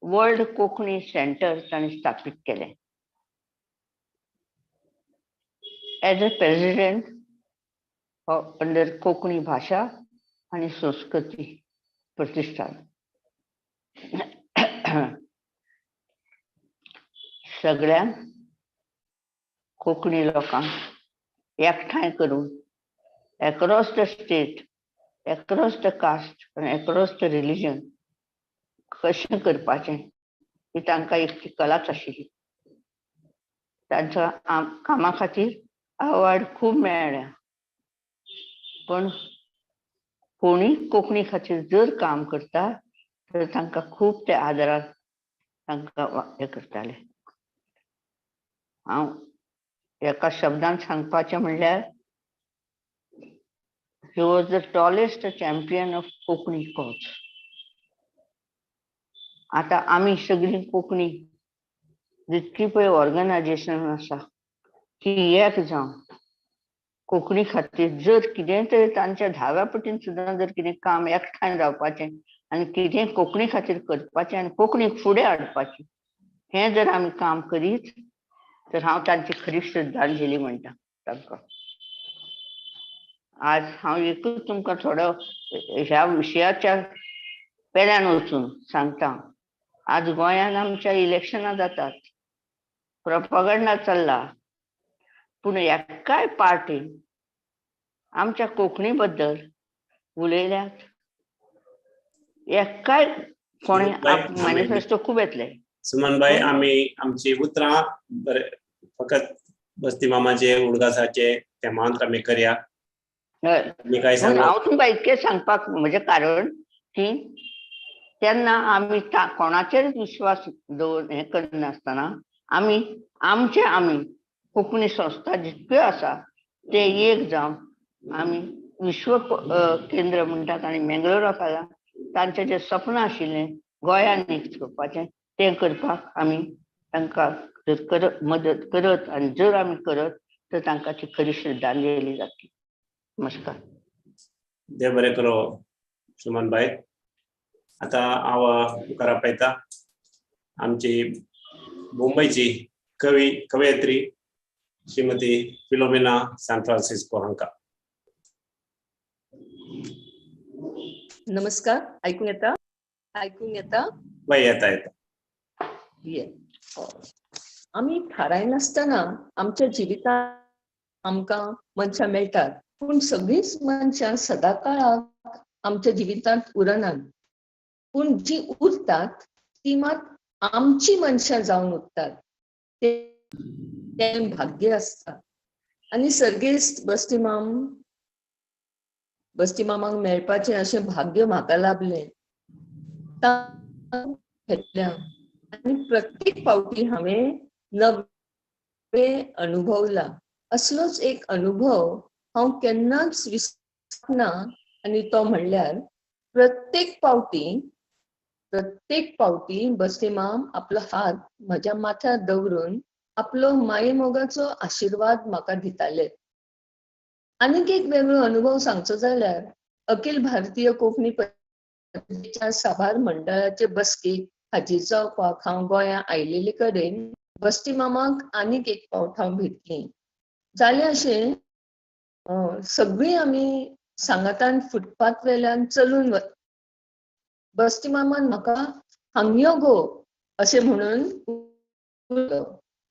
वर्ल्ड कोंकणी सेंटर तांणी स्थापीत केलें. As a president under Konkani भाषा आनी संस्कृती प्रतिष्ठान. सगळ्यांक कोंकणी लोकांक एकठांय करून across the state, across the caste आनी अक्रॉस द रिलीजन कशें करपाचें ही तांकां एक कलाच आशिल्ली. तांच्या कामा खातीर अवॉर्ड खूब मेळ्ळ्या. पण कोणीय कोंकणी खातीर जर काम करता तर तांकां खूब ते आदरान तांकां हें करताले. हांव एका शब्दान सांगपाचें म्हणल्यार he was the tallest champion of Konkani cause. आता आमी सगळीं कोंकणी जितकी पळय ऑर्गनायझेशन आसा ती एक जावन कोंकणी खातीर जर कितेंय तरी तांच्या धाव्या पटीन सुद्दां जर कितें काम एकठांय जावपाचें आनी कितें कोंकणी खातीर करपाचें आनी कोंकणीक फुडें हाडपाचें हें जर आमी काम करीत तर हांव तांची खरी श्रद्धांजली म्हणटा तांकां. आज हांव एकूच तुमकां थोडो ह्या विशयाच्या पेऱ्यान वचून सांगता. आज गोंयांत आमच्या इलेक्शनां जातात, प्रोपागंडा चल्ला, पूण एक्काय पार्टीन आमच्या कोंकणी बद्दल उलयल्यात. एक्काय कोणी मॅनिफेस्टो खूब येतले. सुमनबाई, आमी आमची उतरां फकत बस्ती मामाचे उडगासाचे ते मांत आमी करया. हांव तुमकां इतकें सांगपाक म्हजें कारण की तेन्ना आमी कोणाचेर विश्वास हें करनासतना आमी कोंकणी संस्था जितक्यो आसा ते एक जावन आमी विश्व केंद्र म्हणटात आनी मेंगलोराक आयला तांचें जें सपन आशिल्लें गोंयांत एक करपाचें तें करपाक आमी तांकां जर मदत करत आनी जर आमी करत तर तांकां ती खरी श्रद्धांजली जातली. नमस्कार. देव बरें करो सुमनबाई. आता हांव मुखार आपयता आमची मुंबयची कवयित्री श्रीमती फिलोमिना सान फ्रान्सिस्को हांकां. नमस्कार. ऐकून येता? बाई येता. आम्ही थारायनासतना आमच्या जिवितांत आमकां मनशां मेळटात, पूण सगळींच मनशां सदां काळाक आमच्या जिवितांत उरनात. पूण जी उरतात ती मात आमची मनशां जावन उरतात. ते भाग्य असता. आनी सर्गेस्त बस्ती मामाक मेळपाचें अशें भाग्य म्हाका लाभलें. आनी प्रत्येक फावटी हांवें नवें अनुभवला. असलोच एक अनुभव हांव केन्नाच विसरना आनी तो म्हणल्यार प्रत्येक पावटी बस्ती माम आपलो हात म्हज्या माथ्यार दवरून आपलो माये मोगाचो आशिर्वाद म्हाका दिताले. आनीक एक वेगळो अनुभव सांगचो जाल्यार अखिल भारतीय कोंकणी परिशदेच्या साबार मंडळाचे बसकेक हाजीर जावपाक हांव गोंया आयिल्ले कडेन बस्ती मामाक आनीक एक फावट हांव भेटली. जालें अशें सगळीं आमी सांगातान फुटपाथ वेल्यान चलून बस्ती मामान म्हाका हांग यो गो अशें म्हणून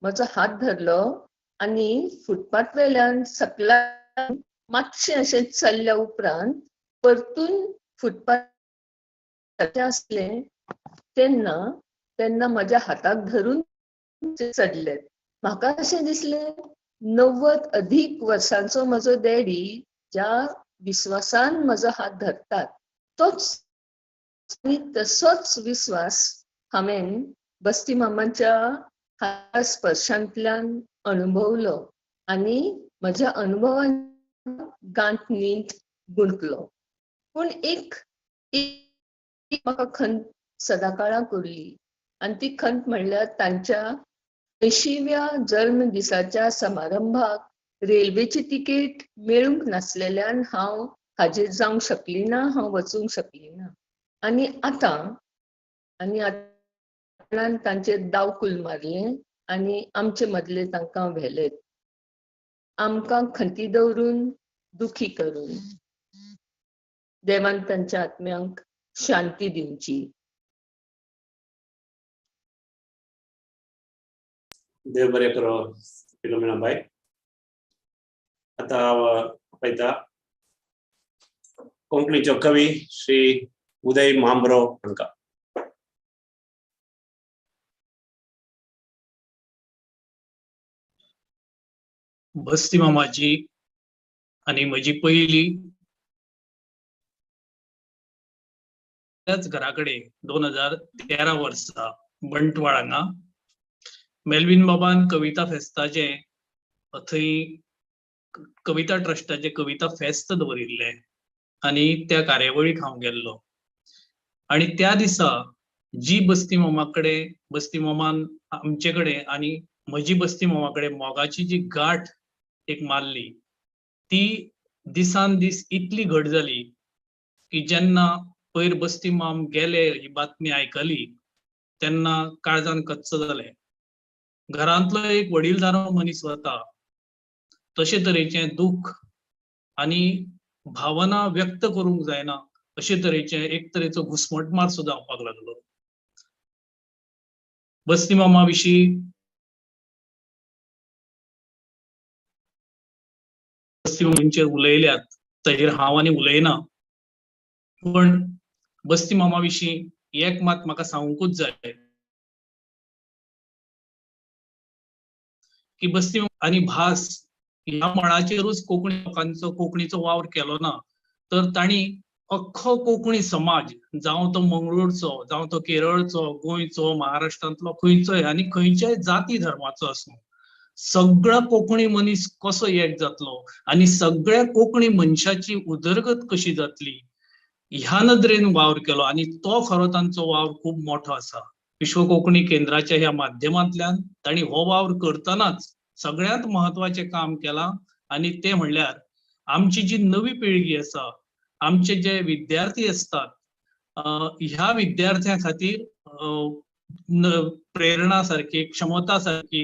म्हजो हात धरलो आनी फुटपाथ वेल्यान सकल्यान मातशें अशें चल्ल्या उपरांत परतून फुटपाथ आसलें तेन्ना म्हज्या हाताक धरून चडले. म्हाका अशें दिसलें 90 अधिक वर्सांचो म्हजो डॅडी ज्या विश्वासान म्हजो हात धरतात तसोच विश्वास हांवें बस्ती मामाच्या हात स्पर्शांतल्यान अनुभवलो आनी म्हज्या अनुभवान गांठ नीट गुंतलो. पूण एक म्हाका खंत सदां काळाक उरली आनी ती खंत म्हणल्यार तांच्या 80व्या जल्म दिसाच्या समारंभाक रेल्वेची तिकेट मेळूंक नासलेल्यान हांव हाजीर जावंक शकली ना, हांव वचूंक शकली ना. आनी आतां तांचेर दावकूल मारलें आनी आमचे मदले तांकां व्हेलें. आमकां खंती दवरून दुखी करून देवान तांच्या आत्म्यांक शांती दिवची. देव बरें करो फिलोमिना बाय. आतां पळयता कोंकणीचो कवी श्री उदय मांब्रो हांकां. बस्ती मामाची आणि म्हजी पहिली त्याच घराकडे 2013 वर्सा बंटवाळ हांगा मेल्विन बाबान कविता फेस्ताचे थंय कविता ट्रस्टाचे कविता फेस्त दवरिल्ले आनी त्या कार्यावळीक हांव गेल्लो. आनी त्या दिसा जी बस्ती मामान आमचे कडेन आनी म्हजी बस्ती मामा कडेन मोगाची जी गाठ एक मारली ती दिसान दीस इतली घट जाली की जेन्ना पयर बस्ती माम गेले ही बातमी आयकली तेन्ना काळजान कच्च जालें. घरांतलो एक वडीलधारो मनीस वता तशे तरेचें दुख आनी भावना व्यक्त करूंक जायना अशे तरेचें एक तरेचो घुस्मटमार सुद्दां जावपाक लागलो. बस्ती मामा विशीं उलयल्यात ताजेर हांव आनी उलयना, पण बस्ती मामा विशीं एक मात म्हाका सांगूंकूच जाय की बस्ती आनी भास ह्या मळाचेरूच कोंकणी लोकांचो कोंकणीचो वावर केलो ना तर तांणी अख्खो कोंकणी समाज जावं तो मंगळूरचो जावं तो केरळचो गोंयचो महाराष्ट्रांतलो खंयचोय आनी खंयच्याय जाती धर्माचो आसूं सगळो कोंकणी मनीस कसो एक जातलो आनी सगळ्या कोंकणी मनशाची उदरगत कशी जातली ह्या नदरेन वावर केलो आनी तो खरो तांचो वावर खूब मोठो आसा. विश्व कोंकणी केंद्राच्या ह्या माध्यमांतल्यान तांणी हो वावर करतनाच सगळ्यांत महत्वाचें काम केलां आनी ते म्हणल्यार आमची जी नवी पिळगी आसा आमचे जे विद्यार्थी असतात ह्या विद्यार्थ्यां खातीर प्रेरणा सारखी क्षमता सारखी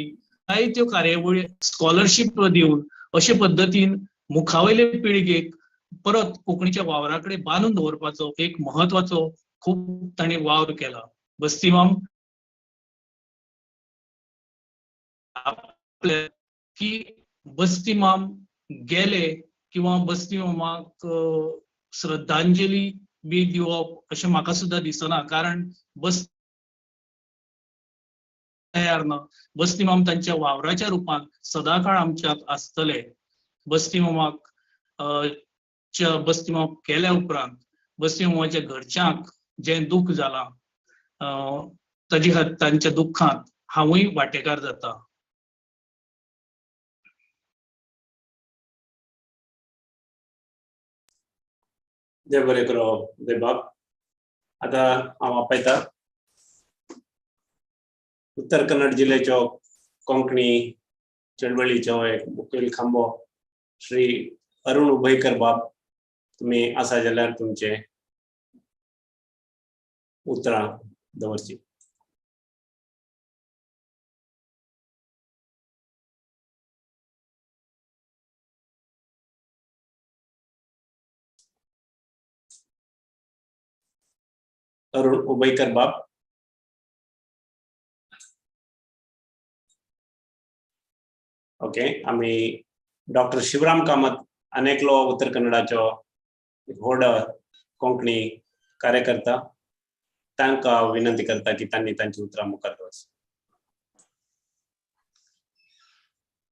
जायत्यो कार्यावळी स्कॉलरशीप दिवन अशे पद्दतीन मुखावयले पिळगेक परत कोंकणीच्या वावराकडे बांदून दवरपाचो एक महत्वाचो खूब तांणी वावर केला. बस्ती माम की बस्ती माम गेले किंवा बस्ती मामाक श्रद्धांजली बी दिवप अशें म्हाका सुद्दां दिसना, कारण तयार ना. बस्ती माम तांच्या वावराच्या रुपान सदांकाळ आमच्यात आसतले. बस्ती मामाक बस्ती माम केल्या उपरांत बस्ती मामाच्या घरच्यांक जे दुःख जालां तांच्या दुःखांत हांवूय वांटेकार जाता. देव बरें करो देवबाब. आतां हांव आपयता उत्तर कन्नड जिल्ह्याचो कोंकणी चळवळीचो एक मुखेल खांबो श्री अरुण उभयकर बाब, तुम्ही आसा जाल्यार तुमचे उतरां दवरची. अरुण उभयकर बाब. ओके, आम्ही डॉक्टर शिवराम कामत अनेकलो उत्तर कन्नडाचो व्हड कोंकणी कार्यकर्ता, तांकां विनंती करता की तांणी तांची उतरां मुखार दवरची.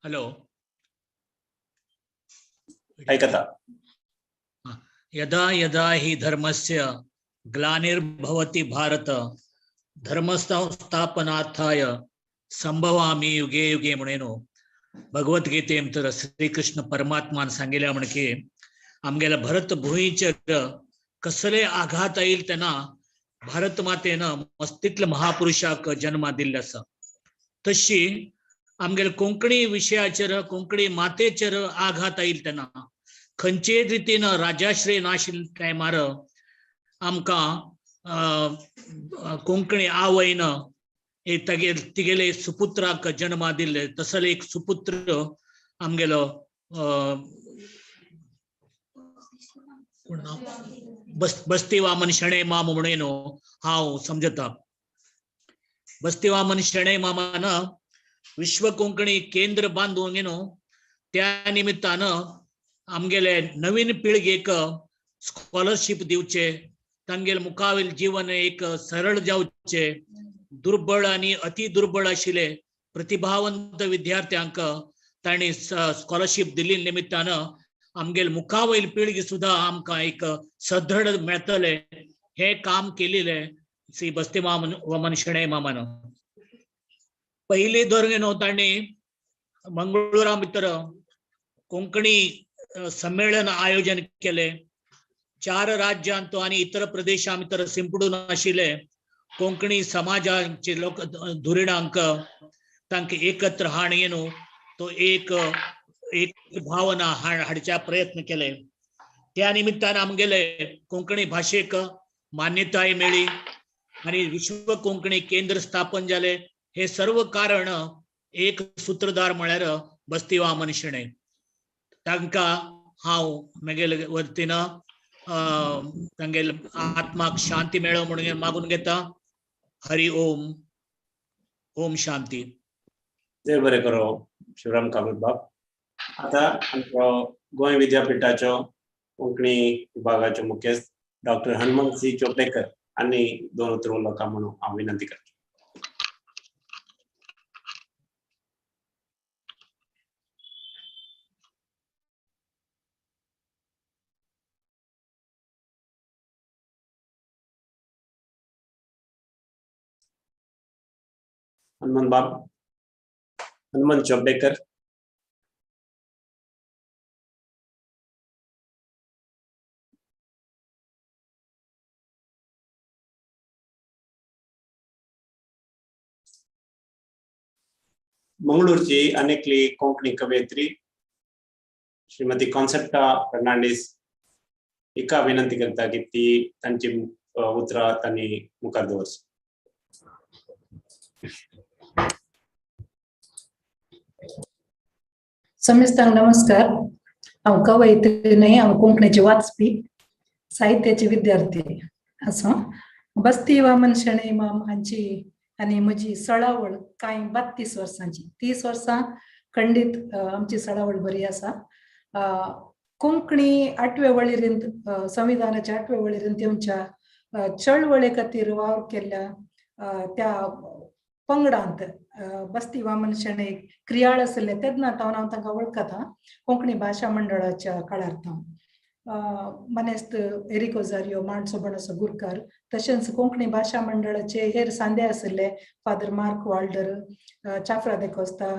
हॅलो, आयकता. यदा यदा हि धर्मस्य ग्लानिर्भवति भारत धर्मसंस्थापनार्थाय संभवामी युगे युगे म्हणून भगवद्गीतेम तर श्रीकृष्ण परमात्मान सांगितल्या म्हणके आमगेल्या भरत भुंयचेर कसले आघात येईल त्यांना भारत मातेनं मस्तितल्या महापुरुषाक जन्म दिल्ले आसा. तशी आमगेल्या कोंकणी विशयाचेर कोंकणी मातेचेर आघात येईल त्यांना खंयचे रितीन राजाश्रय नाशिल्ल्या टायमार आमकां कोंकणी आवयन तिगेले सुपुत्राक जन्म दिल्ले. तसले एक सुपुत्र आमगेलो बस्ती वामन शेणे माम म्हणून हांव समजता. बस्ती वामन शेणे मामान विश्व कोंकणी केंद्र बांदून त्या निमित्तान आमगेले नवीन पिळगेक स्कॉलरशिप दिवचे, तांगेल मुखावेल जीवन एक सरळ जावचे, दुर्बळ आणि अति दुर्बळ आशिल्ले प्रतिभावंत विद्यार्थ्यांक तांणी स्कॉलरशिप दिल्ले निमित्तान आमगेल मुखावयल पिळगी सुद्धा आमकां एक सदृढ मेळटले हे काम केलेले श्री बस्ती वामन शेणे मामान. पयली दर तांणी मंगळुरा भितर कोंकणी संमेलन आयोजन केले. 4 राज्यांत आणि इतर प्रदेशां भितर शिंपडून आशिल्ले कोंकणी समाजाचे लोक धुरिणांक तांकां एकत्र हाडून तो एक भावना हाडच्या प्रयत्न केले. त्या निमित्तान आमगेले कोंकणी भाशेक मान्यताय मेळ्ळी आणि विश्व कोंकणी केंद्र स्थापन जाले. हे सर्व कारण एक सूत्रधार म्हळ्यार बस्ती वामन शेणे. तांकां हांव म्हगेले वतीन तांगेल आत्माक शांती मेळो म्हणून मागून घेता. हरि ओम. ओम शांती. देव बरें करो शिवराम कामत बाब. आता आमचो गोंय विद्यापीठाचो कोंकणी विभागाचो मुखेस्त डॉक्टर हनुमंत सी चोपडेकर आनी 2 उतरां उलोवपाक म्हणून हांव विनंती करता. हनुमंत बाब. हनुमंत चोपडेकर. मंगळूरची अनेकली कोंकणी कवयित्री श्रीमती कॉन्सेप्टा फर्नांडीस एका विनंती करता की ती तांची उतरां तांणी मुखार दवरची. समेस्तांक नमस्कार. हांव कवयित्री न्हय, हांव कोंकणीचे वाचपी साहित्याचे विद्यार्थी आसा. बस्ती वामन शेणे माम हांची आनी म्हजी सळावळ कांय 32 वर्सांची. 30 वर्सां खंडीत आमची सडावळ बरी आसा. कोंकणी 8व्या वळेरेंत संविधानाच्या 8व्या वळेरेंत येवच्या चळवळे खातीर वावर केल्ल्या त्या पंगडांत बस्ती वामन शेणे क्रियाळ आसले तेन्ना हांव तांकां वळखता कोंकणी भाशा मंडळाच्या काळार मनेस्त एरिक ओझारियो, माणसो बनसो गुरकार, तशेंच कोंकणी भाशा मंडळाचे हेर सांदे आसले फादर मार्क वाल्डर, चाफ्रा दे कोस्ता,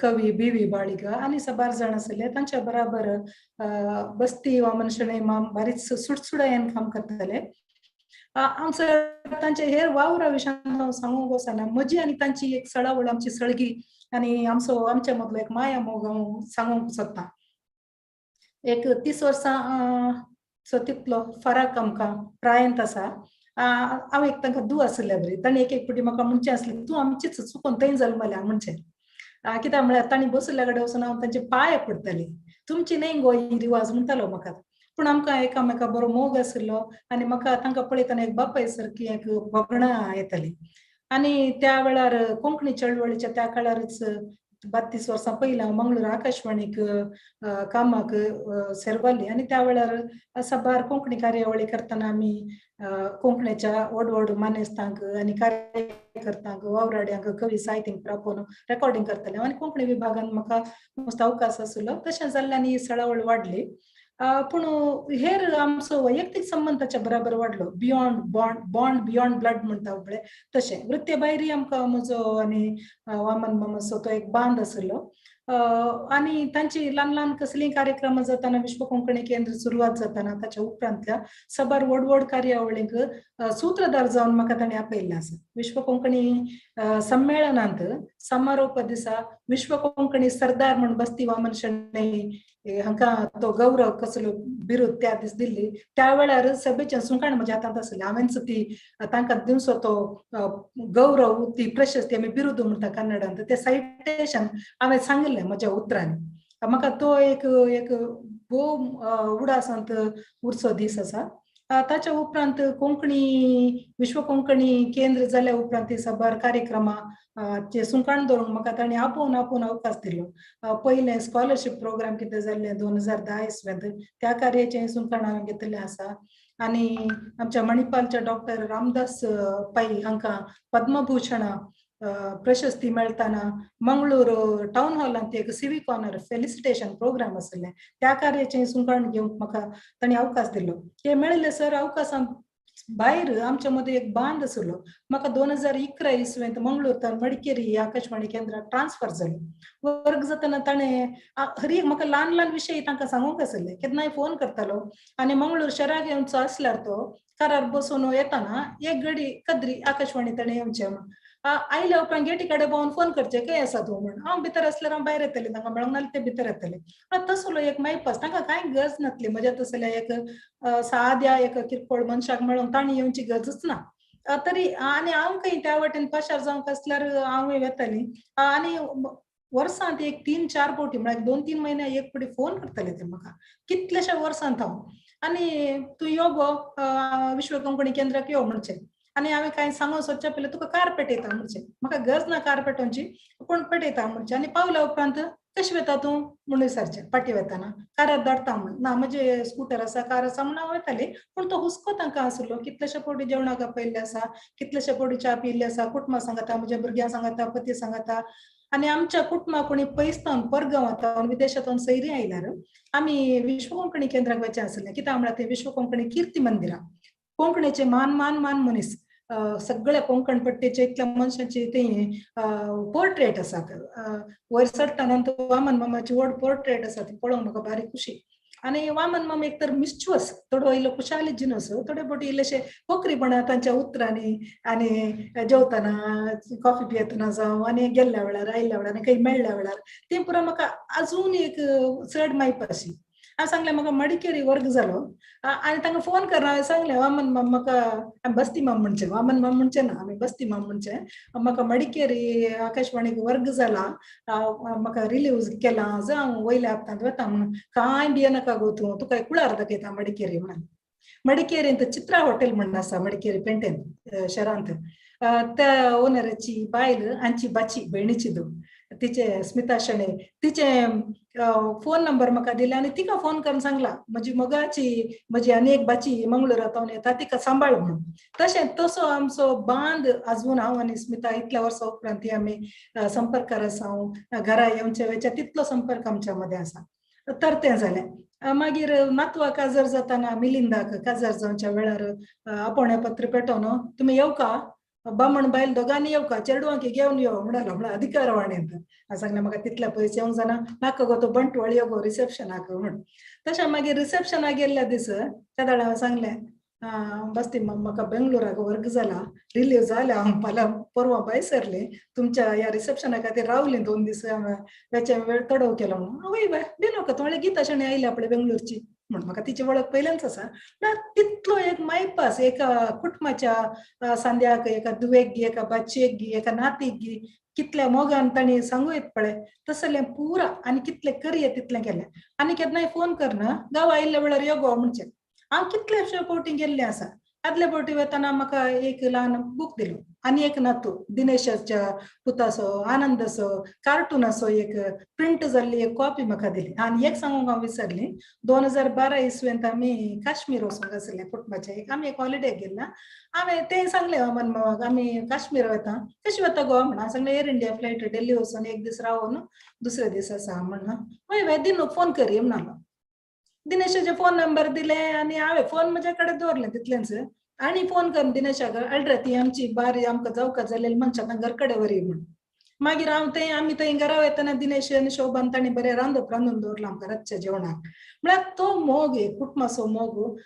कवी बी बाळिगा आनी साबार जाण आसले. तांच्या बराबर बस्ती वामन शेणे माम बारीच सुटसुडायेन काम करताले. आमचो तांचे हेर वावरा विशयान सांगूंक वचना. म्हजी आनी तांची एक सळावळ आमची सळगी आनी आमच्या मदलो एक माया मोग हांव सांगूंक सोदतां. एक 30 वर्सां तितलो फरक आमकां प्रायंत आसा. हांव एक तांकां धूव आसले बरी. ताणी एक फावटी म्हाका म्हणचें आसलें, तूं आमचीच चुकून थंय जल्मल्या म्हणचें. कित्याक म्हळ्यार ताणी बसले कडेन वचून हांव तांचे पांय पडटली. तुमची न्हय गो ही रिवाज म्हणटालो म्हाका. पूण आमकां एकामेका बरो मोग आशिल्लो आनी म्हाका तांकां पळयतना एक बापाय सारकी एक भोगणां येताली. आनी त्या वेळार कोंकणी चळवळीच्या त्या काळारच 32 वर्सां पयलीं हांव मंगळूर आकाशवाणीक कामाक सेरवाली आनी त्या वेळार साबार कोंकणी कार्यावळी करतना आमी कोंकणीच्या व्हड व्हड मानेस्तांक आनी कार्यकर्त्यांक वावराड्यांक कवी साहित्यीक राखून रेकॉर्डिंग करताले आनी कोंकणी विभागान म्हाका मस्त अवकाश आशिल्लो. तशें जाल्ल्यान ही सळावळ वाडली. पूण हेर आमचो वैयक्तीक संबंध ताच्या बराबर वाडलो. बियॉन्ड बॉन्ड बियॉन्ड ब्लड म्हणटा पळय तशें. वृत्ते भायरी आमकां म्हजो आनी वामन मामाचो तो एक बांद आशिल्लो. आनी तांची ल्हान ल्हान कसलीय कार्यक्रम जाताना विश्व कोंकणी केंद्र सुरवात जाताना ताच्या उपरांतल्या साबार व्हड व्हड कार्यावळींक सूत्रधार जावन म्हाका ताणें आपयल्लें आसा. विश्व कोंकणी संमेलनांत समारोप दिसा विश्व कोंकणी सरदार म्हण बस्ती वामन शेणे हांकां तो गौरव कसलो बिरूद त्या दीस दिल्ली. त्या वेळार सभेचें सुकाण म्हज्या हातांत आसलें. हांवेंच ती तांकां दिवचो तो गौरव ती प्रशस्ती आमी बिरूद म्हणटा कन्नडांत तें सायटेशन हांवें सांगिल्लें म्हज्या उतरांनी. म्हाका तो एक भोव उडासांत उरचो दीस आसा. ताच्या उपरांत कोंकणी विश्व कोंकणी केंद्र जाल्या उपरांत साबार कार्यक्रमां चे सुकाण धरूंक म्हाका ताणें आपोवन अवकाश दिलो. पयलें स्कॉलरशीप प्रोग्राम कितें जाल्लें 2010 इसव्यांत त्या कार्याचें सुकाण हांवें घेतिल्लें आसा. आनी आमच्या मणिपालच्या डॉक्टर रामदास पै हांकां पद्मभूषण प्रशस्ती मेळटाना मंगळूर टावन हॉलांत एक सिवीक ऑनर फेलिसिटेशन प्रोग्राम आसलें. त्या कार्याचें सुकाण घेवंक म्हाका ताणें अवकाश दिलो. हे मेळिल्ले सर अवकाशांत भायर आमच्या मदीं एक बांद आशिल्लो. म्हाका 2011 इसव्यांत मंगळूर मडिकेरी आकाशवाणी केंद्राक ट्रान्सफर जालो. वर्ग जातना ताणें म्हाका ल्हान ल्हान विशय तांकां सांगूंक आसले. केन्नाय फोन करतालो आनी मंगळूर शहराक येवचो आसल्यार तो कारार बसून येताना एक घडी कद्री आकाशवाणी ताणें येवचें म्हण. आयल्या उपरांत गेटी कडेन पावून फोन करचें खंय आसा तूं म्हण. हांव भितर आसल्यार हांव भायर येतलें तांकां मेळोंक नाल्यार ते भितर येतले. तसलो एक मायपास तांकां कांय गरज नासली. म्हज्या तसल्या एक साद्या एक किरकोळ मनशाक मेळोन ताणी येवची गरजच ना. तरी आनी हांव खंय त्या वाटेन पाशार जावंक आसल्यार हांवूय वेतालीं. आनी वर्सांत एक 3-4 फावटी म्हळ्यार 2-3 म्हयन्या एक फावटी फोन करताले ते म्हाका कितलेशे वर्सांत हांव. आनी तूं यो गो विश्व कोंकणी केंद्राक यो म्हणचें. आनी हांवें कांय सांगूं सोदचें पयलें तुका कार पेटयता म्हणचें. म्हाका गरज ना कार पेटोवची पूण पेटयता म्हणचें. आनी पावल्या उपरांत कशें वेता तूं म्हूण विचारचें फाटीं वेताना. कारार धाडटा म्हण. ना म्हजें स्कूटर आसा कार आसा म्हूण हांव वेतालें. पूण तो हुस्को तांकां आशिल्लो. कितलेशे फावटी जेवणाक आपयल्लें आसा, कितलेशे फावटी च्या पिल्ली आसा, कुटुंबां सांगता, म्हज्या भुरग्यांक सांगता, पती सांगता. आनी आमच्या कुटुंबाक कोणी पयसतावन परगांवांतावन विदेशांतून सैरी आयल्यार आमी विश्व कोंकणी केंद्राक वचचें आसलें. कित्याक म्हळ्यार थंय विश्व कोंकणी किर्ती मंदिरां कोंकणीचे मान मनीस सगळ्या कोंकण पट्टेचे इतल्या मनशांची थंय पोर्ट्रेट आसात. वयर चडटाना वामन मामाची व्हड पोर्ट्रेट आसा ती पळोवंक म्हाका भारी खुशी. आनी वामन मामा एक तर मिस्चुअस थोडो इल्लो कुशाली जिनस थोडे फावटी इल्लेशे पोखरीपणा तांच्या उतरांनी आनी जेवतना कॉफी पियेतना जावं आनी गेल्ल्या वेळार आयल्ल्या वेळार आनी खंय मेळ्ळ्या वेळार तें पुरो म्हाका आजून एक चड मायपाशी. हांवें सांगलें म्हाका मडिकेरी वर्ग जालो आनी तांकां फोन करना. हांवें सांगलें वामन माम म्हाका बस्ती माम म्हणचें. वामन माम म्हणचें ना आमी बस्ती माम म्हणचें. म्हाका मडिकेरी आकाशवाणीक वर्ग जाला म्हाका रिलीव केलां जावं वयल्या हप्त्यांत वता म्हणून. कांय भियेनाका गो तूं तुका कुळार दाखयता मडिकेरी म्हणून. मडिकेरींत चित्रा हॉटेल म्हणून आसा मडिकेरी पेंटेन शहरांत. त्या ओनराची बायल हांची बाची भयणीची धूव तिचे स्मिता शेणे तिचे फोन नंबर म्हाका दिले आनी तिका फोन करून सांगला म्हजी मोगाची म्हजी आनी एक बाची मंगळुरांतून येता तिका सांबाळ म्हणून. तशें तसो आमचो बांद अजून हांव आनी स्मिता इतल्या वर्सां उपरांत आमी संपर्कार आसा, घरा येवचे वेचे तितलो संपर्क आमच्या मध्ये आसा. तर तें जालें. मागीर नातवा काजर जाताना मिलिंदाक काजर जावच्या वेळार आपोवणें पत्र पेटोवन तुमी येवका बामण बायल दोगांनी येवका चेडवांक घेवन यो म्हणलो म्हणून अधिकारवाणींत सांगलें म्हाका तितल्या पयस येवंक जाणा नाका गो तो बंटवाळ यो गो रिसेप्शनाक म्हणून. तशें मागीर रिसेप्शनाक गेल्ल्या दीस त्या दाडा हांवें सांगलें बस्ती म्हाका बेंगलोराक वर्ग जाला रिलीव जाल्या हांव फाल्यां परवां भायर सरलें तुमच्या ह्या रिसेप्शना खातीर रावलीं 2 दीस वेचे वेळ तडव केलो म्हणून. वय वय दिलो का थोडे गीता शेणी आयले आपले बेंगलोरची म्हणून म्हाका तिची वळख पयल्याच आसा. तितलो एक मायपास एका कुटुंबाच्या सांद्याक एका दुवेक गी एका बाचयेक गी एका नातीक गी कितल्या मोगान ताणी सांगू येत पळय तसलें पुरा आनी कितलें करये तितलें केलें. आनी केन्नाय फोन करना गांवा आयिल्ल्या वेळार यो गो म्हणचें. हांव कितलेशे फावटी गेल्लें आसा. आदले फावटी वताना म्हाका एक ल्हान बूक दिलो आनी एक नातू दिनेशाच्या पुताचो आनंदाचो कार्टून असो एक प्रिंट जाल्ली एक कॉपी म्हाका दिली. आनी एक सांगूंक हांव विसरली 2012 इसवेंत आमी काश्मीर वचूंक आसले कुटुंबाचे आमी एक हॉलिडेक गेल्ला. हांवें तें सांगलें अमन मावाक आमी काश्मीर वता कशी वता गो म्हणून सांगलें एअर इंडिया फ्लायट दिल्ली वचून एक दीस रावून दुसरे दीस आसा म्हणून. वय वय दिनू फोन करी म्हणलो. दिनेशाचे फोन नंबर दिले आनी हांवें फोन म्हजे कडेन दवरलें तितलेंच आनी फोन करून दिनेशाक अडरे ती आमची बारी आमकां जावका जालेली मनशां घर कडेन व्हरी म्हणून. मागीर हांव थंय आमी थंय घरा वयताना दिनेश आनी शोभान तांणी बरें रांदून दवरलां आमकां रातच्या जेवणाक. म्हळ्यार तो मोग कुटुंबाचो मोग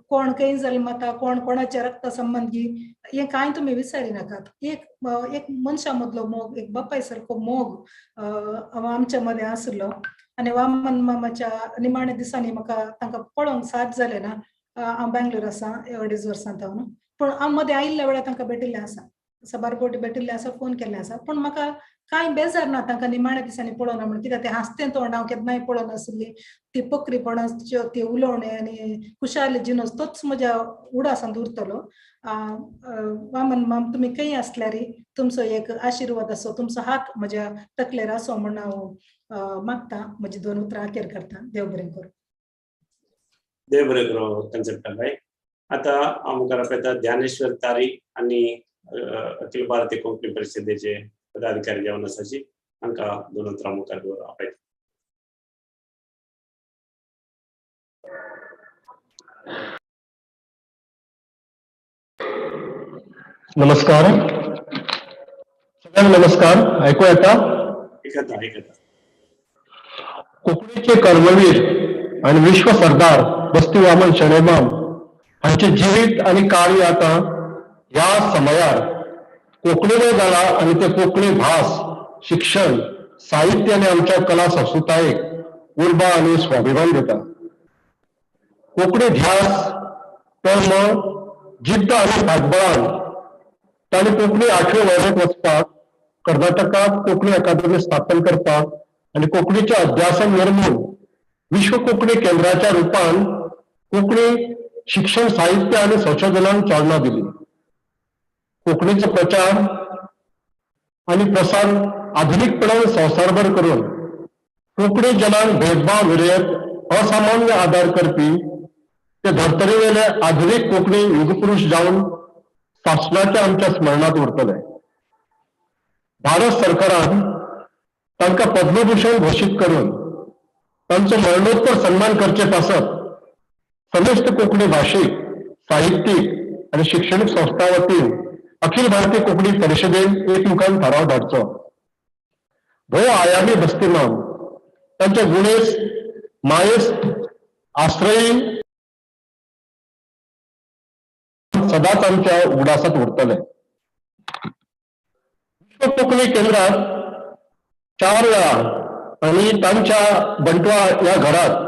कोण खंय जल्मता कोण कोणाचे रक्त संबंधी हें कांय तुमी विचारी नाकात. एक मनशा मदलो मोग एक बापाय सारको मोग आमच्या मदें आसलो. आनी वामन मामाच्या निमाण्या दिसांनी म्हाका तांकां पळोवंक साथ जालें ना. हांव बेंगलोर आसा 2.5 वर्सां जावन पूण हांव मदें आयिल्ल्या वेळार तांकां भेटिल्लें आसा सबारपोटी भेटिल्लें आसा फोन केल्लें आसा. पूण म्हाका कांय बेजार ना तांकां निमाण्या दिसांनी पळोवना म्हणून कित्याक तें हांसतें तोंड हांव केन्नाय पळोवन नासली. ती पक्रीपणाच्यो ती उलोवणें आनी खुशाल जिनस तोच म्हज्या उडासांत उरतलो. वामन माम तुमी खंय आसल्यार तुमचो एक आशिर्वाद आसो तुमचो हात म्हज्या तकलेर आसो म्हण हांव मागता. म्हजी 2 उतरां अखेर करता. देव बरें करूं. देव बरें करूं कन्सेप्टा भाई. आता आमकां आपयता ध्यानेश्वर तारी आनी अखिल भारतीय कोंकणी परिशदेचे पदाधिकारी जावन आसाची तांकां 2 उतरां मुखार दवरपाक आपयता. नमस्कार सगळ्यांना नमस्कार. ऐकू येता? ऐकता. कोंकणीचे कर्मवीर आणि विश्व सरदार बस्ती वामन शेणेबाम हांचे जिवीत आणि कार्य आता ह्या समयार कोंकणीलो जाला आणि ते कोंकणी भास शिक्षण साहित्य आणि आमच्या कला संस्कृतायेक उर्बा आणि स्वाभिमान दिता. कोंकणी ध्यास कर्म जिद्द आणि फाटबळान तांणी कोंकणी 8वे वर्गात वचपाक कर्नाटकात कोंकणी अकादमी स्थापन करपाक आणि कोंकणीचे अध्यासन निर्मून विश्व कोंकणी केंद्राच्या रुपान कोंकणी शिक्षण साहित्य आणि संशोधनाक चालना दिली. कोंकणीचो प्रचार आणि प्रसार आधुनिकपणान संवसारभर करून कोंकणी जनांक भेदभाव विरयत असामान्य आदार करपी ते धर्तरेवेले आधुनिक कोंकणी युगपुरुष जावन शासनाच्या आमच्या स्मरणात उरतले. भारत सरकारान तांकां पद्मभूषण घोषित करून तांचो मरणोत्तर सन्मान करचे पासत समेस्त कोंकणी भाशीक साहित्यीक आणि शिक्षणीक संस्था वतीन अखिल भारतीय कोंकणी परिशदेन एकमुखान थाराव धाडचो. भोव आयामी बस्तीमाम तांच्या गुणेस मायेस आश्रयी सदांच आमच्या उडासात उरतले. विश्व कोंकणी केंद्रात 4 वेळा आणि तांच्या बंटवा या घरात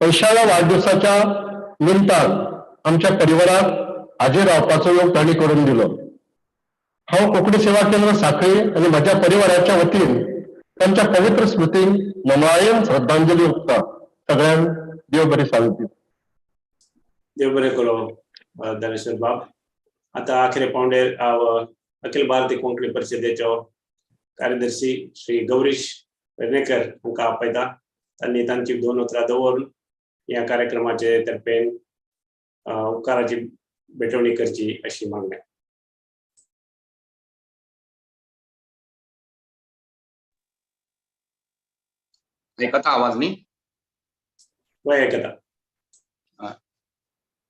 50व्या वाढदिवसाच्या निमतान आमच्या परिवाराक हाजीर रावपाचो योग तांणी करून दिलो. हांव कोंकणी सेवा केंद्र सांखळी आणि म्हज्या परिवाराच्या वतीन तांच्या पवित्र स्मृतीक मनायन श्रद्धांजली ओंपता. सगळ्यांक देव बरें सांगती. देव बरें करूं धनेश्वर बाब. आता आखरे पावंडेर हांव अखिल भारतीय कोंकणी परिशदेचो कार्यदर्शी श्री गौरीश वेर्णेकर हांकां आपयता. तांणी तांची 2 उतरां दवरून ह्या कार्यक्रमाचे तर्फेन उपकाराची भेटवणी करची अशी मागणी. ऐकता आवाज न्ही? वय आयकता.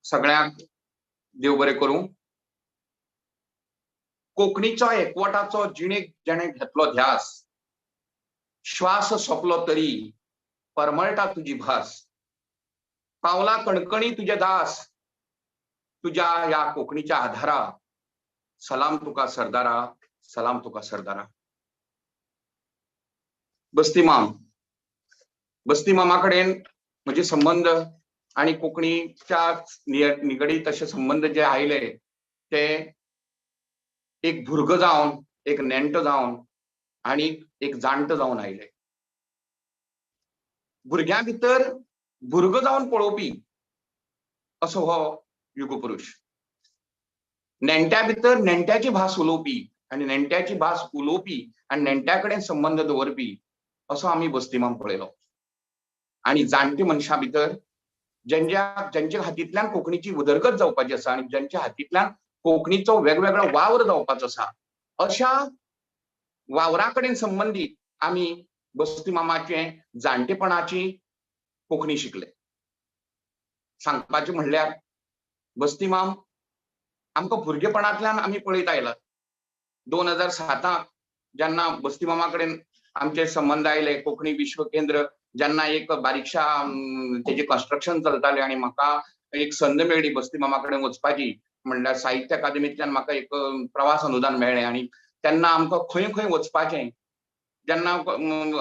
सगळ्यांक देव बरें करूं. कोंकणीचो एकवटाचो जिणेक जेणे घेतलो ध्यास, श्वास सोंपलो तरी परमळटा तुजी भास, पावला कणकणी तुझे दास, तुझ्या या कोंकणीच्या आधारा, सलाम तुका सरदारा, सलाम तुका सरदारा. बस्ती मामा कडेन म्हजे संबंध आणि कोंकणीच्या निगडीत असे संबंध जे आयले ते एक भुरगो जावन, एक नेण्टो जावन आणि एक जाणटो जावन आयले. भुरग्यां भितर भुरगो जावन पळोवपी असो हो युगपुरुष, नेण्ट्या भितर नेण्ट्याची भास उलोवपी आणि नेण्ट्याची भास उलोवपी आणि नेण्ट्या कडेन संबंध दवरपी असो आमी बस्तीमाम पळयलो. आणि जाणटी मनशां भितर ज्यांच्या हातींतल्यान कोंकणीची उदरगत जावपाची आसा आणि ज्यांच्या हातींतल्यान कोंकणीचो वेगवेगळो वावर जावपाचो आसा, अशा वावरा कडेन संबंधीत आमी बस्ती मामाचे जाणटेपणाची कोंकणी शिकले. सांगपाचें म्हणल्यार बस्ती माम आमकां भुरगेपणांतल्यान आमी पळयत आयला. 2007 जेन्ना बस्ती मामा कडेन आमचे संबंध आयले, कोंकणी विश्व केंद्र जेन्ना एक बारीकशा तेजे कन्स्ट्रक्शन चलतालें आणि म्हाका एक संद मेळ्ळी बस्ती मामा कडेन वचपाची. म्हणल्यार साहित्य अकादमींतल्यान म्हाका एक प्रवास अनुदान मेळ्ळें आणि तेन्ना आमकां खंय खंय वचपाचें जेन्ना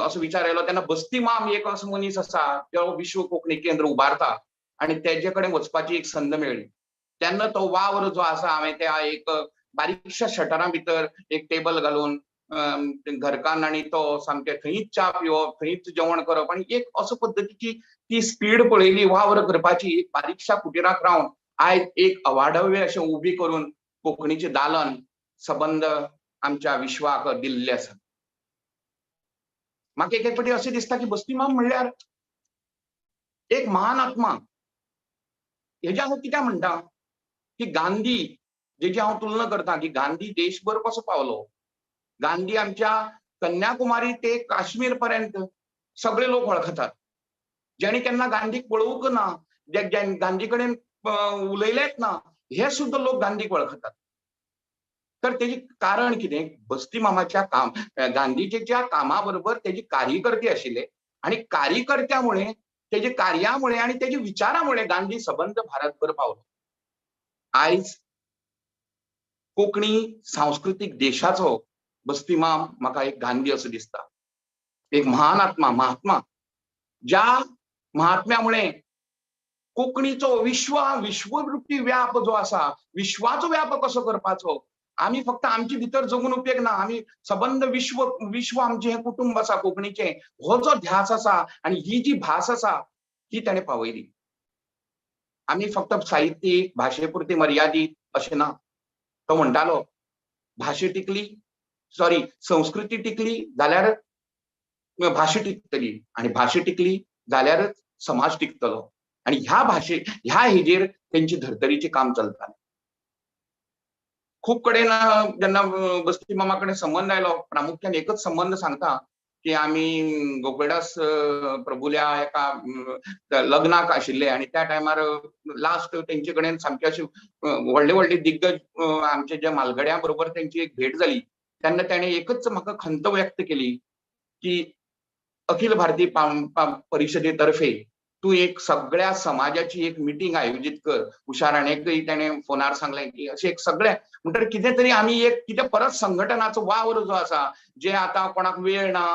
असो विचार आयलो तेन्ना बस्ती माम एक असो मनीस आसा जो विश्व कोंकणी केंद्र उबारता आणि तेजे कडेन वचपाची एक संद मेळ्ळी. तेन्ना तो वावर जो आसा हांवें त्या एक बारीकशा शटरां भितर एक टेबल घालून घरकान्न आणि तो सामकें थंयच च्या पिवप, थंयच जेवण करप आणि एक असो पद्दतीची ती स्पीड पळयली वावर करपाची. एक बारीकशा कुटिराक रावन आयज एक अवाढव्य अशें उबी करून कोंकणीचे दालन संबंध आमच्या विश्वाक दिल्ले आसा. म्हाका एक फावटी अशें दिसता की बस्ती माम म्हणल्यार एक महान आत्मा. हेजे हांव कित्याक म्हणटा की गांधी जेची हांव तुलना करता की गांधी देशभर कसो पावलो. गांधी आमच्या कन्याकुमारी ते काश्मीर पर्यंत सगळे लोक वळखतात. जेणे केन्ना गांधीक पळोवंक ना, जे गांधी कडेन उलयलेच ना, हे सुद्धा लोक गांधीक वळखतात. तर तेजी कारण कितें? बस्ती मामाच्या गांधीजीच्या कामा बरोबर तेजी कार्यकर्ते आशिल्ले आणि कार्यकर्त्यामुळे, तेजे कार्यामुळे आणि तेजे विचारामुळे गांधी संबंध भारतभर पावलो. आयज कोंकणी सांस्कृतिक देशाचो बस्ती माम म्हाका एक गांधी असो दिसता. एक महान आत्मा, महात्मा, ज्या महात्म्यामुळे कोंकणीचो विश्ववृत्ती व्याप जो आसा, विश्वाचो व्याप कसो करपाचो, आमी फक्त आमचे भितर जगून उपयोग ना, आमी संबंध विश्व आमचे हे कुटुंब आसा कोंकणीचे, हो जो ध्यास आसा आणि ही जी भास आसा ही ताणें पावयली. आमी फक्त साहित्यीक भाशेपुरती मर्यादीत अशें ना. तो म्हणटालो भाशा टिकली, संस्कृती टिकली जाल्यार भाशा टिकतली आणि भाशा टिकली जाल्यारच समाज टिकतलो. आणि ह्या हेजेर तेंची धर्तरीचे काम चलतालें. खूप कडेन जेन्ना बस्ती मामा कडेन संबंध आयलो, प्रामुख्यान एकच संबंध सांगता की आमी गोकुळदास प्रभुल्या एका लग्नाक आशिल्ले आणि त्या टायमार लास्ट तेंचे कडेन सामके अशे व्हडले व्हडले दिग्गज आमचे जे म्हालगड्यां बरोबर तेंची एक भेट जाली. तेन्ना ताणें एकच म्हाका खंत व्यक्त केली की अखिल भारतीय परिशदे तर्फे तू एक सगळ्या समाजाची एक मिटींग आयोजित कर. उषा राणेकय ताणें फोनार सांगलें की अशें एक सगळे म्हणटकीर कितें तरी आमी एक कितें परत संघटनाचो वावर जो आसा, जे आतां कोणाक वेळ ना,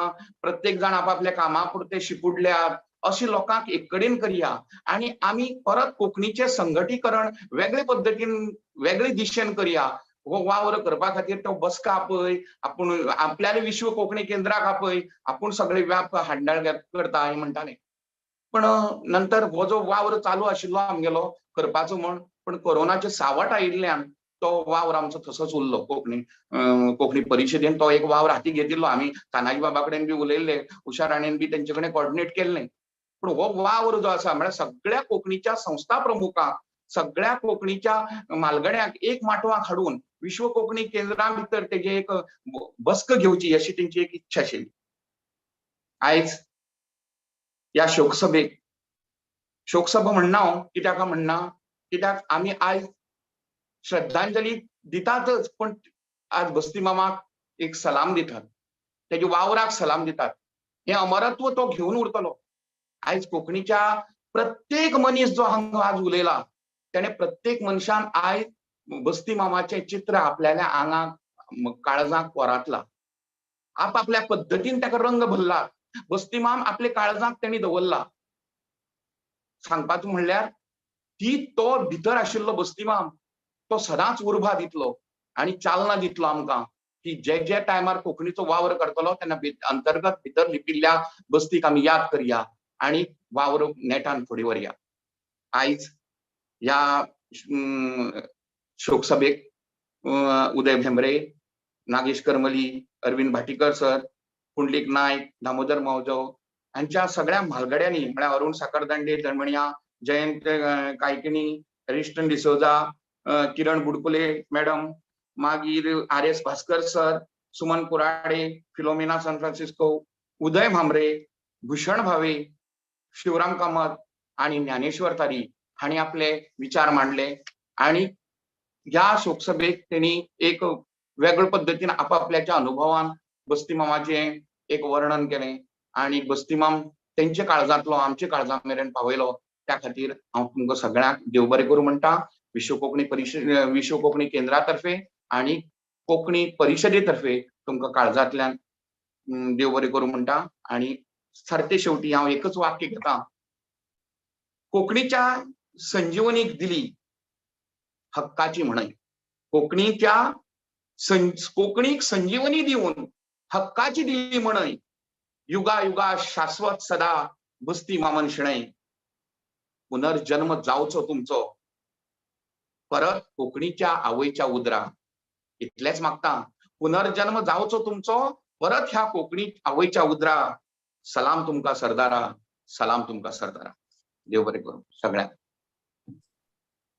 प्रत्येक जाण आपापल्या कामा पुरते शिपुडल्यात, अशें लोकांक एक कडेन करया आणि आमी परत कोंकणीचें संघटीकरण वेगळे पद्दतीन वेगळे दिशेन करया. हो वावर करपा खातीर तो बसका आपय, आपूण आपल्याले विश्व कोंकणी केंद्राक आपय, आपूण सगळे व्याप हाडल्यार करता हे म्हणटाले. पण नंतर हो जो वावर चालू आशिल्लो आमगेलो करपाचो म्हण, पण कोरोनाचे सावट आयिल्ल्यान तो वावर आमचो तसोच उरलो कोंकणी परिशदेन तो एक वावर हाती घेतिल्लो आमी तानाजी बाबा कडेन बी उलयल्ले उषा राणेन बी तेंचे कडेन कॉर्डिनेट केल्लें पण हो वावर जो आसा म्हळ्यार सगळ्या कोंकणीच्या संस्था प्रमुखांक सगळ्या कोंकणीच्या म्हालगड्यांक एक माटवाक हाडून विश्व कोंकणी केंद्रा भितर तेजे एक बसक घेवची अशी तेंची एक इच्छा आशिल्ली. आयज ह्या शोकसभा म्हणना हांव कित्याक म्हणना कित्याक आमी आयज श्रद्धांजली दितातच पण आज बस्ती मामाक एक सलाम दितात तेजे वावराक सलाम दितात हे अमरत्व तो घेवन उरतलो. आयज कोंकणीच्या प्रत्येक मनीस जो हांगा आज उलयला तेणे प्रत्येक मनशान आयज बस्ती मामाचें चित्र आपल्याल्या आंगाक काळजांक पोरांतला आपल्या पद्दतीन ताका रंग भरला. बस्ती माम आपले काळजांक तेणी दवरला. सांगपाचो म्हणल्यार तो भितर आशिल्लो बस्ती माम तो सदांच उर्बा दितलो आणि चालना दितलो आमकां की जे टायमार कोंकणीचो वावर करतलो तेन्ना अंतर्गत भितर लिपिल्ल्या बस्तीक आमी याद करया आणि वावर नेटान फुडें व्हरया. आयज ह्या शोकसभेक उदय भेंब्रे, नागेश करमली, अरविंद भाटीकर सर, पुंडलीक नायक, दामोदर मावजो हांच्या सगळ्या म्हालगड्यांनी म्हळ्यार अरुण साखरदांडे धर्मणिया, जयंत कायकिणी, हरिश्चंद्र डिसोजा, किरण बुडकुले मॅडम, मागीर आर.एस. भास्कर सर, सुमन कुराडे, फिलोमिना सान फ्रान्सिस्को, उदय भांबरे, भूषण भावे, शिवराम कामत आणि ज्ञानेश्वर तारी हांणी आपले विचार मांडले आणि ह्या शोकसभेक त्यांनी एक वेगळ्या पद्धतीन आपापल्याच्या अनुभवान बस्ती मामाचे एक वर्णन केलें आणि बस्ती माम तेंचे काळजांतलो आमचे काळजां मेरेन पावयलो. त्या खातीर हांव तुमकां सगळ्यांक देव बरें करूं म्हणटा. विश्व कोंकणी केंद्रा तर्फे आणि कोंकणी परिशदे तर्फे तुमकां काळजांतल्यान देव बरें करूं म्हणटा. आणि सरते शेवटी हांव एकच वाक्य घेता. कोंकणीच्या संजीवनीक दिली हक्काची म्हणय. कोंकणीक संजीवनी दिवन हक्काची दिली म्हणय. युगा युगा शाश्वत सदा बस्ती मामन शेणय. पुनर्जन्म जावचो तुमचो परत कोंकणीच्या आवयच्या उदरा. इतलेंच मागता. पुनर्जन्म जावचो तुमचो परत ह्या कोंकणी आवयच्या उदरा. सलाम तुमकां सरदारा, सलाम तुमकां सरदारा. देव बरें करूं सगळ्यांक.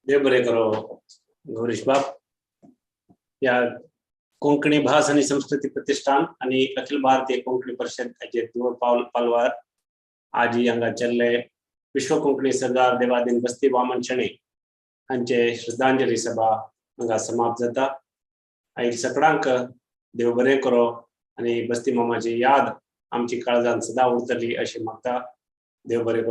देव बरें करो गौरीश बाब. या कोंकणी भास आणि संस्कृती प्रतिष्ठान आणि अखिल भारतीय कोंकणी परिषद हाचे धुळ पालवार आज हांगा चल्ले विश्व कोंकणी सरदार देवादीन बस्ती वामन शेणे हांचे श्रद्धांजली सभा हांगा समाप्त जाता. आयज सगळ्यांक देव बरें करो आणि बस्ती मामाची याद आमची काळजांत सदां उरतली अशी मागता. देव बरें करो.